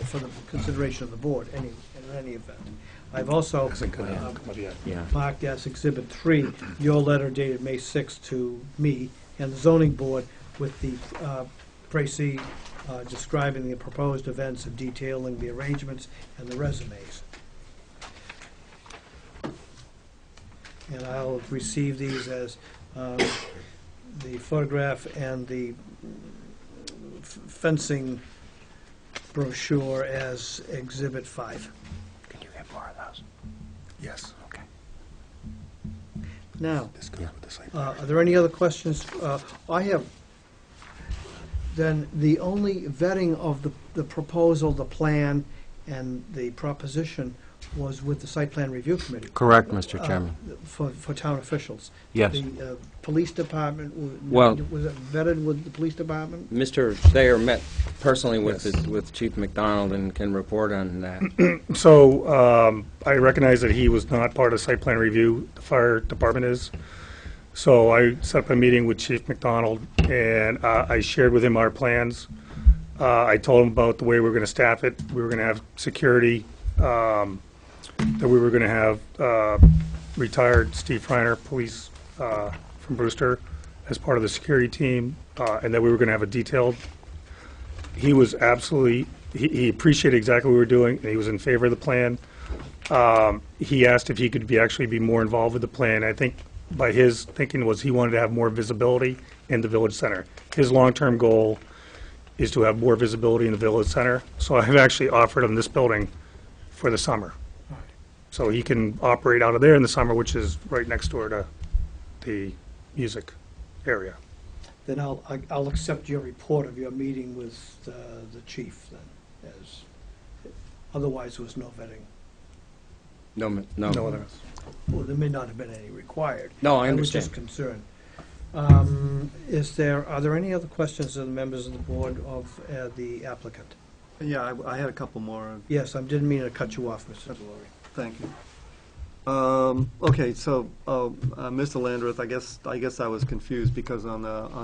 S1: for the consideration of the board, in any event. I've also marked as Exhibit 3 your letter dated May 6th to me and the zoning board with the précis describing the proposed events and detailing the arrangements and the resumes. And I'll receive these as the photograph and the fencing brochure as Exhibit 5.
S2: Can you get more of those?
S13: Yes.
S2: Okay.
S1: Now,
S2: This goes with the site.
S1: are there any other questions? I have, then the only vetting of the proposal, the plan, and the proposition was with the Site Plan Review Committee.
S14: Correct, Mr. Chairman.
S1: For town officials.
S14: Yes.
S1: The police department,
S14: Well-
S1: was it vetted with the police department?
S14: Mr. Thayer met personally with
S13: Yes.
S14: with Chief McDonald and can report on that.
S13: So I recognize that he was not part of site plan review, the fire department is. So I set up a meeting with Chief McDonald, and I shared with him our plans. I told him about the way we were going to staff it. We were going to have security, that we were going to have retired Steve Reiner, police from Brewster, as part of the security team, and that we were going to have a detailed. He was absolutely, he appreciated exactly what we were doing, and he was in favor of the plan. He asked if he could actually be more involved with the plan. I think by his thinking was he wanted to have more visibility in the village center. His long-term goal is to have more visibility in the village center. So I've actually offered him this building for the summer. So he can operate out of there in the summer, which is right next door to the music area.
S1: Then I'll accept your report of your meeting with the chief then, as, otherwise there was no vetting.
S14: No.
S13: No other.
S1: Well, there may not have been any required.
S14: No, I
S1: I was just
S14: understand.
S1: concerned. Are there any other questions of the members of the board of the applicant?
S12: Yeah, I had a couple more.
S1: Yes, I didn't mean to cut you off, Mr. Delory.
S12: Thank you. Okay, so, Mr. Landreth, I guess I was confused because on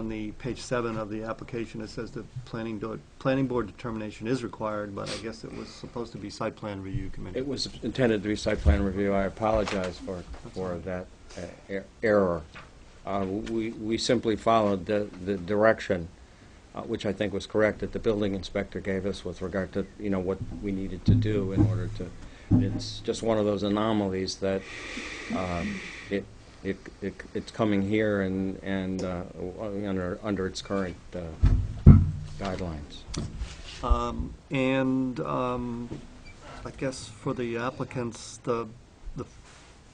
S12: the page 7 of the application, it says the planning board determination is required, but I guess it was supposed to be site plan review committee.
S14: It was intended to be site plan review. I apologize for that error. We simply followed the direction, which I think was correct, that the building inspector gave us with regard to, what we needed to do in order to. It's just one of those anomalies that it's coming here and under its current guidelines.
S12: I guess for the applicants,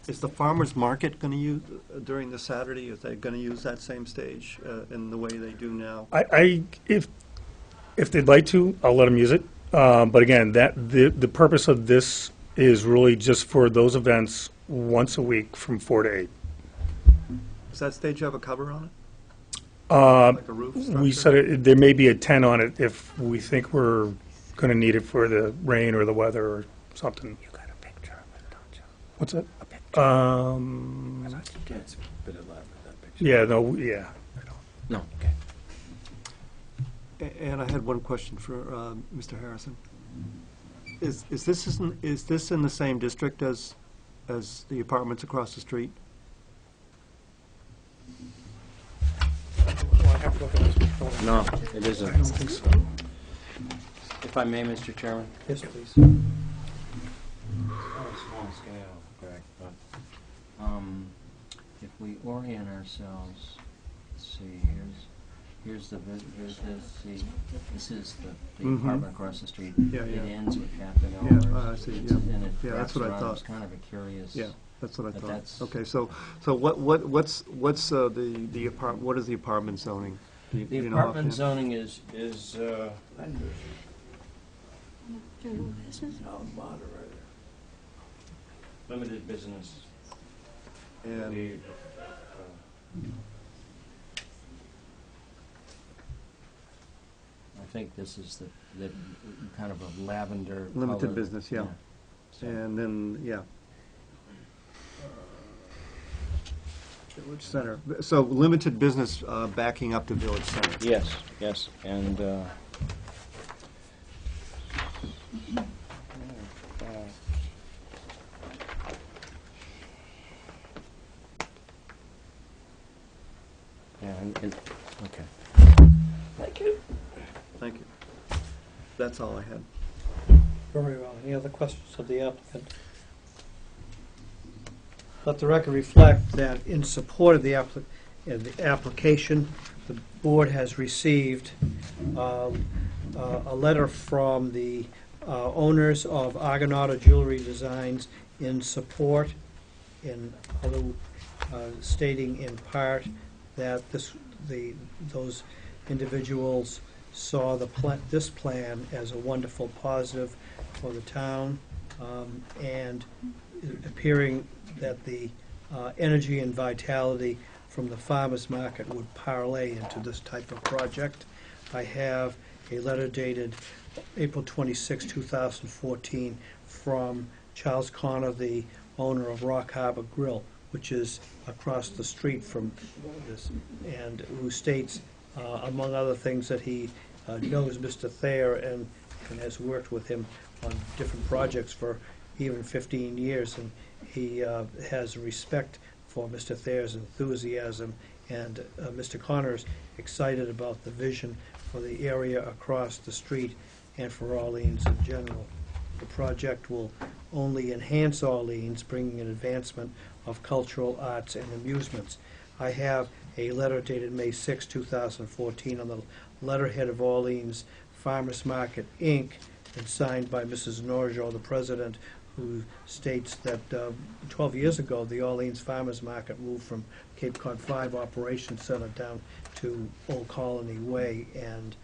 S12: is the farmer's market going to use, during the Saturday, is they going to use that same stage in the way they do now?
S13: If they'd like to, I'll let them use it. But again, the purpose of this is really just for those events once a week from 4 to 8.
S12: Does that stage have a cover on it? Like a roof
S13: We
S12: structure?
S13: said there may be a tent on it if we think we're going to need it for the rain or the weather or something. You got a picture of it, don't you? What's that? A picture.
S7: It's a bit elaborate, that picture.
S13: Yeah, no, yeah.
S14: No.
S12: And I had one question for Mr. Harrison. Is this in the same district as the apartments across the street?
S14: No, it isn't.
S13: I don't think so.
S14: If I may, Mr. Chairman?
S1: Yes, please.
S14: On a small scale, correct, but if we orient ourselves, let's see, here's this is the
S12: Mhm.
S14: apartment across the street.
S12: Yeah,
S14: It
S12: yeah.
S14: ends with Captain
S12: Yeah,
S14: Elmer's.
S12: I see,
S14: It's-
S12: yeah.
S14: And it
S12: Yeah,
S14: wraps
S12: that's what I
S14: around.
S12: thought.
S14: It's kind of a curious.
S12: Yeah, that's what I
S14: But
S12: thought.
S14: that's-
S12: Okay, so what's the apartment, what is the apartment zoning? Do
S14: The
S12: you know
S14: apartment
S12: offhand?
S14: zoning is
S4: General business?
S14: limited business.
S12: And
S14: I think this is the kind of a lavender
S12: limited
S14: color.
S12: business, yeah.
S14: So-
S12: And then, yeah. Village Center. So limited business backing up to Village Center.
S14: Yes, and, yeah, okay.
S1: Thank you.
S12: Thank you. That's all I had.
S1: Very well. Any other questions of the applicant? Let the record reflect that in support of the application, the board has received a letter from the owners of Argonauta Jewelry Designs in support, in other, stating in part that those individuals saw this plan as a wonderful positive for the town, and appearing that the energy and vitality from the farmers market would parlay into this type of project. I have a letter dated April 26, 2014, from Charles Connor, the owner of Rock Harbor Grill, which is across the street from this, and who states, among other things, that he knows Mr. Thayer and has worked with him on different projects for even 15 years, and he has respect for Mr. Thayer's enthusiasm, and Mr. Connor's excited about the vision for the area across the street and for Orleans in general. The project will only enhance Orleans, bringing an advancement of cultural arts and amusements. I have a letter dated May 6, 2014, on the letterhead of Orleans Farmers Market, Inc., and signed by Mrs. Norjo, the president, who states that 12 years ago, the Orleans Farmers Market moved from Cape Cod 5 Operations Center down to Old Colony Way, and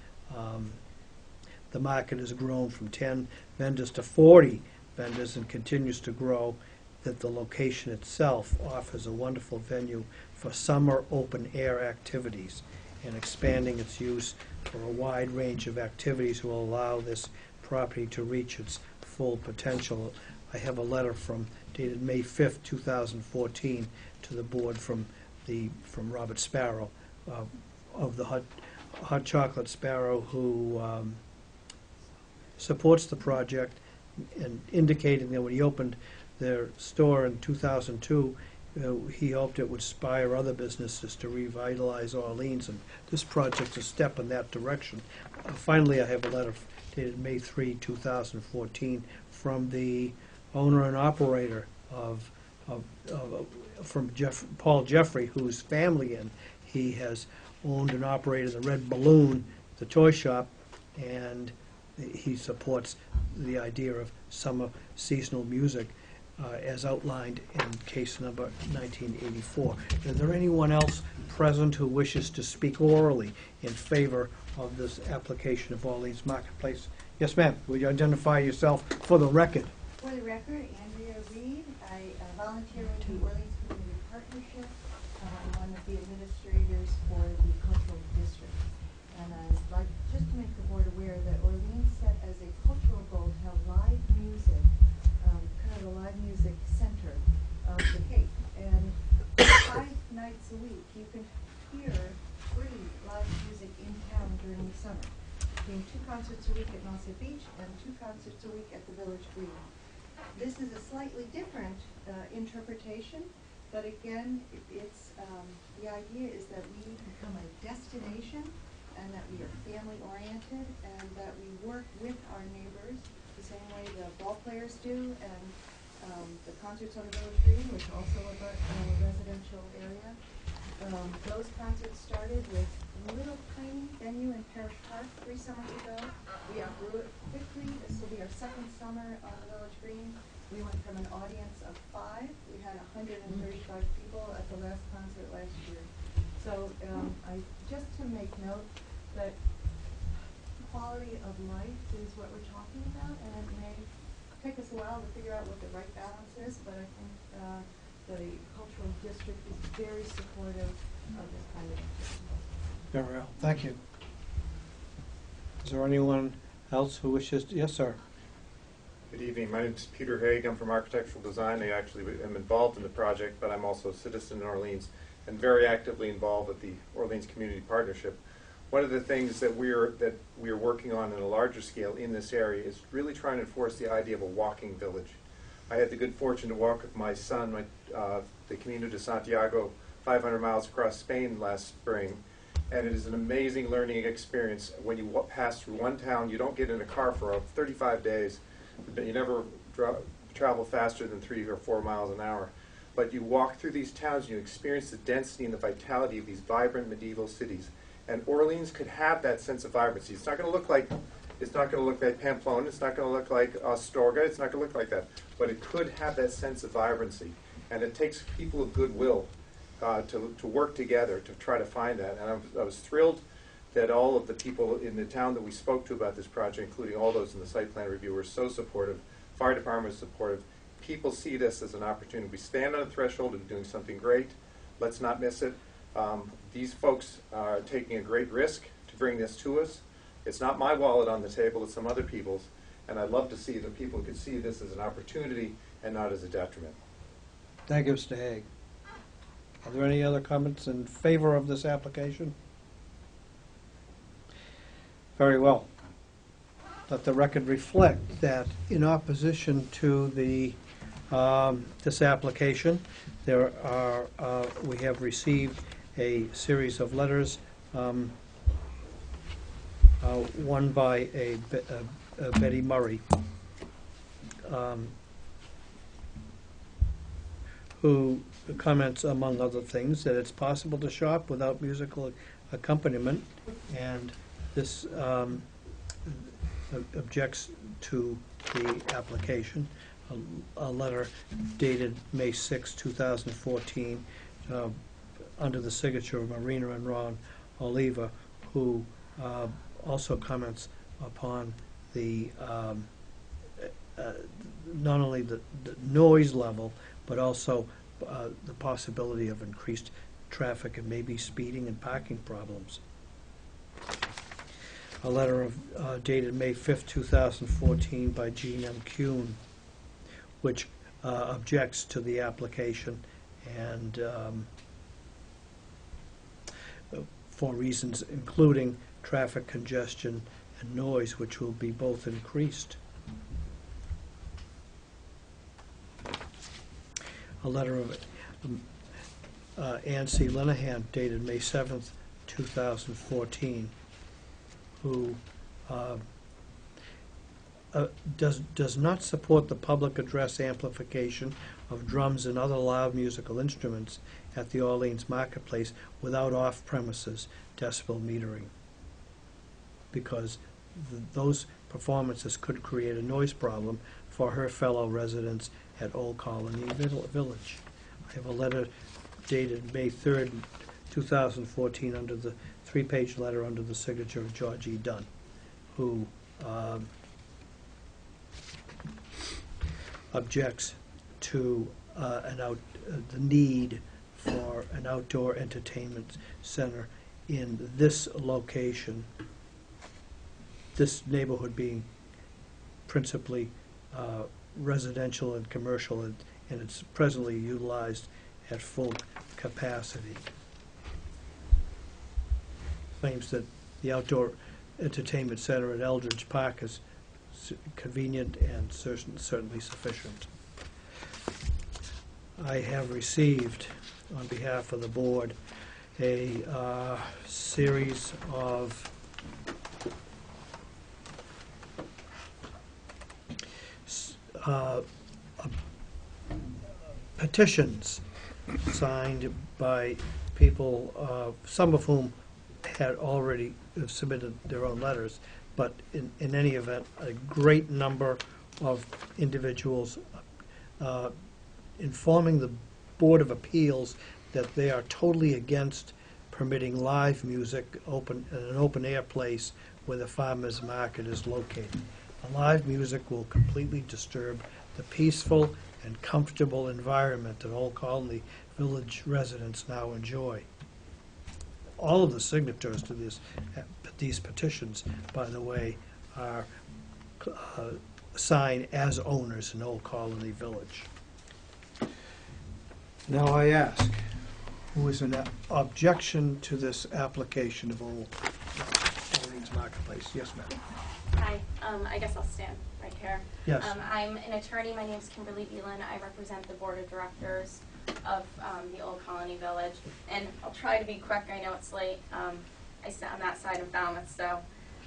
S1: the market has grown from 10 vendors to 40 vendors and continues to grow. That the location itself offers a wonderful venue for summer open-air activities, and expanding its use for a wide range of activities will allow this property to reach its full potential. I have a letter dated May 5th, 2014, to the board from Robert Sparrow of the Hot Chocolate Sparrow, who supports the project, and indicating that when he opened their store in 2002, he hoped it would inspire other businesses to revitalize Orleans, and this project's a step in that direction. Finally, I have a letter dated May 3, 2014, from the owner and operator from Paul Jeffrey, whose family he has owned and operated the Red Balloon, the toy shop, and he supports the idea of summer seasonal music as outlined in case number 1984. Is there anyone else present who wishes to speak orally in favor of this application of Orleans Marketplace? Yes, ma'am. Would you identify yourself for the record?
S16: For the record, Andrea Reed. I volunteer with the Orleans Community Partnership. I'm one of the administrators for the Cultural District. And I'd like just to make the board aware that Orleans set as a cultural goal to have live music, kind of a live music center of the Cape. And 5 nights a week you can hear free live music in town during the summer. Being 2 concerts a week at Nauset Beach and 2 concerts a week at the Village Green. This is a slightly different interpretation, but again, it's the idea is that we become a destination, and that we are family oriented, and that we work with our neighbors the same way the ball players do, and the concerts on the Village Green, which also are a residential area. Those concerts started with a little tiny venue in Parish Park 3 summers ago. We outgrew it quickly. This will be our 2nd summer on the Village Green. We went from an audience of 5. We had 135 people at the last concert last year. So just to make note that quality of life is what we're talking about, and it may take us a while to figure out what the right balance is, but I think the cultural district is very supportive of this kind of activity.
S1: Very well. Thank you. Is there anyone else who wishes to? Yes, sir.
S17: Good evening. My name is Peter Haig. I'm from Architectural Design. I actually am involved in the project, but I'm also a citizen in Orleans and very actively involved with the Orleans Community Partnership. One of the things that we are working on a larger scale in this area is really trying to enforce the idea of a walking village. I had the good fortune to walk with my son, the Camino de Santiago, 500 miles across Spain last spring, and it is an amazing learning experience. When you pass through one town, you don't get in a car for 35 days. You never travel faster than 3 or 4 miles an hour. But you walk through these towns and you experience the density and the vitality of these vibrant medieval cities. And Orleans could have that sense of vibrancy. It's not going to look like Pamplona. It's not going to look like Astorga. It's not going to look like that. But it could have that sense of vibrancy. And it takes people of goodwill to work together to try to find that. And I was thrilled that all of the people in the town that we spoke to about this project, including all those in the site plan review, were so supportive. Fire department was supportive. People see this as an opportunity. We stand on the threshold of doing something great. Let's not miss it. These folks are taking a great risk to bring this to us. It's not my wallet on the table, it's some other people's. And I'd love to see that people could see this as an opportunity and not as a detriment.
S1: Thank you, Mr. Haig. Are there any other comments in favor of this application? Very well. Let the record reflect that in opposition to this application, we have received a series of letters, one by Betty Murray, who comments, among other things, that it's possible to shop without musical accompaniment, and this objects to the application. A letter dated May 6, 2014, under the signature of Marina and Ron Oliva, who also comments upon the not only the noise level, but also the possibility of increased traffic and maybe speeding and parking problems. A letter dated May 5th, 2014 by Gene M. Kuhn, which objects to the application and for reasons including traffic congestion and noise, which will be both increased. A letter of Ann C. Linehan dated May 7th, 2014, who does not support the public address amplification of drums and other loud musical instruments at the Orleans Marketplace without off-premises decibel metering, because those performances could create a noise problem for her fellow residents at Old Colony Village. I have a letter dated May 3rd, 2014, under the three-page letter under the signature of George E. Dunn, who objects to the need for an outdoor entertainment center in this location, this neighborhood being principally residential and commercial, and it's presently utilized at full capacity. Claims that the outdoor entertainment center at Eldridge Park is convenient and certainly sufficient. I have received, on behalf of the board, a series of petitions signed by people, some of whom had already submitted their own letters, but in any event, a great number of individuals informing the Board of Appeals that they are totally against permitting live music in an open-air place where the farmers market is located. The live music will completely disturb the peaceful and comfortable environment that Old Colony Village residents now enjoy. All of the signatories to these petitions, by the way, are signed as owners in Old Colony Village. Now I ask, who is an objection to this application of Orleans Marketplace? Yes, ma'am.
S5: Hi, I guess I'll stand right here.
S1: Yes.
S5: I'm an attorney. My name is Kimberly Beelan. I represent the Board of Directors of the Old Colony Village. And I'll try to be quick. I know it's late. I sit on that side of Falmouth, so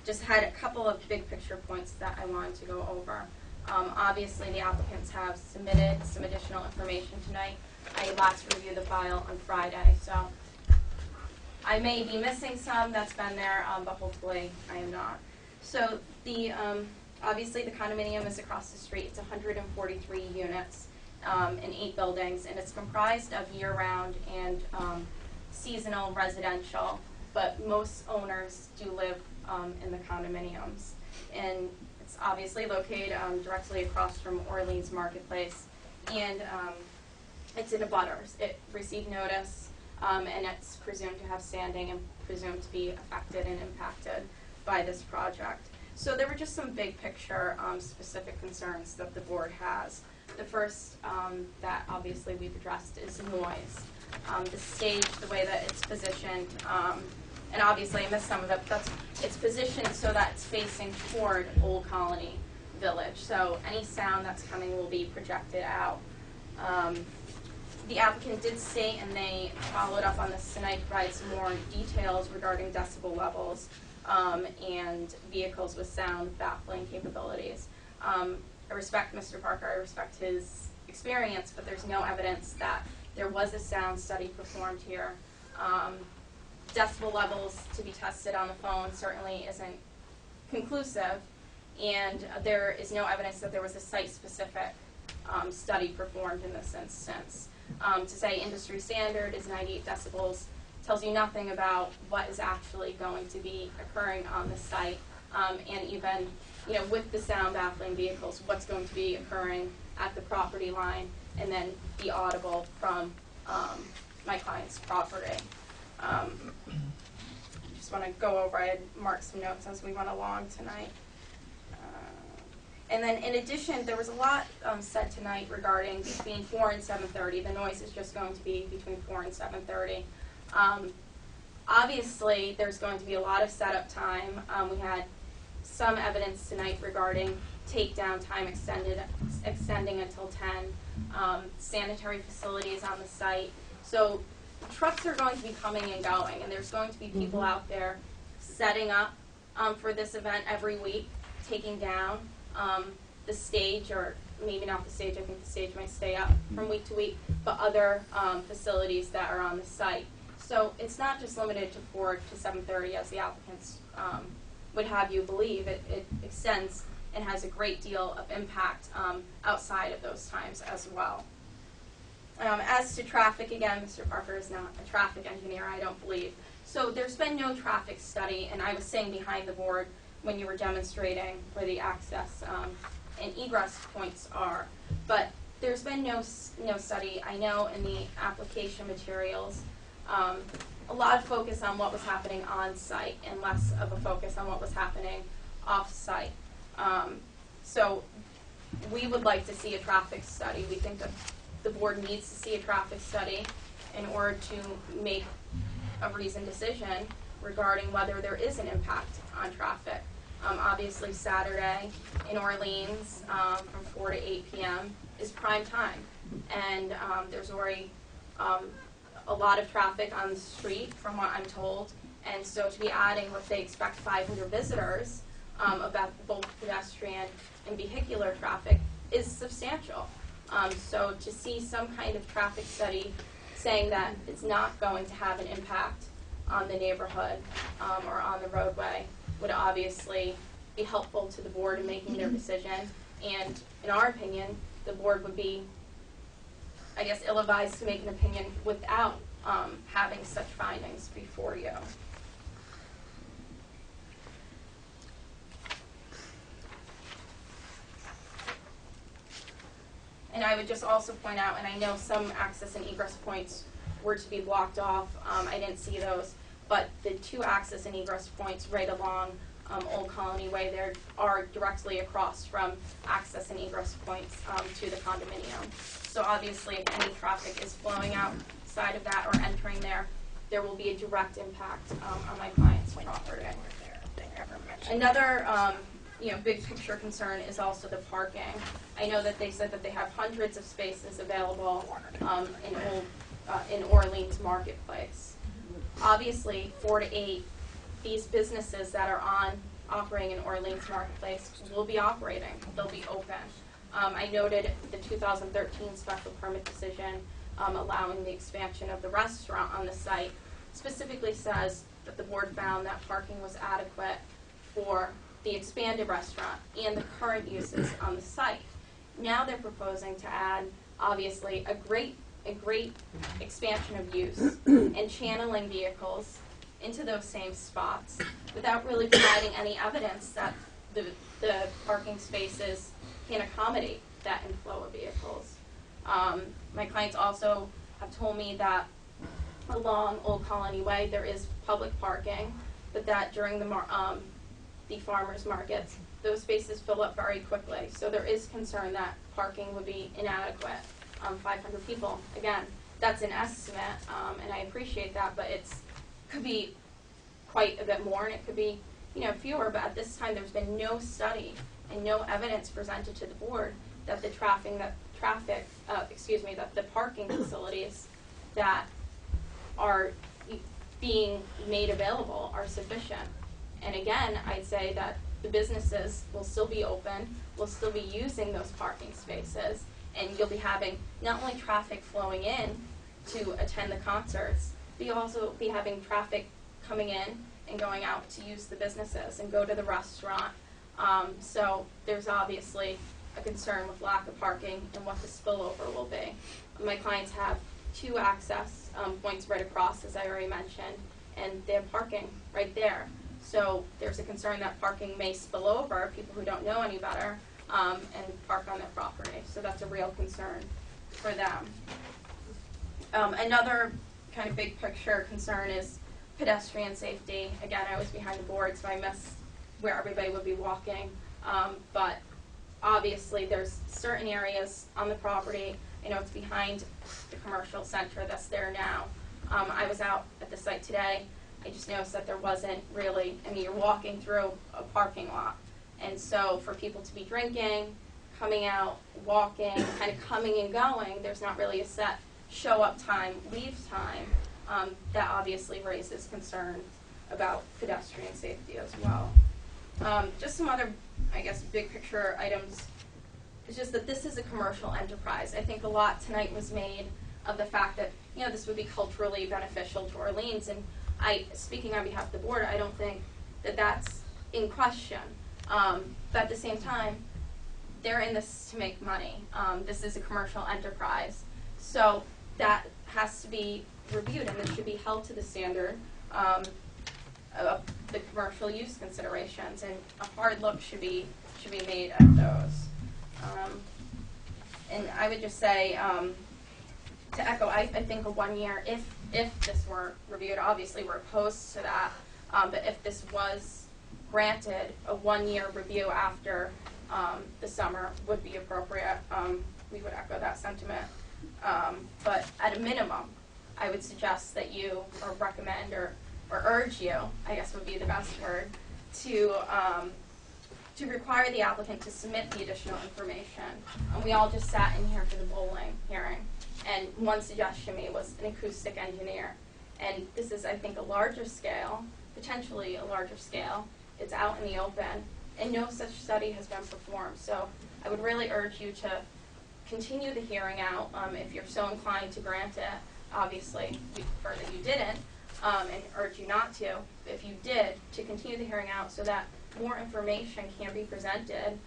S5: just had a couple of big picture points that I wanted to go over. Obviously, the applicants have submitted some additional information tonight. I last reviewed the file on Friday, so I may be missing some that's been there, but hopefully I am not. So the obviously the condominium is across the street. It's 143 units in 8 buildings, and it's comprised of year-round and seasonal residential, but most owners do live in the condominiums. And it's obviously located directly across from Orleans Marketplace, and it's in abutters. It received notice, and it's presumed to have standing and presumed to be affected and impacted by this project. So there were just some big picture specific concerns that the board has. The first that obviously we've addressed is noise. The stage, the way that it's positioned, and obviously I missed some of it, but it's positioned so that it's facing toward Old Colony Village. So any sound that's coming will be projected out. The applicant did state, and they followed up on this tonight, provide some more details regarding decibel levels and vehicles with sound baffling capabilities. I respect Mr. Parker. I respect his experience, but there's no evidence that there was a sound study performed here. Decibel levels to be tested on the phone certainly isn't conclusive, and there is no evidence that there was a site-specific study performed in this instance. To say industry standard is 98 decibels tells you nothing about what is actually going to be occurring on the site, and even, with the sound baffling vehicles, what's going to be occurring at the property line and then be audible from my client's property. Just want to go over, I had marked some notes as we went along tonight. And then in addition, there was a lot said tonight regarding between 4 and 7:30. The noise is just going to be between 4 and 7:30. Obviously, there's going to be a lot of setup time. We had some evidence tonight regarding takedown time extending until 10, sanitary facilities on the site. So trucks are going to be coming and going, and there's going to be people out there setting up for this event every week, taking down the stage, or maybe not the stage, I think the stage might stay up from week to week, but other facilities that are on the site. So it's not just limited to 4 to 7:30 as the applicants would have you believe. It extends and has a great deal of impact outside of those times as well. As to traffic, again, Mr. Parker is not a traffic engineer, I don't believe. So there's been no traffic study, and I was saying behind the board when you were demonstrating where the access and egress points are. But there's been no study. I know in the application materials, a lot of focus on what was happening on site and less of a focus on what was happening off site. So we would like to see a traffic study. We think that the board needs to see a traffic study in order to make a reasoned decision regarding whether there is an impact on traffic. Obviously, Saturday in Orleans from 4 to 8 p.m. is prime time, and there's already a lot of traffic on the street, from what I'm told, and so to be adding what they expect 500 visitors about both pedestrian and vehicular traffic is substantial. So to see some kind of traffic study saying that it's not going to have an impact on the neighborhood or on the roadway would obviously be helpful to the board in making their decision. And in our opinion, the board would be, I guess, ill-advised to make an opinion without having such findings before you. And I would just also point out, and I know some access and egress points were to be blocked off. I didn't see those, but the 2 access and egress points right along Old Colony Way there are directly across from access and egress points to the condominium. So obviously, if any traffic is flowing outside of that or entering there, there will be a direct impact on my client's property. Another big picture concern is also the parking. I know that they said that they have hundreds of spaces available in Orleans Marketplace. Obviously, 4 to 8, these businesses that are operating in Orleans Marketplace will be operating. They'll be open. I noted the 2013 special permit decision allowing the expansion of the restaurant on the site specifically says that the board found that parking was adequate for the expanded restaurant and the current uses on the site. Now they're proposing to add, obviously, a great expansion of use and channeling vehicles into those same spots without really providing any evidence that the parking spaces can accommodate that inflow of vehicles. My clients also have told me that along Old Colony Way there is public parking, but that during the farmers markets, those spaces fill up very quickly. So there is concern that parking would be inadequate. 500 people, again, that's an estimate, and I appreciate that, but it could be quite a bit more, and it could be, fewer. But at this time, there's been no study and no evidence presented to the board that the parking facilities that are being made available are sufficient. And again, I'd say that the businesses will still be open, will still be using those parking spaces, and you'll be having not only traffic flowing in to attend the concerts, but you'll also be having traffic coming in and going out to use the businesses and go to the restaurant. So there's obviously a concern with lack of parking and what the spillover will be. My clients have 2 access points right across, as I already mentioned, and they have parking right there. So there's a concern that parking may spill over, people who don't know any better, and park on their property. So that's a real concern for them. Another kind of big picture concern is pedestrian safety. Again, I was behind the board, so I missed where everybody would be walking. But obviously, there's certain areas on the property. You know, it's behind the commercial center that's there now. I was out at the site today. I just noticed that there wasn't really, I mean, you're walking through a parking lot. And so for people to be drinking, coming out, walking, kind of coming and going, there's not really a set show up time, leave time. That obviously raises concerns about pedestrian safety as well. Just some other, I guess, big picture items. It's just that this is a commercial enterprise. I think a lot tonight was made of the fact that, you know, this would be culturally beneficial to Orleans. And speaking on behalf of the board, I don't think that that's in question. But at the same time, they're in this to make money. This is a commercial enterprise. So that has to be reviewed, and it should be held to the standard of the commercial use considerations, and a hard look should be made at those. And I would just say, to echo, I think a 1 year, if this were reviewed, obviously we're opposed to that, but if this was granted, a 1 year review after the summer would be appropriate. We would echo that sentiment. But at a minimum, I would suggest that you, or recommend, or urge you, I guess would be the best word, to require the applicant to submit the additional information. We all just sat in here for the bowling hearing, and one suggestion made was an acoustic engineer. And this is, I think, a larger scale, potentially a larger scale. It's out in the open, and no such study has been performed. So I would really urge you to continue the hearing out if you're so inclined to grant it. Obviously, we prefer that you didn't, and urge you not to. If you did, to continue the hearing out so that more information can be presented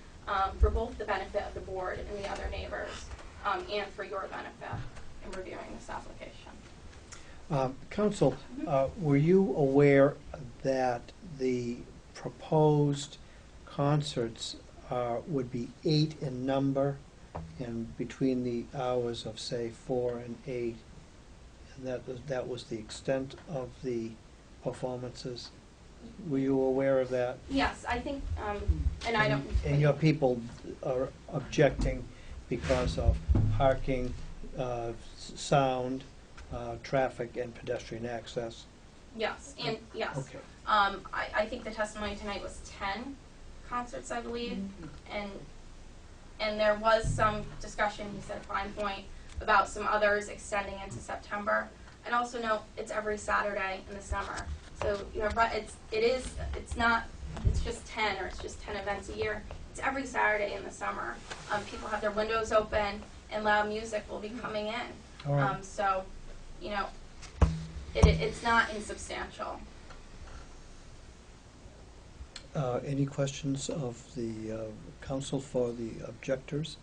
S5: for both the benefit of the board and the other neighbors, and for your benefit in reviewing this application.
S1: Counsel, were you aware that the proposed concerts would be 8 in number and between the hours of, say, 4 and 8, and that was the extent of the performances? Were you aware of that?
S5: Yes, I think, and I don't...
S1: And your people are objecting because of parking, sound, traffic, and pedestrian access?
S5: Yes, and yes.
S1: Okay.
S5: I think the testimony tonight was 10 concerts, I believe, and there was some discussion, he said at Fine Point, about some others extending into September. And also note, it's every Saturday in the summer. So, you know, it's not, it's just 10 or it's just 10 events a year. It's every Saturday in the summer. People have their windows open and loud music will be coming in.
S1: All right.
S5: So, you know, it's not insubstantial.
S1: Any questions of the counsel for the objectors?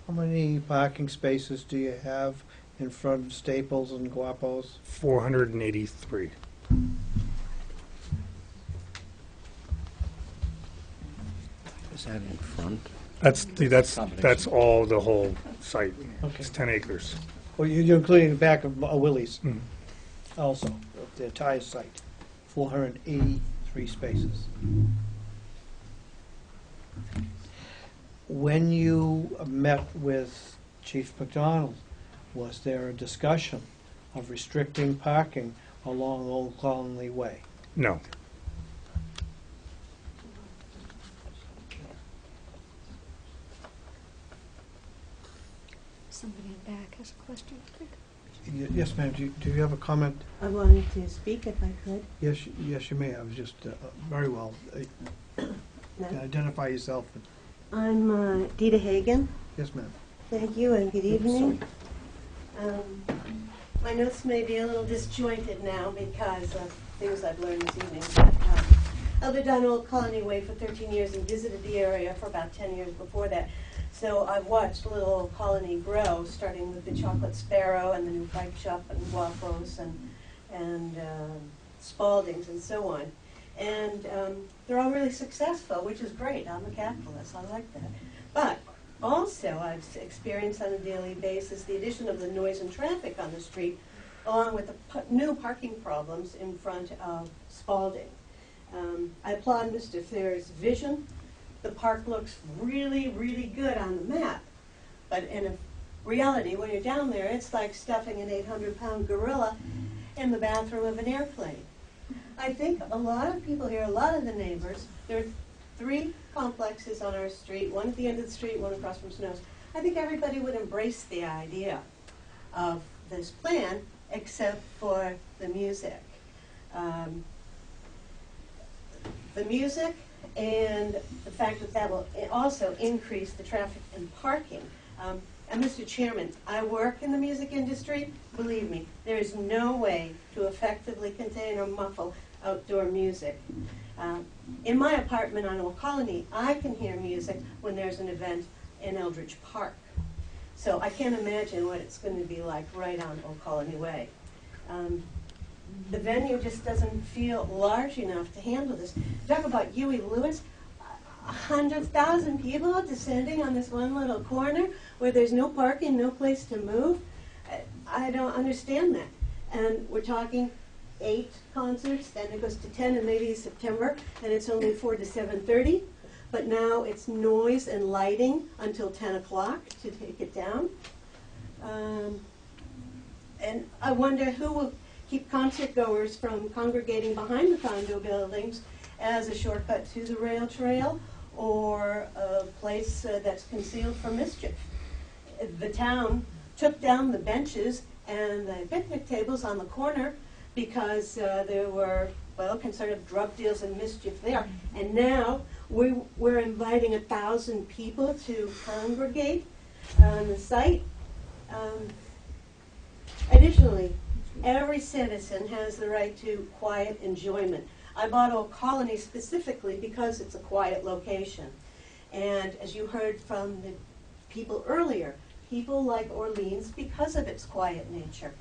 S1: How many parking spaces do you have in front of Staples and Guapos?
S13: 483.
S14: Is that in front?
S13: That's all the whole site.
S1: Okay.
S13: It's 10 acres.
S1: Well, you're including the back of Willie's also, the entire site, 483 spaces. When you met with Chief McDonald, was there a discussion of restricting parking along Old Colony Way?
S13: No.
S4: Somebody in the back has a question, I think.
S1: Yes, ma'am. Do you have a comment?
S8: I wanted to speak if I could.
S1: Yes, you may. I was just very well. You can identify yourself.
S18: I'm Dita Hagan.
S12: Yes, ma'am.
S18: Thank you and good evening. My notes may be a little disjointed now because of things I've learned this evening. But, I lived on Old Colony Way for 13 years and visited the area for about 10 years before that. So I've watched Little Old Colony grow, starting with the Chocolate Sparrow and the new bike shop and Guapos and Spalding's and so on. And they're all really successful, which is great. I'm a capitalist. I like that. But also, I've experienced on a daily basis the addition of the noise and traffic on the street, along with the new parking problems in front of Spalding. I applaud Mr. Thayer's vision. The park looks really, really good on the map. But in reality, when you're down there, it's like stuffing an 800-pound gorilla in the bathroom of an airplane. I think a lot of people here, a lot of the neighbors, there are 3 complexes on our street, one at the end of the street, one across from Snow's. I think everybody would embrace the idea of this plan, except for the music. The music and the fact that that will also increase the traffic and parking. And Mr. Chairman, I work in the music industry. Believe me, there is no way to effectively contain or muffle outdoor music. In my apartment on Old Colony, I can hear music when there's an event in Eldridge Park. So I can't imagine what it's going to be like right on Old Colony Way. The venue just doesn't feel large enough to handle this. Talk about Huey Lewis, 100,000 people descending on this one little corner where there's no parking, no place to move. I don't understand that. And we're talking 8 concerts, then it goes to 10 in maybe September, and it's only 4 to 7:30. But now it's noise and lighting until 10 o'clock to take it down. And I wonder who will keep concert goers from congregating behind the condo buildings as a shortcut to the rail trail or a place that's concealed from mischief. The town took down the benches and the picnic tables on the corner because there were, well, concern of drug deals and mischief there. And now we're inviting 1,000 people to congregate on the site. Additionally, every citizen has the right to quiet enjoyment. I bought Old Colony specifically because it's a quiet location. And as you heard from the people earlier, people like Orleans because of its quiet nature.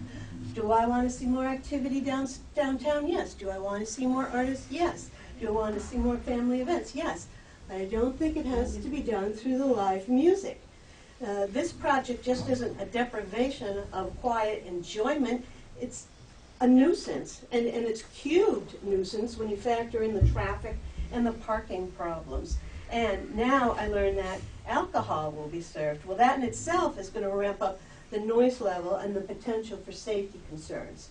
S18: Do I want to see more activity downtown? Yes. Do I want to see more artists? Yes. Do I want to see more family events? Yes. But I don't think it has to be done through the live music. This project just isn't a deprivation of quiet enjoyment. It's a nuisance, and it's cubed nuisance when you factor in the traffic and the parking problems. And now I learned that alcohol will be served. Well, that in itself is going to ramp up the noise level and the potential for safety concerns.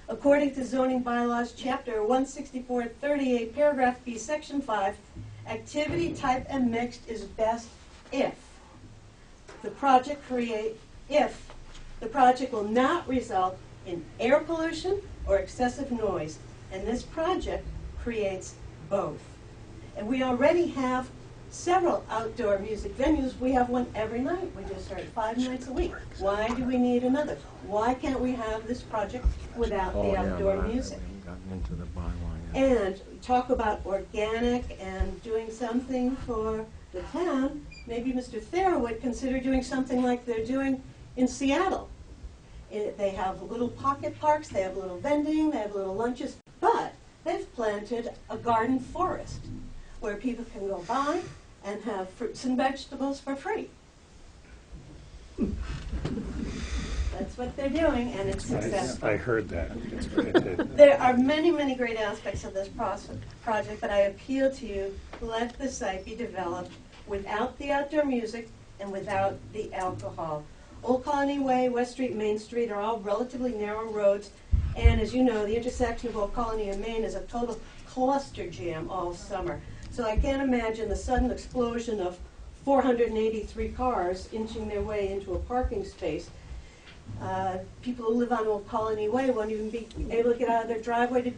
S18: According to zoning bylaws, chapter 164-38, paragraph B, section 5, activity type and mixed is best if the project will not result in air pollution or excessive noise, and this project creates both. And we already have several outdoor music venues. We have one every night. We just started 5 nights a week. Why do we need another? Why can't we have this project without the outdoor music?
S14: Into the bylaw, yeah.
S18: And talk about organic and doing something for the town. Maybe Mr. Thayer would consider doing something like they're doing in Seattle. They have little pocket parks, they have little vending, they have little lunches, but they've planted a garden forest where people can go by and have fruits and vegetables for free. That's what they're doing, and it's successful.
S13: I heard that.
S18: There are many, many great aspects of this project, but I appeal to you, let the site be developed without the outdoor music and without the alcohol. Old Colony Way, West Street, Main Street are all relatively narrow roads, and as you know, the intersection of Old Colony and Main is a total cluster jam all summer. So I can't imagine the sudden explosion of 483 cars inching their way into a parking space. People who live on Old Colony Way won't even be able to get out of their driveway to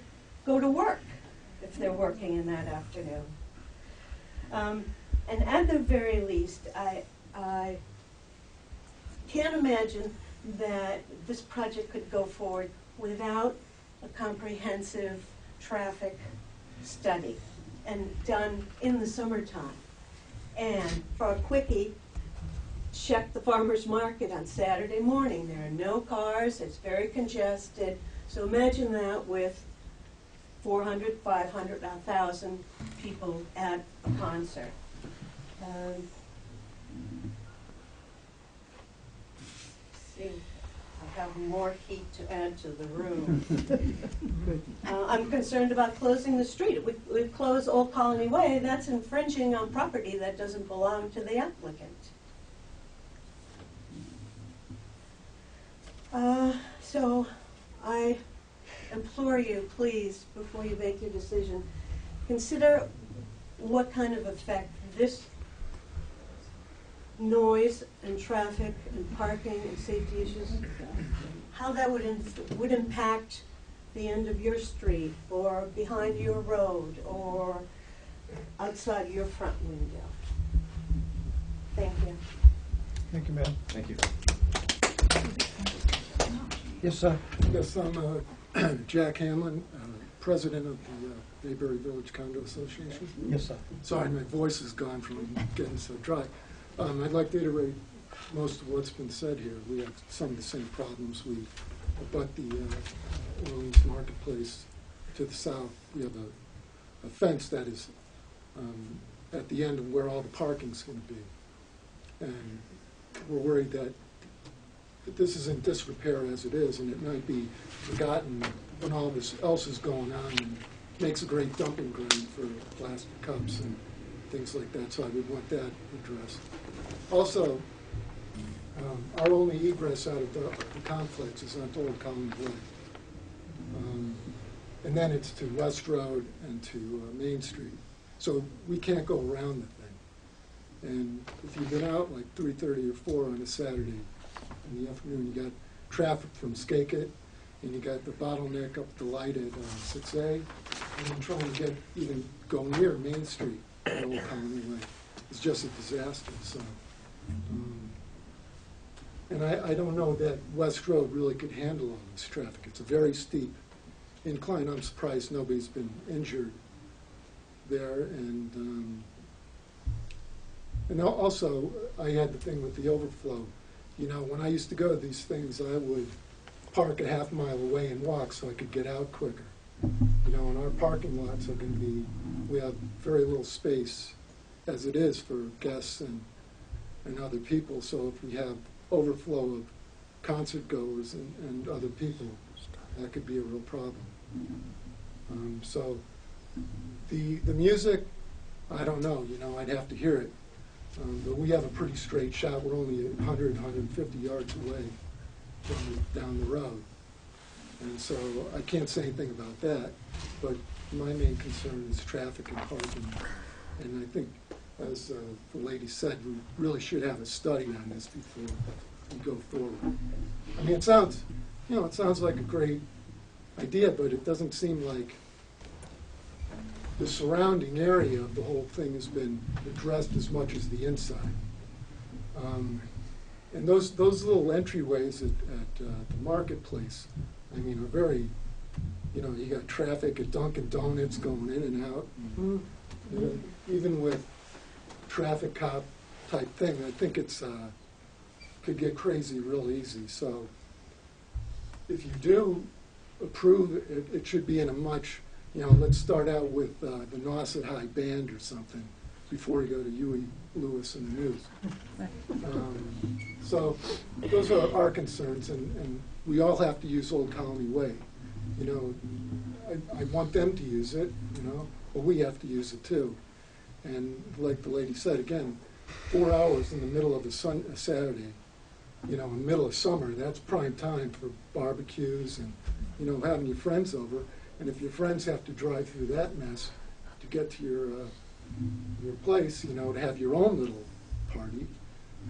S18: go to work if they're working in that afternoon. And at the very least, I can't imagine that this project could go forward without a comprehensive traffic study and done in the summertime. And for a quickie, check the farmer's market on Saturday morning. There are no cars, it's very congested. So imagine that with 400, 500, 1,000 people at a concert. See, I have more heat to add to the room. I'm concerned about closing the street. If we close Old Colony Way, that's infringing on property that doesn't belong to the applicant. So I implore you, please, before you make your decision, consider what kind of effect this noise and traffic and parking and safety issues, how that would impact the end of your street or behind your road or outside your front window. Thank you.
S1: Thank you, ma'am.
S15: Thank you.
S1: Yes, sir.
S19: Yes, I'm Jack Hamlin, president of the Bayberry Village Condo Association.
S1: Yes, sir.
S19: Sorry, my voice is gone from getting so dry. I'd like to iterate most of what's been said here. We have some of the same problems. We abut the Orleans Marketplace to the south. We have a fence that is at the end of where all the parking's going to be. And we're worried that this is in disrepair as it is, and it might be forgotten when all this else is going on, and makes a great dumping ground for plastic cups and things like that, so I would want that addressed. Also, our only egress out of the complex is onto Old Colony Way. And then it's to West Road and to Main Street. So we can't go around the thing. And if you've been out like 3:30 or 4 on a Saturday in the afternoon, you got traffic from Skakit, and you got the bottleneck up the light at 6A, and then trying to even go near Main Street on Old Colony Way. It's just a disaster. So, and I don't know that West Road really could handle all this traffic. It's a very steep incline. I'm surprised nobody's been injured there. And also, I had the thing with the overflow. You know, when I used to go to these things, I would park a half mile away and walk so I could get out quicker. You know, and our parking lots are going to be, we have very little space as it is for guests and other people. So if we have overflow of concert goers and other people, that could be a real problem. So the music, I don't know, you know, I'd have to hear it. But we have a pretty straight shot. We're only 100, 150 yards away down the road. And so I can't say anything about that, but my main concern is traffic and parking. And I think, as the lady said, we really should have a study on this before we go forward. I mean, it sounds like a great idea, but it doesn't seem like the surrounding area of the whole thing has been addressed as much as the inside. And those little entryways at the marketplace, I mean, are very, you know, you got traffic at Dunkin' Donuts going in and out. And, you know, even with traffic cop type thing, I think it's could get crazy real easy. So if you do approve it, it should be in a much, you know, let's start out with the Nauset High Band or something before we go to Huey Lewis and the News. So those are our concerns, and we all have to use Old Colony Way. You know, I want them to use it, you know, but we have to use it too. And like the lady said, again, 4 hours in the middle of a Saturday, you know, in the middle of summer, that's prime time for barbecues and, you know, having your friends over. And if your friends have to drive through that mess to get to your place, you know, to have your own little party,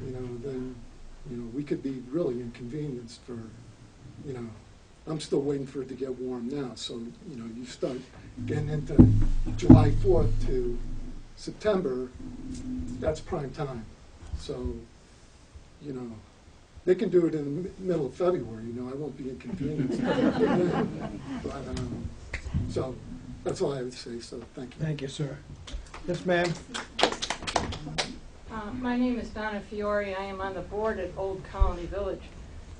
S19: you know, then, you know, we could be really inconvenienced for, you know, I'm still waiting for it to get warm now. So, you know, you start getting into July 4th to September, that's prime time. So, you know, they can do it in the middle of February, you know, I won't be inconvenienced. But, so, that's all I would say, so thank you.
S1: Thank you, sir. Yes, ma'am?
S20: My name is Donna Fiore. I am on the board at Old Colony Village.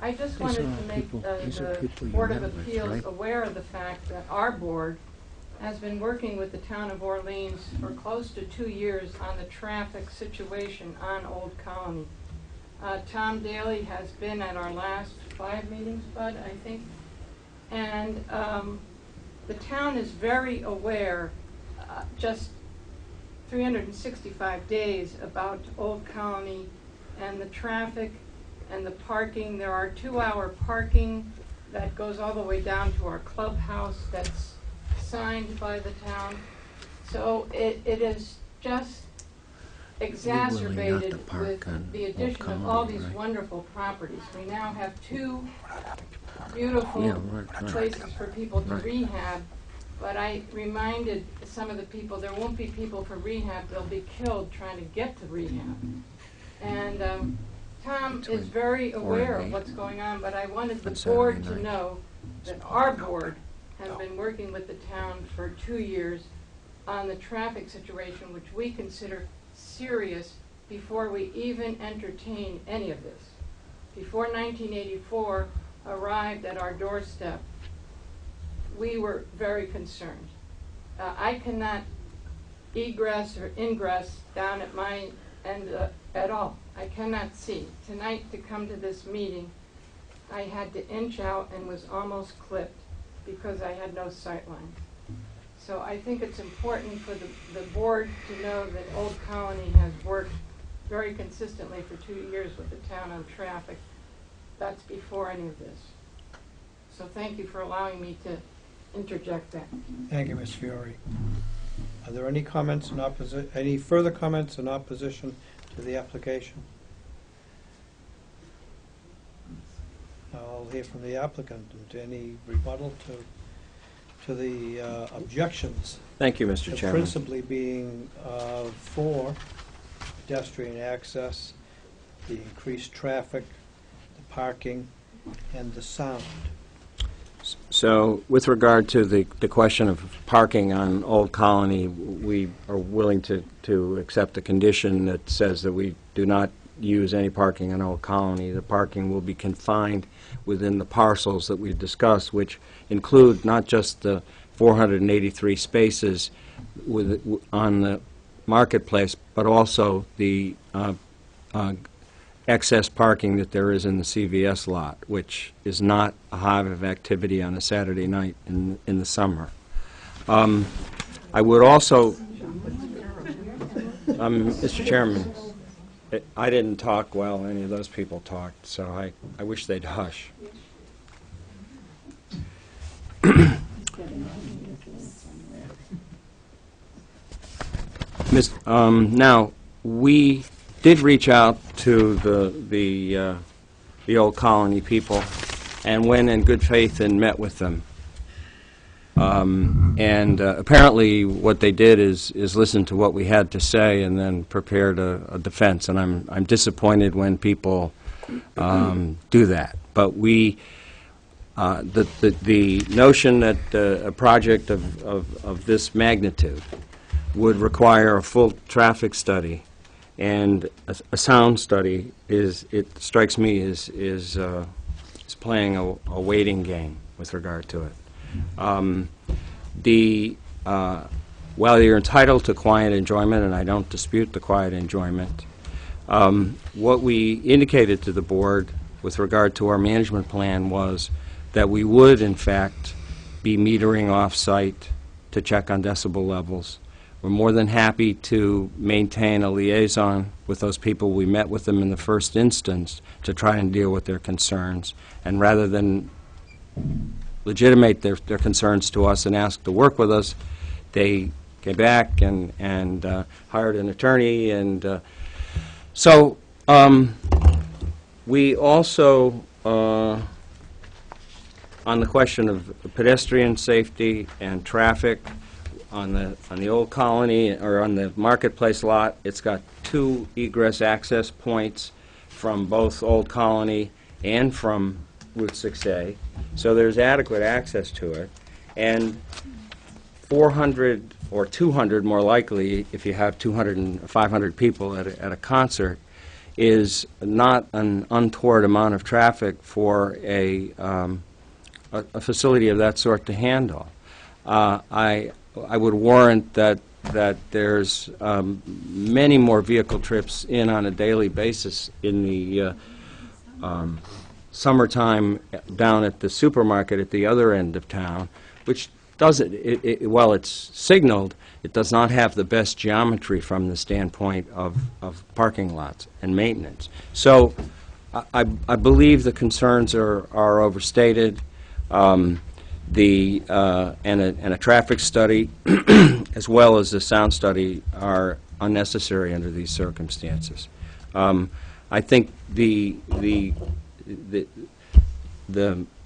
S20: I just wanted to make the Board of Appeals aware of the fact that our board has been working with the town of Orleans for close to 2 years on the traffic situation on Old Colony. Tom Daly has been at our last 5 meetings, Bud, I think. And the town is very aware, just 365 days, about Old Colony and the traffic and the parking. There are 2-hour parking that goes all the way down to our clubhouse that's signed by the town. So it is just exacerbated with the addition of all these wonderful properties. We now have 2 beautiful places for people to rehab, but I reminded some of the people there won't be people for rehab, they'll be killed trying to get to rehab. And Tom is very aware of what's going on, but I wanted the board to know that our board has been working with the town for 2 years on the traffic situation, which we consider serious before we even entertain any of this. Before 1984 arrived at our doorstep, we were very concerned. I cannot egress or ingress down at my end at all. I cannot see. Tonight, to come to this meeting, I had to inch out and was almost clipped because I had no sight line. So I think it's important for the board to know that Old Colony has worked very consistently for 2 years with the town on traffic. That's before any of this. So thank you for allowing me to interject that.
S1: Thank you, Ms. Fiore. Are there any comments in opposition, any further comments in opposition to the application? I'll hear from the applicant. Any rebuttal to the objections?
S14: Thank you, Mr. Chairman.
S1: Principally being for pedestrian access, the increased traffic, the parking, and the sound.
S14: So with regard to the question of parking on Old Colony, we are willing to accept the condition that says that we do not use any parking on Old Colony. The parking will be confined within the parcels that we've discussed, which include not just the 483 spaces on the marketplace, but also the excess parking that there is in the CVS lot, which is not a hive of activity on a Saturday night in the summer. I would also, Mr. Chairman, I didn't talk while any of those people talked, so I wish they'd hush. Now, we did reach out to the Old Colony people and went in good faith and met with them. Apparently what they did is listen to what we had to say and then prepared a defense, and I'm disappointed when people do that. But we, the notion that a project of this magnitude would require a full traffic study and a sound study it strikes me is playing a waiting game with regard to it. While you're entitled to quiet enjoyment, and I don't dispute the quiet enjoyment, what we indicated to the board with regard to our management plan was that we would, in fact, be metering off-site to check on decibel levels. We're more than happy to maintain a liaison with those people. We met with them in the first instance to try and deal with their concerns. And rather than legitimate their concerns to us and ask to work with us, they came back and hired an attorney. And so we also, on the question of pedestrian safety and traffic, on the Old Colony, or on the Marketplace lot, it's got 2 egress access points from both Old Colony and from Route 6A, so there's adequate access to it. And 400 or 200, more likely, if you have 200 and 500 people at a concert, is not an untoward amount of traffic for a facility of that sort to handle. I would warrant that there's many more vehicle trips in on a daily basis in the summertime down at the supermarket at the other end of town, which doesn't, while it's signaled, it does not have the best geometry from the standpoint of parking lots and maintenance. So I believe the concerns are overstated. And a traffic study as well as a sound study are unnecessary under these circumstances. I think the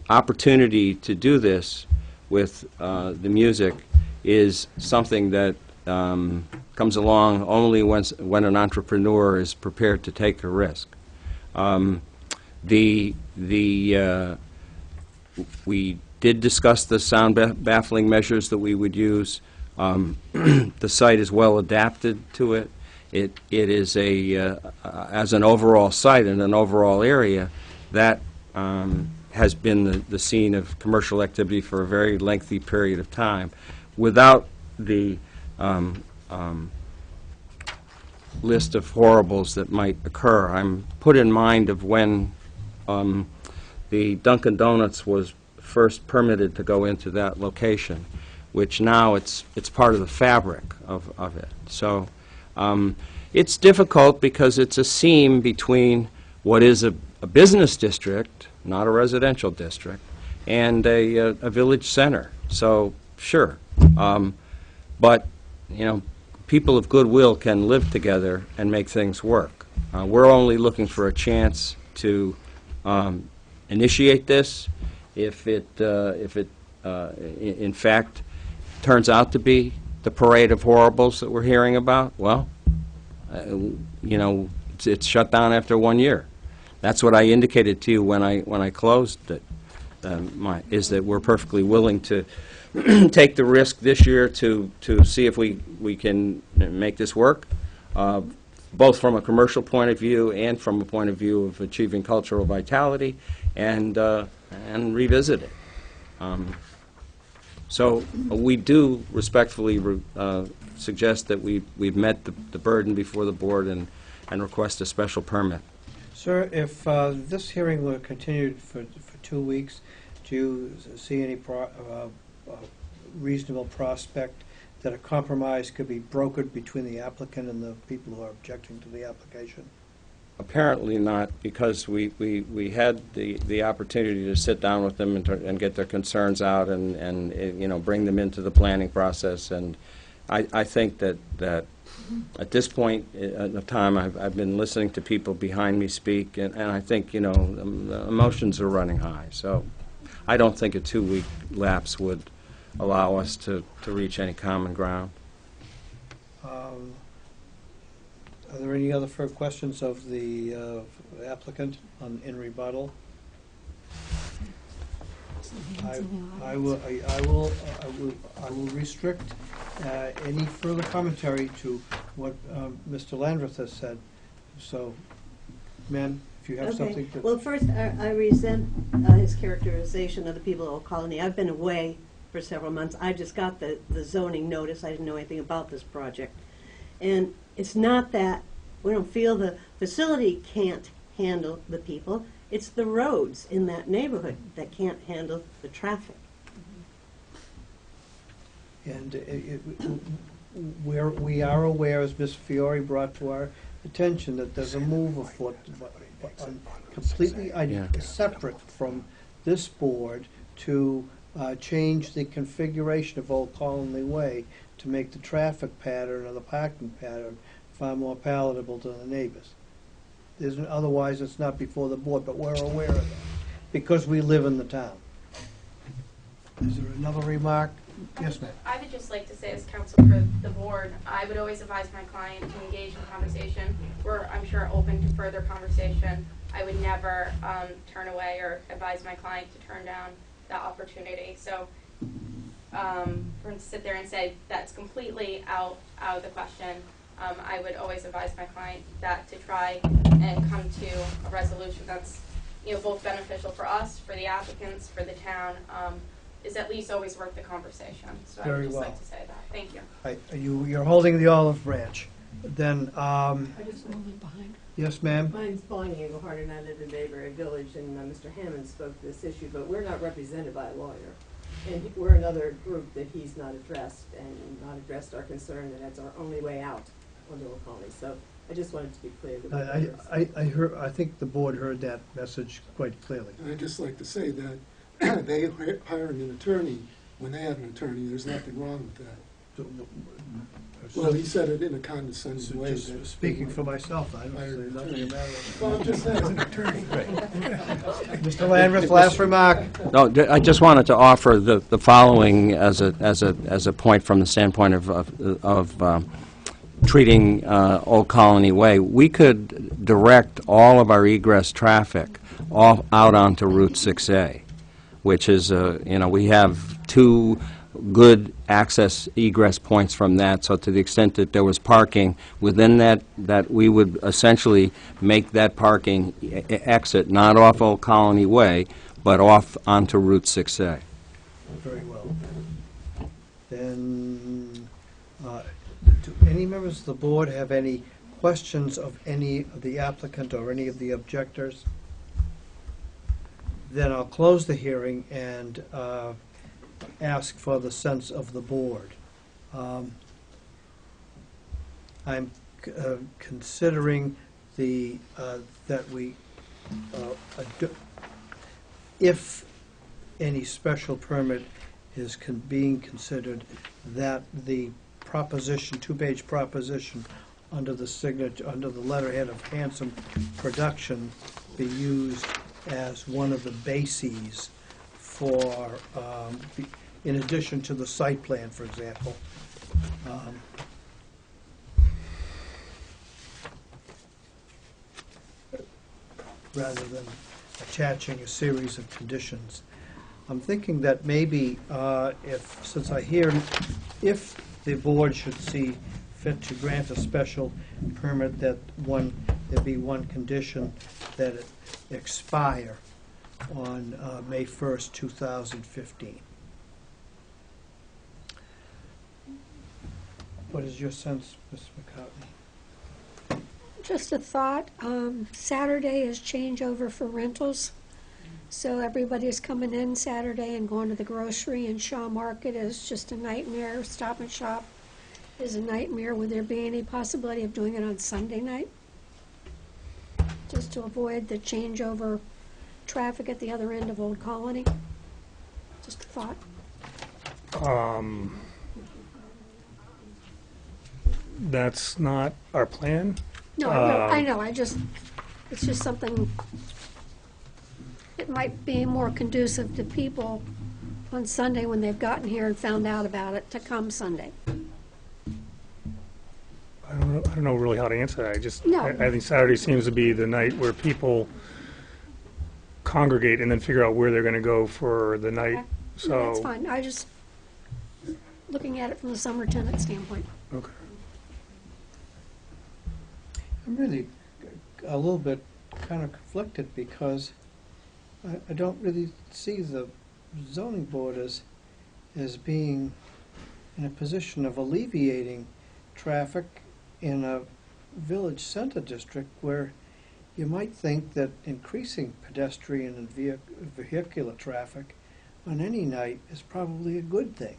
S14: opportunity to do this with the music is something that comes along only when an entrepreneur is prepared to take a risk. We did discuss the sound baffling measures that we would use. The site is well adapted to it. It is as an overall site and an overall area that has been the scene of commercial activity for a very lengthy period of time. Without the list of horribles that might occur, I'm put in mind of when the Dunkin' Donuts was first permitted to go into that location, which now it's part of the fabric of it. So it's difficult because it's a seam between what is a business district, not a residential district, and a village center. So sure, but you know, people of goodwill can live together and make things work. We're only looking for a chance to initiate this. If it in fact turns out to be the parade of horribles that we're hearing about, well, you know, it's shut down after 1 year. That's what I indicated to you when I closed it. Is that we're perfectly willing to take the risk this year to see if we can make this work, both from a commercial point of view and from a point of view of achieving cultural vitality, and revisit it. So we do respectfully suggest that we've met the burden before the board and request a special permit.
S1: Sir, if this hearing were continued for 2 weeks, do you see any reasonable prospect that a compromise could be brokered between the applicant and the people who are objecting to the application?
S14: Apparently not, because we had the opportunity to sit down with them and get their concerns out and you know, bring them into the planning process. And I think that at this point of time, I've been listening to people behind me speak, and I think, you know, the emotions are running high. So I don't think a 2-week lapse would allow us to reach any common ground.
S1: Are there any other further questions of the applicant in rebuttal? I will restrict any further commentary to what Mr. Landreth has said. So, ma'am, if you have something to...
S18: Well, first, I resent his characterization of the people of Old Colony. I've been away for several months. I just got the zoning notice. I didn't know anything about this project. And it's not that we don't feel the facility can't handle the people. It's the roads in that neighborhood that can't handle the traffic.
S1: And we are aware, as Ms. Fiore brought to our attention, that there's a move afoot completely separate from this board to change the configuration of Old Colony Way to make the traffic pattern or the parking pattern far more palatable to the neighbors. Otherwise, it's not before the board, but we're aware of that because we live in the town. Is there another remark? Yes, ma'am.
S5: I would just like to say, as counsel for the board, I would always advise my client to engage in conversation. We're, I'm sure, open to further conversation. I would never turn away or advise my client to turn down that opportunity. So, for him to sit there and say that's completely out of the question, I would always advise my client that to try and come to a resolution that's, you know, both beneficial for us, for the applicants, for the town. Is at least always worth the conversation. So I would
S1: Very
S5: just
S1: well.
S5: like to say that. Thank you.
S1: You're holding the olive branch. Then,
S21: I just moving behind.
S1: yes, ma'am?
S21: My name's Bonnie Engelhardt, and I live in Bayberry Village, and Mr. Hammond spoke to this issue, but we're not represented by a lawyer. And we're another group that he's not addressed, and not addressed our concern that that's our only way out onto Old Colony. So I just wanted to be clear that
S1: I think the board heard that message quite clearly.
S19: And I'd just like to say that they hiring an attorney when they have an attorney, there's nothing wrong with that. Well, he said it in a condescending way.
S1: Just speaking for myself, I don't say nothing about it.
S19: Well, I'm just saying, as an attorney.
S1: Mr. Landreth, last remark.
S14: No, I just wanted to offer the following as a point from the standpoint of treating Old Colony Way. We could direct all of our egress traffic out onto Route 6A, which is, we have two good access egress points from that, so to the extent that there was parking within that we would essentially make that parking exit not off Old Colony Way, but off onto Route 6A.
S1: Very well. Then, do any members of the board have any questions of any of the applicant or any of the objectors? Then I'll close the hearing and ask for the sense of the board. I'm considering that we, if any special permit is being considered, that the proposition, two-page proposition under the signature, under the letterhead of Handsome Production, be used as one of the bases for, in addition to the site plan, for example. Rather than attaching a series of conditions. I'm thinking that maybe since I hear, if the board should see fit to grant a special permit, that there be one condition that it expire on May 1st, 2015. What is your sense, Ms. McCartney?
S4: Just a thought, Saturday is changeover for rentals. So everybody's coming in Saturday and going to the grocery, and Shaw Market is just a nightmare. Stop and Shop is a nightmare. Would there be any possibility of doing it on Sunday night? Just to avoid the changeover traffic at the other end of Old Colony? Just a thought.
S13: That's not our plan.
S4: No, I know, it's just something, it might be more conducive to people on Sunday when they've gotten here and found out about it to come Sunday.
S13: I don't know really how to answer that.
S4: No.
S13: I think Saturday seems to be the night where people congregate and then figure out where they're going to go for the night.
S4: Okay.
S13: So
S4: No, that's fine. I just, looking at it from the summer tenant standpoint.
S13: Okay.
S1: I'm really a little bit kind of conflicted because I don't really see the zoning board as being in a position of alleviating traffic in a village center district where you might think that increasing pedestrian and vehicular traffic on any night is probably a good thing.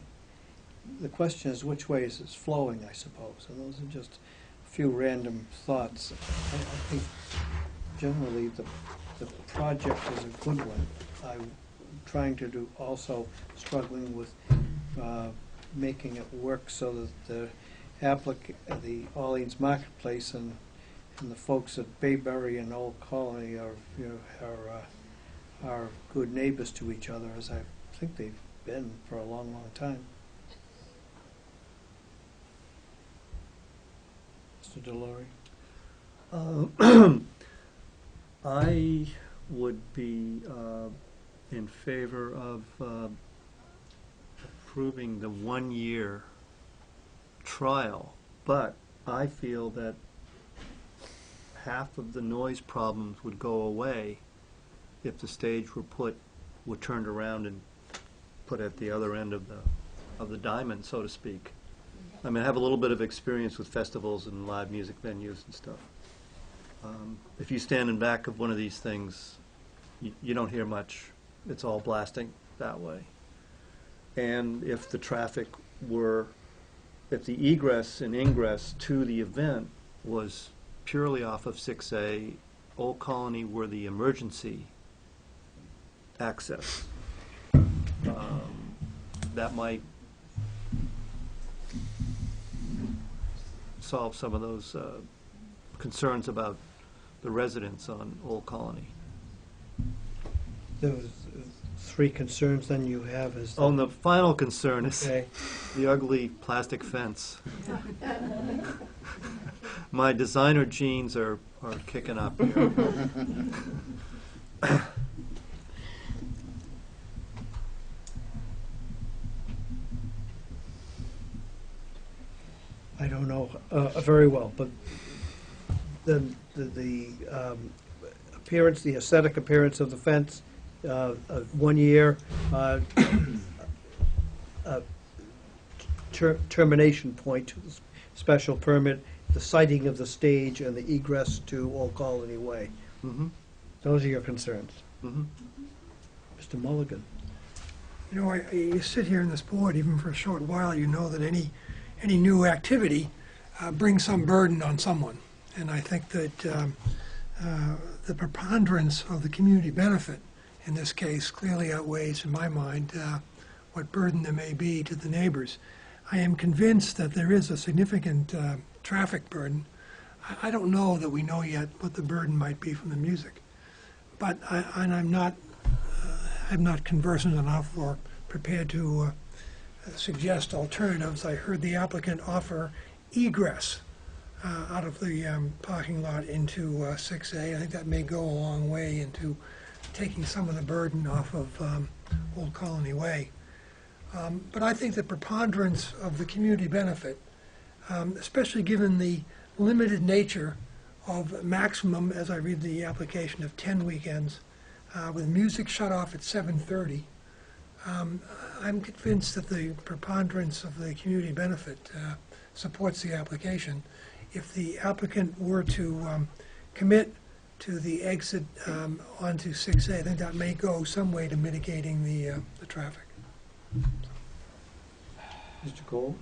S1: The question is which way is it flowing, I suppose, and those are just few random thoughts. I think generally the project is a good one. I'm trying to do, also struggling with making it work so that the Orleans Marketplace and the folks at Bayberry and Old Colony are good neighbors to each other, as I think they've been for a long, long time. Mr. Delory?
S12: I would be in favor of approving the 1-year trial, but I feel that half of the noise problems would go away if the stage were turned around and put at the other end of the diamond, so to speak. I mean, I have a little bit of experience with festivals and live music venues and stuff. If you stand in back of one of these things, you don't hear much. It's all blasting that way. And if the traffic if the egress and ingress to the event was purely off of 6A, Old Colony were the emergency access, that might solve some of those concerns about the residents on Old Colony.
S1: There was 3 concerns then you have is...
S12: Oh, and the final concern is
S1: Okay.
S12: the ugly plastic fence. My designer genes are kicking up here.
S1: I don't know very well, but the appearance, the aesthetic appearance of the fence, 1 year, termination point to the special permit, the siting of the stage, and the egress to Old Colony Way.
S12: Mm-hmm.
S1: Those are your concerns.
S12: Mm-hmm.
S1: Mr. Mulligan.
S6: You know, you sit here in this board, even for a short while, you know that any new activity brings some burden on someone. And I think that the preponderance of the community benefit in this case clearly outweighs, in my mind, what burden there may be to the neighbors. I am convinced that there is a significant traffic burden. I don't know that we know yet what the burden might be from the music, but I'm not conversant enough or prepared to suggest alternatives. I heard the applicant offer egress out of the parking lot into 6A. I think that may go a long way into taking some of the burden off of Old Colony Way. But I think the preponderance of the community benefit, especially given the limited nature of maximum, as I read the application, of 10 weekends, with music shut off at 7:30, I'm convinced that the preponderance of the community benefit supports the application. If the applicant were to commit to the exit onto 6A, I think that may go some way to mitigating the traffic.
S1: Mr. Cole?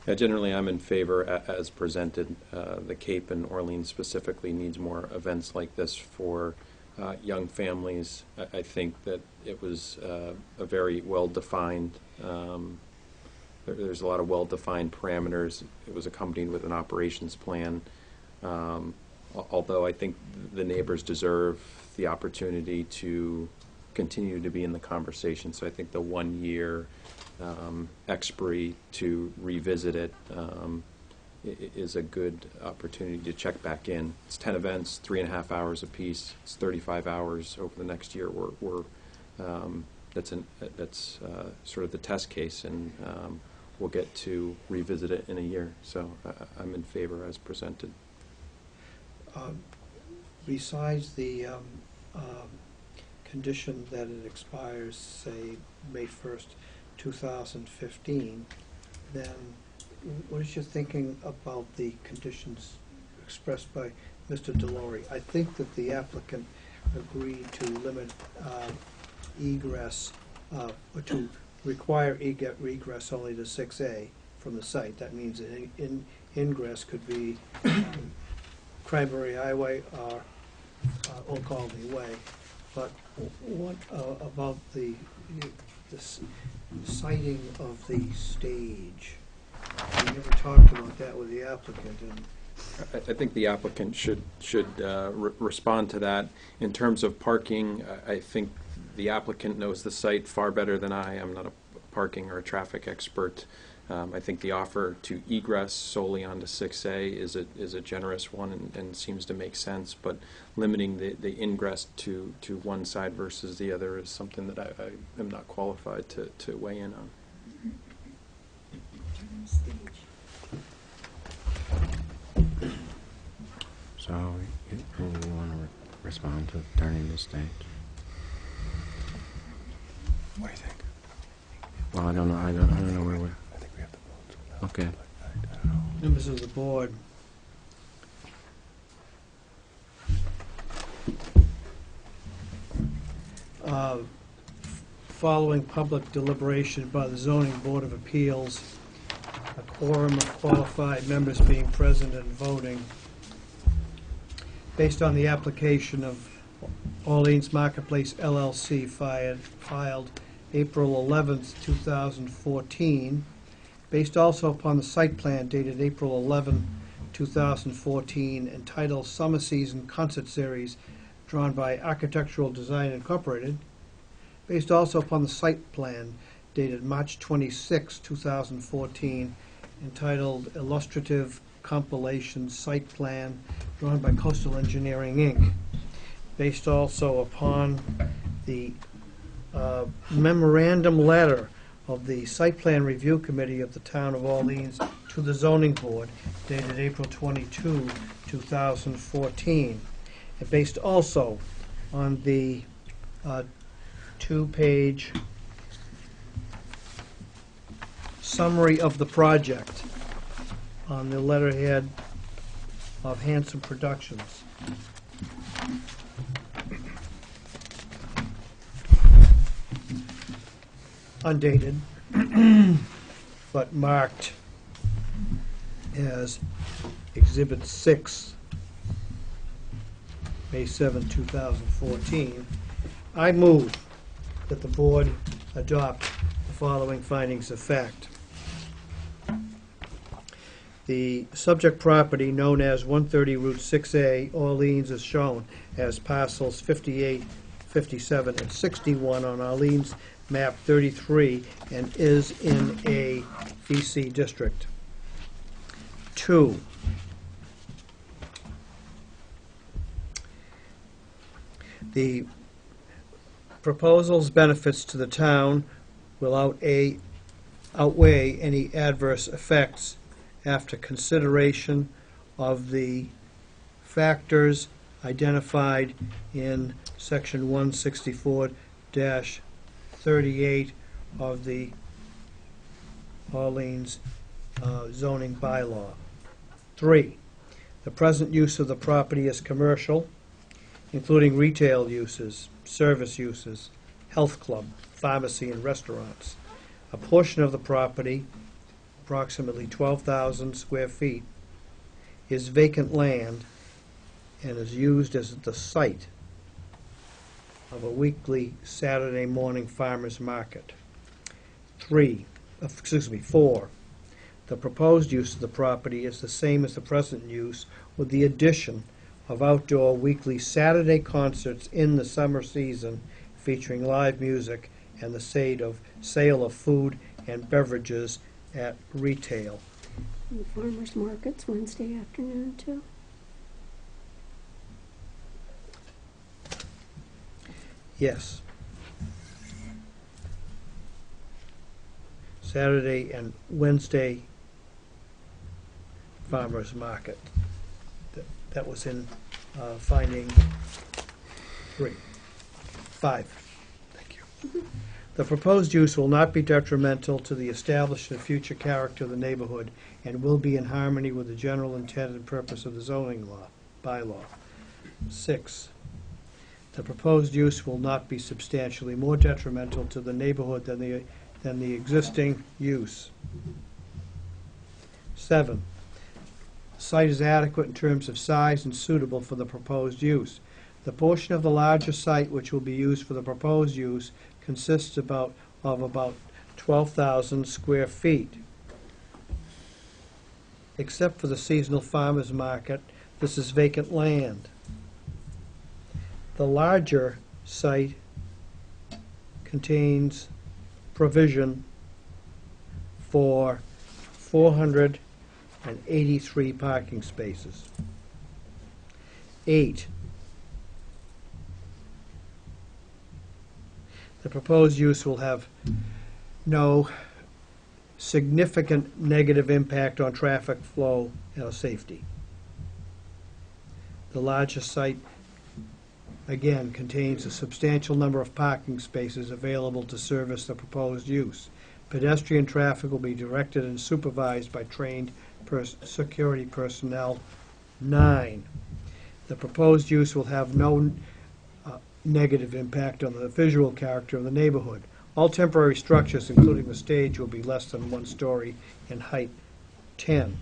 S7: Yeah, generally, I'm in favor as presented. The Cape and Orleans specifically needs more events like this for young families. I think that it was a very well-defined, there's a lot of well-defined parameters. It was accompanied with an operations plan. Although I think the neighbors deserve the opportunity to continue to be in the conversation. So I think the 1 year expiry to revisit it is a good opportunity to check back in. It's 10 events, 3.5 hours apiece. It's 35 hours over the next year. That's sort of the test case, and we'll get to revisit it in a year. So I'm in favor as presented.
S1: Besides the condition that it expires, say, May 1st, 2015, then what is your thinking about the conditions expressed by Mr. Delory? I think that the applicant agreed to limit egress, or to require egress only to 6A from the site. That means that ingress could be Cranberry Highway or Old Colony Way. But what about the siting of the stage? We never talked about that with the applicant. And
S7: I think the applicant should respond to that. In terms of parking, I think the applicant knows the site far better than I. I'm not a parking or a traffic expert. I think the offer to egress solely onto 6A is a generous one and seems to make sense, but limiting the ingress to one side versus the other is something that I am not qualified to weigh in on.
S14: So, you want to respond to turning the stage?
S1: What do you think?
S14: Well, I don't know. I don't know where we're.
S1: I think we have to vote.
S14: Okay.
S1: Members of the board. Following public deliberation by the Zoning Board of Appeals, a quorum of qualified members being present and voting, based on the application of Orleans Marketplace LLC filed April 11th, 2014, based also upon the site plan dated April 11, 2014, entitled Summer Season Concert Series, drawn by Architectural Design Incorporated, based also upon the site plan dated March 26, 2014, entitled Illustrative Compilation Site Plan, drawn by Coastal Engineering, Inc., based also upon the memorandum letter of the Site Plan Review Committee of the Town of Orleans to the Zoning Board dated April 22, 2014, and based also on the two-page summary of the project on the letterhead of Hanson Productions. Undated, but marked as Exhibit 6, May 7, 2014. I move that the board adopt the following findings of fact. The subject property, known as 130 Route 6A, Orleans, is shown as parcels 58, 57, and 61 on Orleans map 33 and is in a VC district. 2, the proposal's benefits to the town will outweigh any adverse effects after consideration of the factors identified in Section 164-38 of the Orleans zoning bylaw. 3, the present use of the property is commercial, including retail uses, service uses, health club, pharmacy, and restaurants. A portion of the property, approximately 12,000 square feet, is vacant land and is used as the site of a weekly Saturday morning farmers market. 4, the proposed use of the property is the same as the present use, with the addition of outdoor weekly Saturday concerts in the summer season featuring live music and the sale of food and beverages at retail.
S4: And the farmers markets Wednesday afternoon too.
S1: Yes. Saturday and Wednesday farmers market. That was in finding 5. Thank you. The proposed use will not be detrimental to the established and future character of the neighborhood and will be in harmony with the general intent and purpose of the zoning bylaw. 6, the proposed use will not be substantially more detrimental to the neighborhood than the existing use. 7, the site is adequate in terms of size and suitable for the proposed use. The portion of the larger site which will be used for the proposed use consists of about 12,000 square feet. Except for the seasonal farmers market, this is vacant land. The larger site contains provision for 483 parking spaces. 8, the proposed use will have no significant negative impact on traffic flow or safety. The largest site, again, contains a substantial number of parking spaces available to service the proposed use. Pedestrian traffic will be directed and supervised by trained security personnel. 9, the proposed use will have no negative impact on the visual character of the neighborhood. All temporary structures, including the stage, will be less than 1 story in height. 10,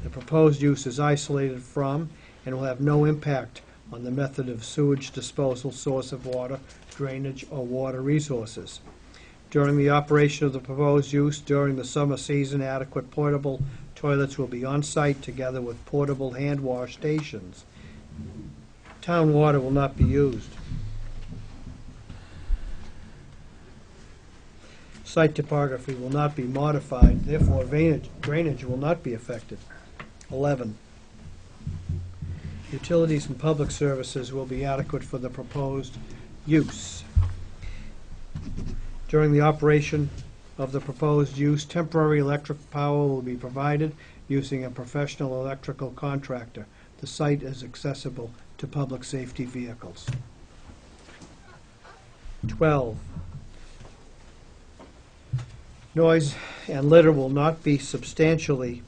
S1: the proposed use is isolated from and will have no impact on the method of sewage disposal, source of water, drainage, or water resources. During the operation of the proposed use during the summer season, adequate portable toilets will be on site together with portable hand wash stations. Town water will not be used. Site topography will not be modified, therefore drainage will not be affected. 11, utilities and public services will be adequate for the proposed use. During the operation of the proposed use, temporary electric power will be provided using a professional electrical contractor. The site is accessible to public safety vehicles. 12, noise and litter will not be substantially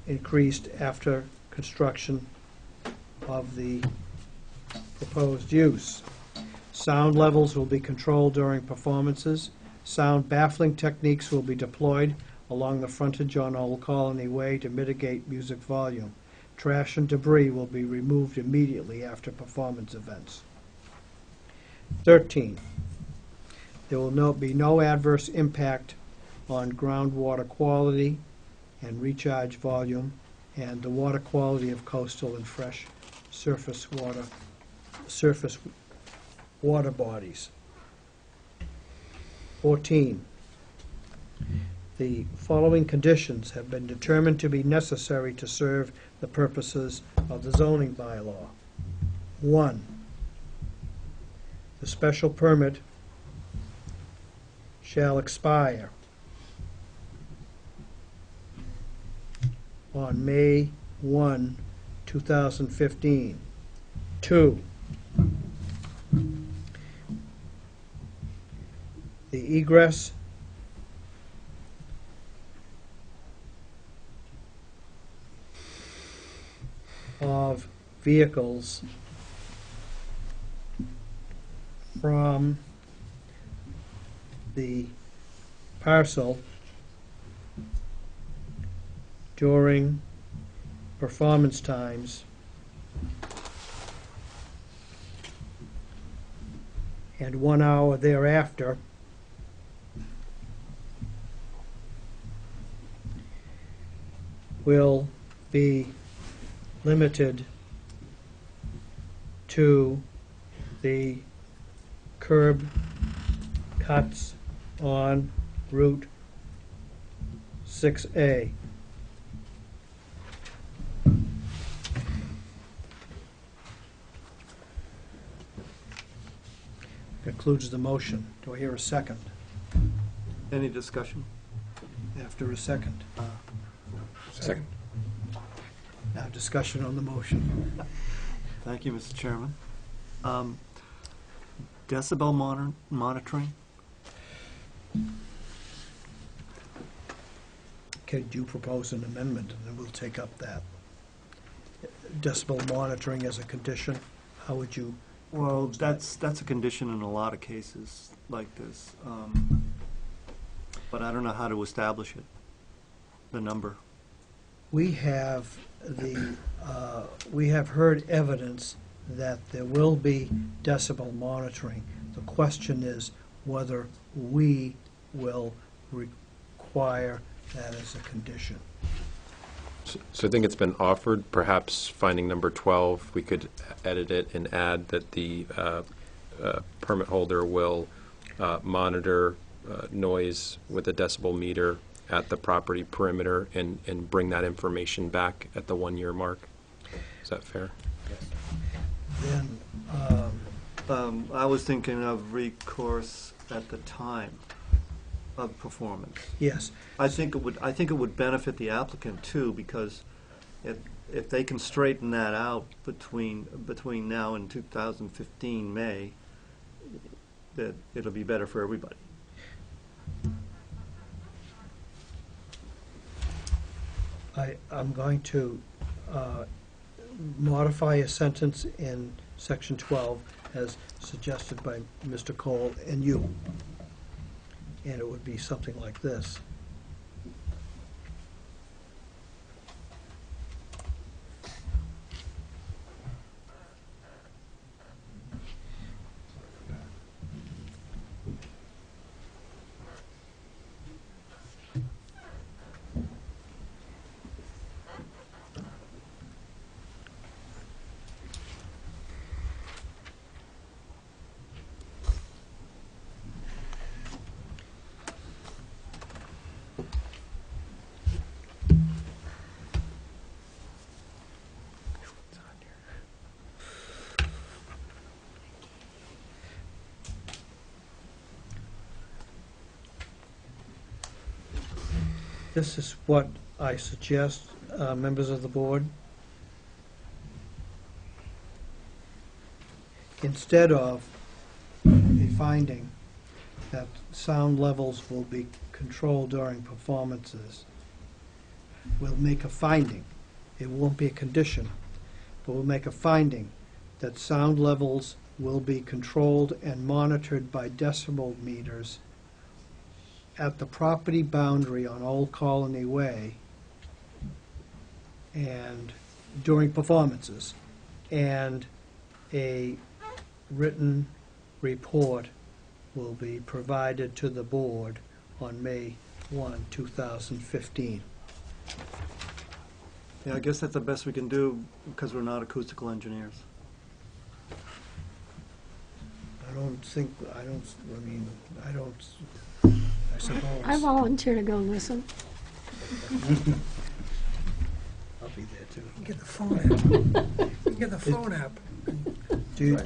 S1: increased after construction of the proposed use. Sound levels will be controlled during performances. Sound baffling techniques will be deployed along the frontage on Old Colony Way to mitigate music volume. Trash and debris will be removed immediately after performance events. 13, there will be no adverse impact on groundwater quality and recharge volume and the water quality of coastal and fresh surface water bodies. 14, the following conditions have been determined to be necessary to serve the purposes of the zoning bylaw. 1, the special permit shall expire on May 1, 2015. 2, the egress of vehicles from the parcel during performance times and 1 hour thereafter will be limited to the curb cuts on Route 6A. Concludes the motion. Do I hear a second?
S12: Any discussion?
S1: After a second.
S7: Second.
S1: Now discussion on the motion.
S12: Thank you, Mr. Chairman. Decibel monitoring?
S1: Could you propose an amendment, and then we'll take up that? Decibel monitoring as a condition, how would you?
S12: Well, that's a condition in a lot of cases like this. But I don't know how to establish it, the number.
S1: We have heard evidence that there will be decibel monitoring. The question is whether we will require that as a condition.
S7: So I think it's been offered, perhaps finding number 12, we could edit it and add that the permit holder will monitor noise with a decibel meter at the property perimeter and bring that information back at the 1-year mark. Is that fair?
S1: Then,
S12: I was thinking of recourse at the time of performance.
S1: yes,
S12: I think it would benefit the applicant too, because if they can straighten that out between now and 2015 May, that it'll be better for everybody.
S1: I'm going to modify a sentence in section 12 as suggested by Mr. Cole and you. And it would be something like this. This is what I suggest, members of the board. Instead of a finding that sound levels will be controlled during performances, we'll make a finding. It won't be a condition, but we'll make a finding that sound levels will be controlled and monitored by decibel meters at the property boundary on Old Colony Way and during performances, and a written report will be provided to the board on May 1, 2015.
S12: Yeah, I guess that's the best we can do because we're not acoustical engineers.
S1: I suppose.
S4: I volunteer to go listen.
S1: I'll be there too.
S6: You get the phone app. You get the phone app.
S1: Do you,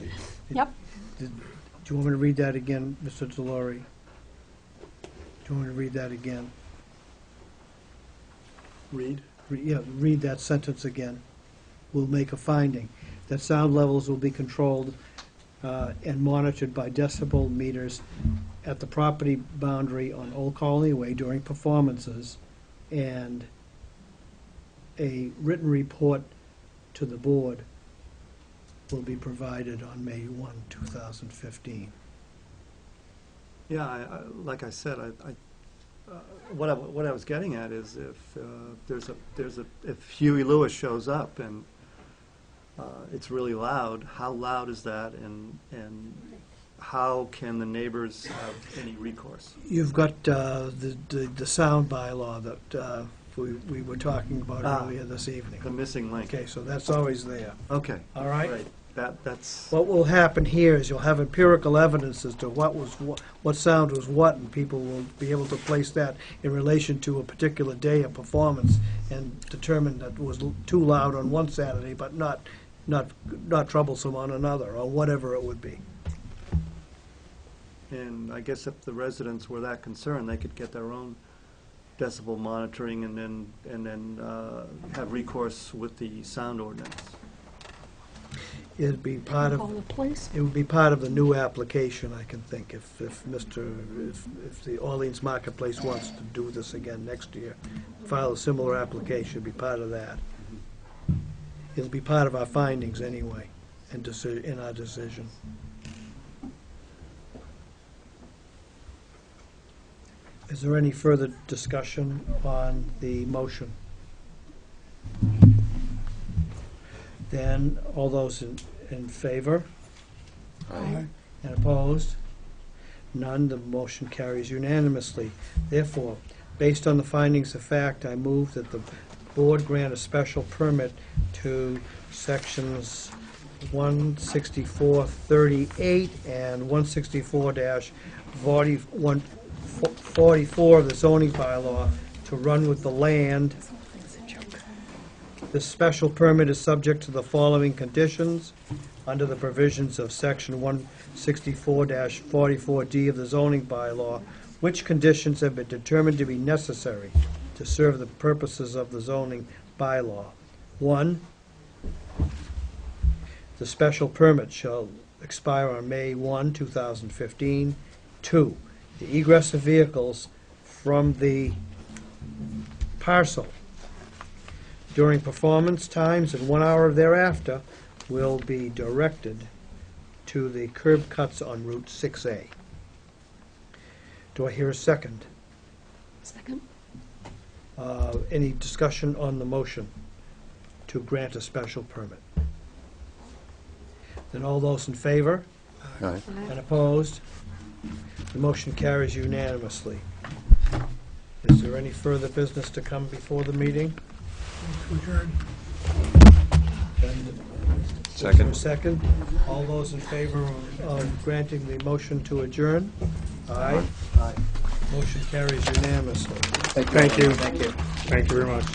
S4: Yep.
S1: do you want me to read that again, Mr. Delory? Do you want me to read that again?
S12: Read?
S1: Yeah, read that sentence again. We'll make a finding that sound levels will be controlled and monitored by decibel meters at the property boundary on Old Colony Way during performances, and a written report to the board will be provided on May 1, 2015.
S12: Yeah, like I said, what I was getting at is if Huey Lewis shows up and it's really loud, how loud is that, and how can the neighbors have any recourse?
S1: You've got the sound bylaw that we were talking about earlier this evening.
S12: The missing link.
S1: Okay, so that's always there.
S12: Okay.
S1: All right?
S12: Great. That's
S1: What will happen here is you'll have empirical evidence as to what sound was what, and people will be able to place that in relation to a particular day of performance and determine that it was too loud on one Saturday, but not troublesome on another, or whatever it would be.
S12: And I guess if the residents were that concerned, they could get their own decibel monitoring and then have recourse with the sound ordinance.
S1: It'd be part
S4: Call the police.
S1: It would be part of the new application, I can think, if the Orleans Marketplace wants to do this again next year, file a similar application, it'd be part of that. It'll be part of our findings anyway, and in our decision. Is there any further discussion on the motion? Then, all those in favor?
S6: Aye.
S1: And opposed? None. The motion carries unanimously. Therefore, based on the findings of fact, I move that the board grant a special permit to sections 164-38 and 164-44 of the zoning bylaw to run with the land. This special permit is subject to the following conditions under the provisions of Section 164-44D of the zoning bylaw, which conditions have been determined to be necessary to serve the purposes of the zoning bylaw. 1, the special permit shall expire on May 1, 2015. 2, the egress of vehicles from the parcel during performance times and 1 hour thereafter will be directed to the curb cuts on Route 6A. Do I hear a second?
S4: Second.
S1: Any discussion on the motion to grant a special permit? Then all those in favor?
S12: Aye.
S1: And opposed? The motion carries unanimously. Is there any further business to come before the meeting?
S7: Second.
S1: Second. All those in favor of granting the motion to adjourn? Aye. Motion carries unanimously.
S13: Thank you.
S11: Thank you.
S13: Thank you very much.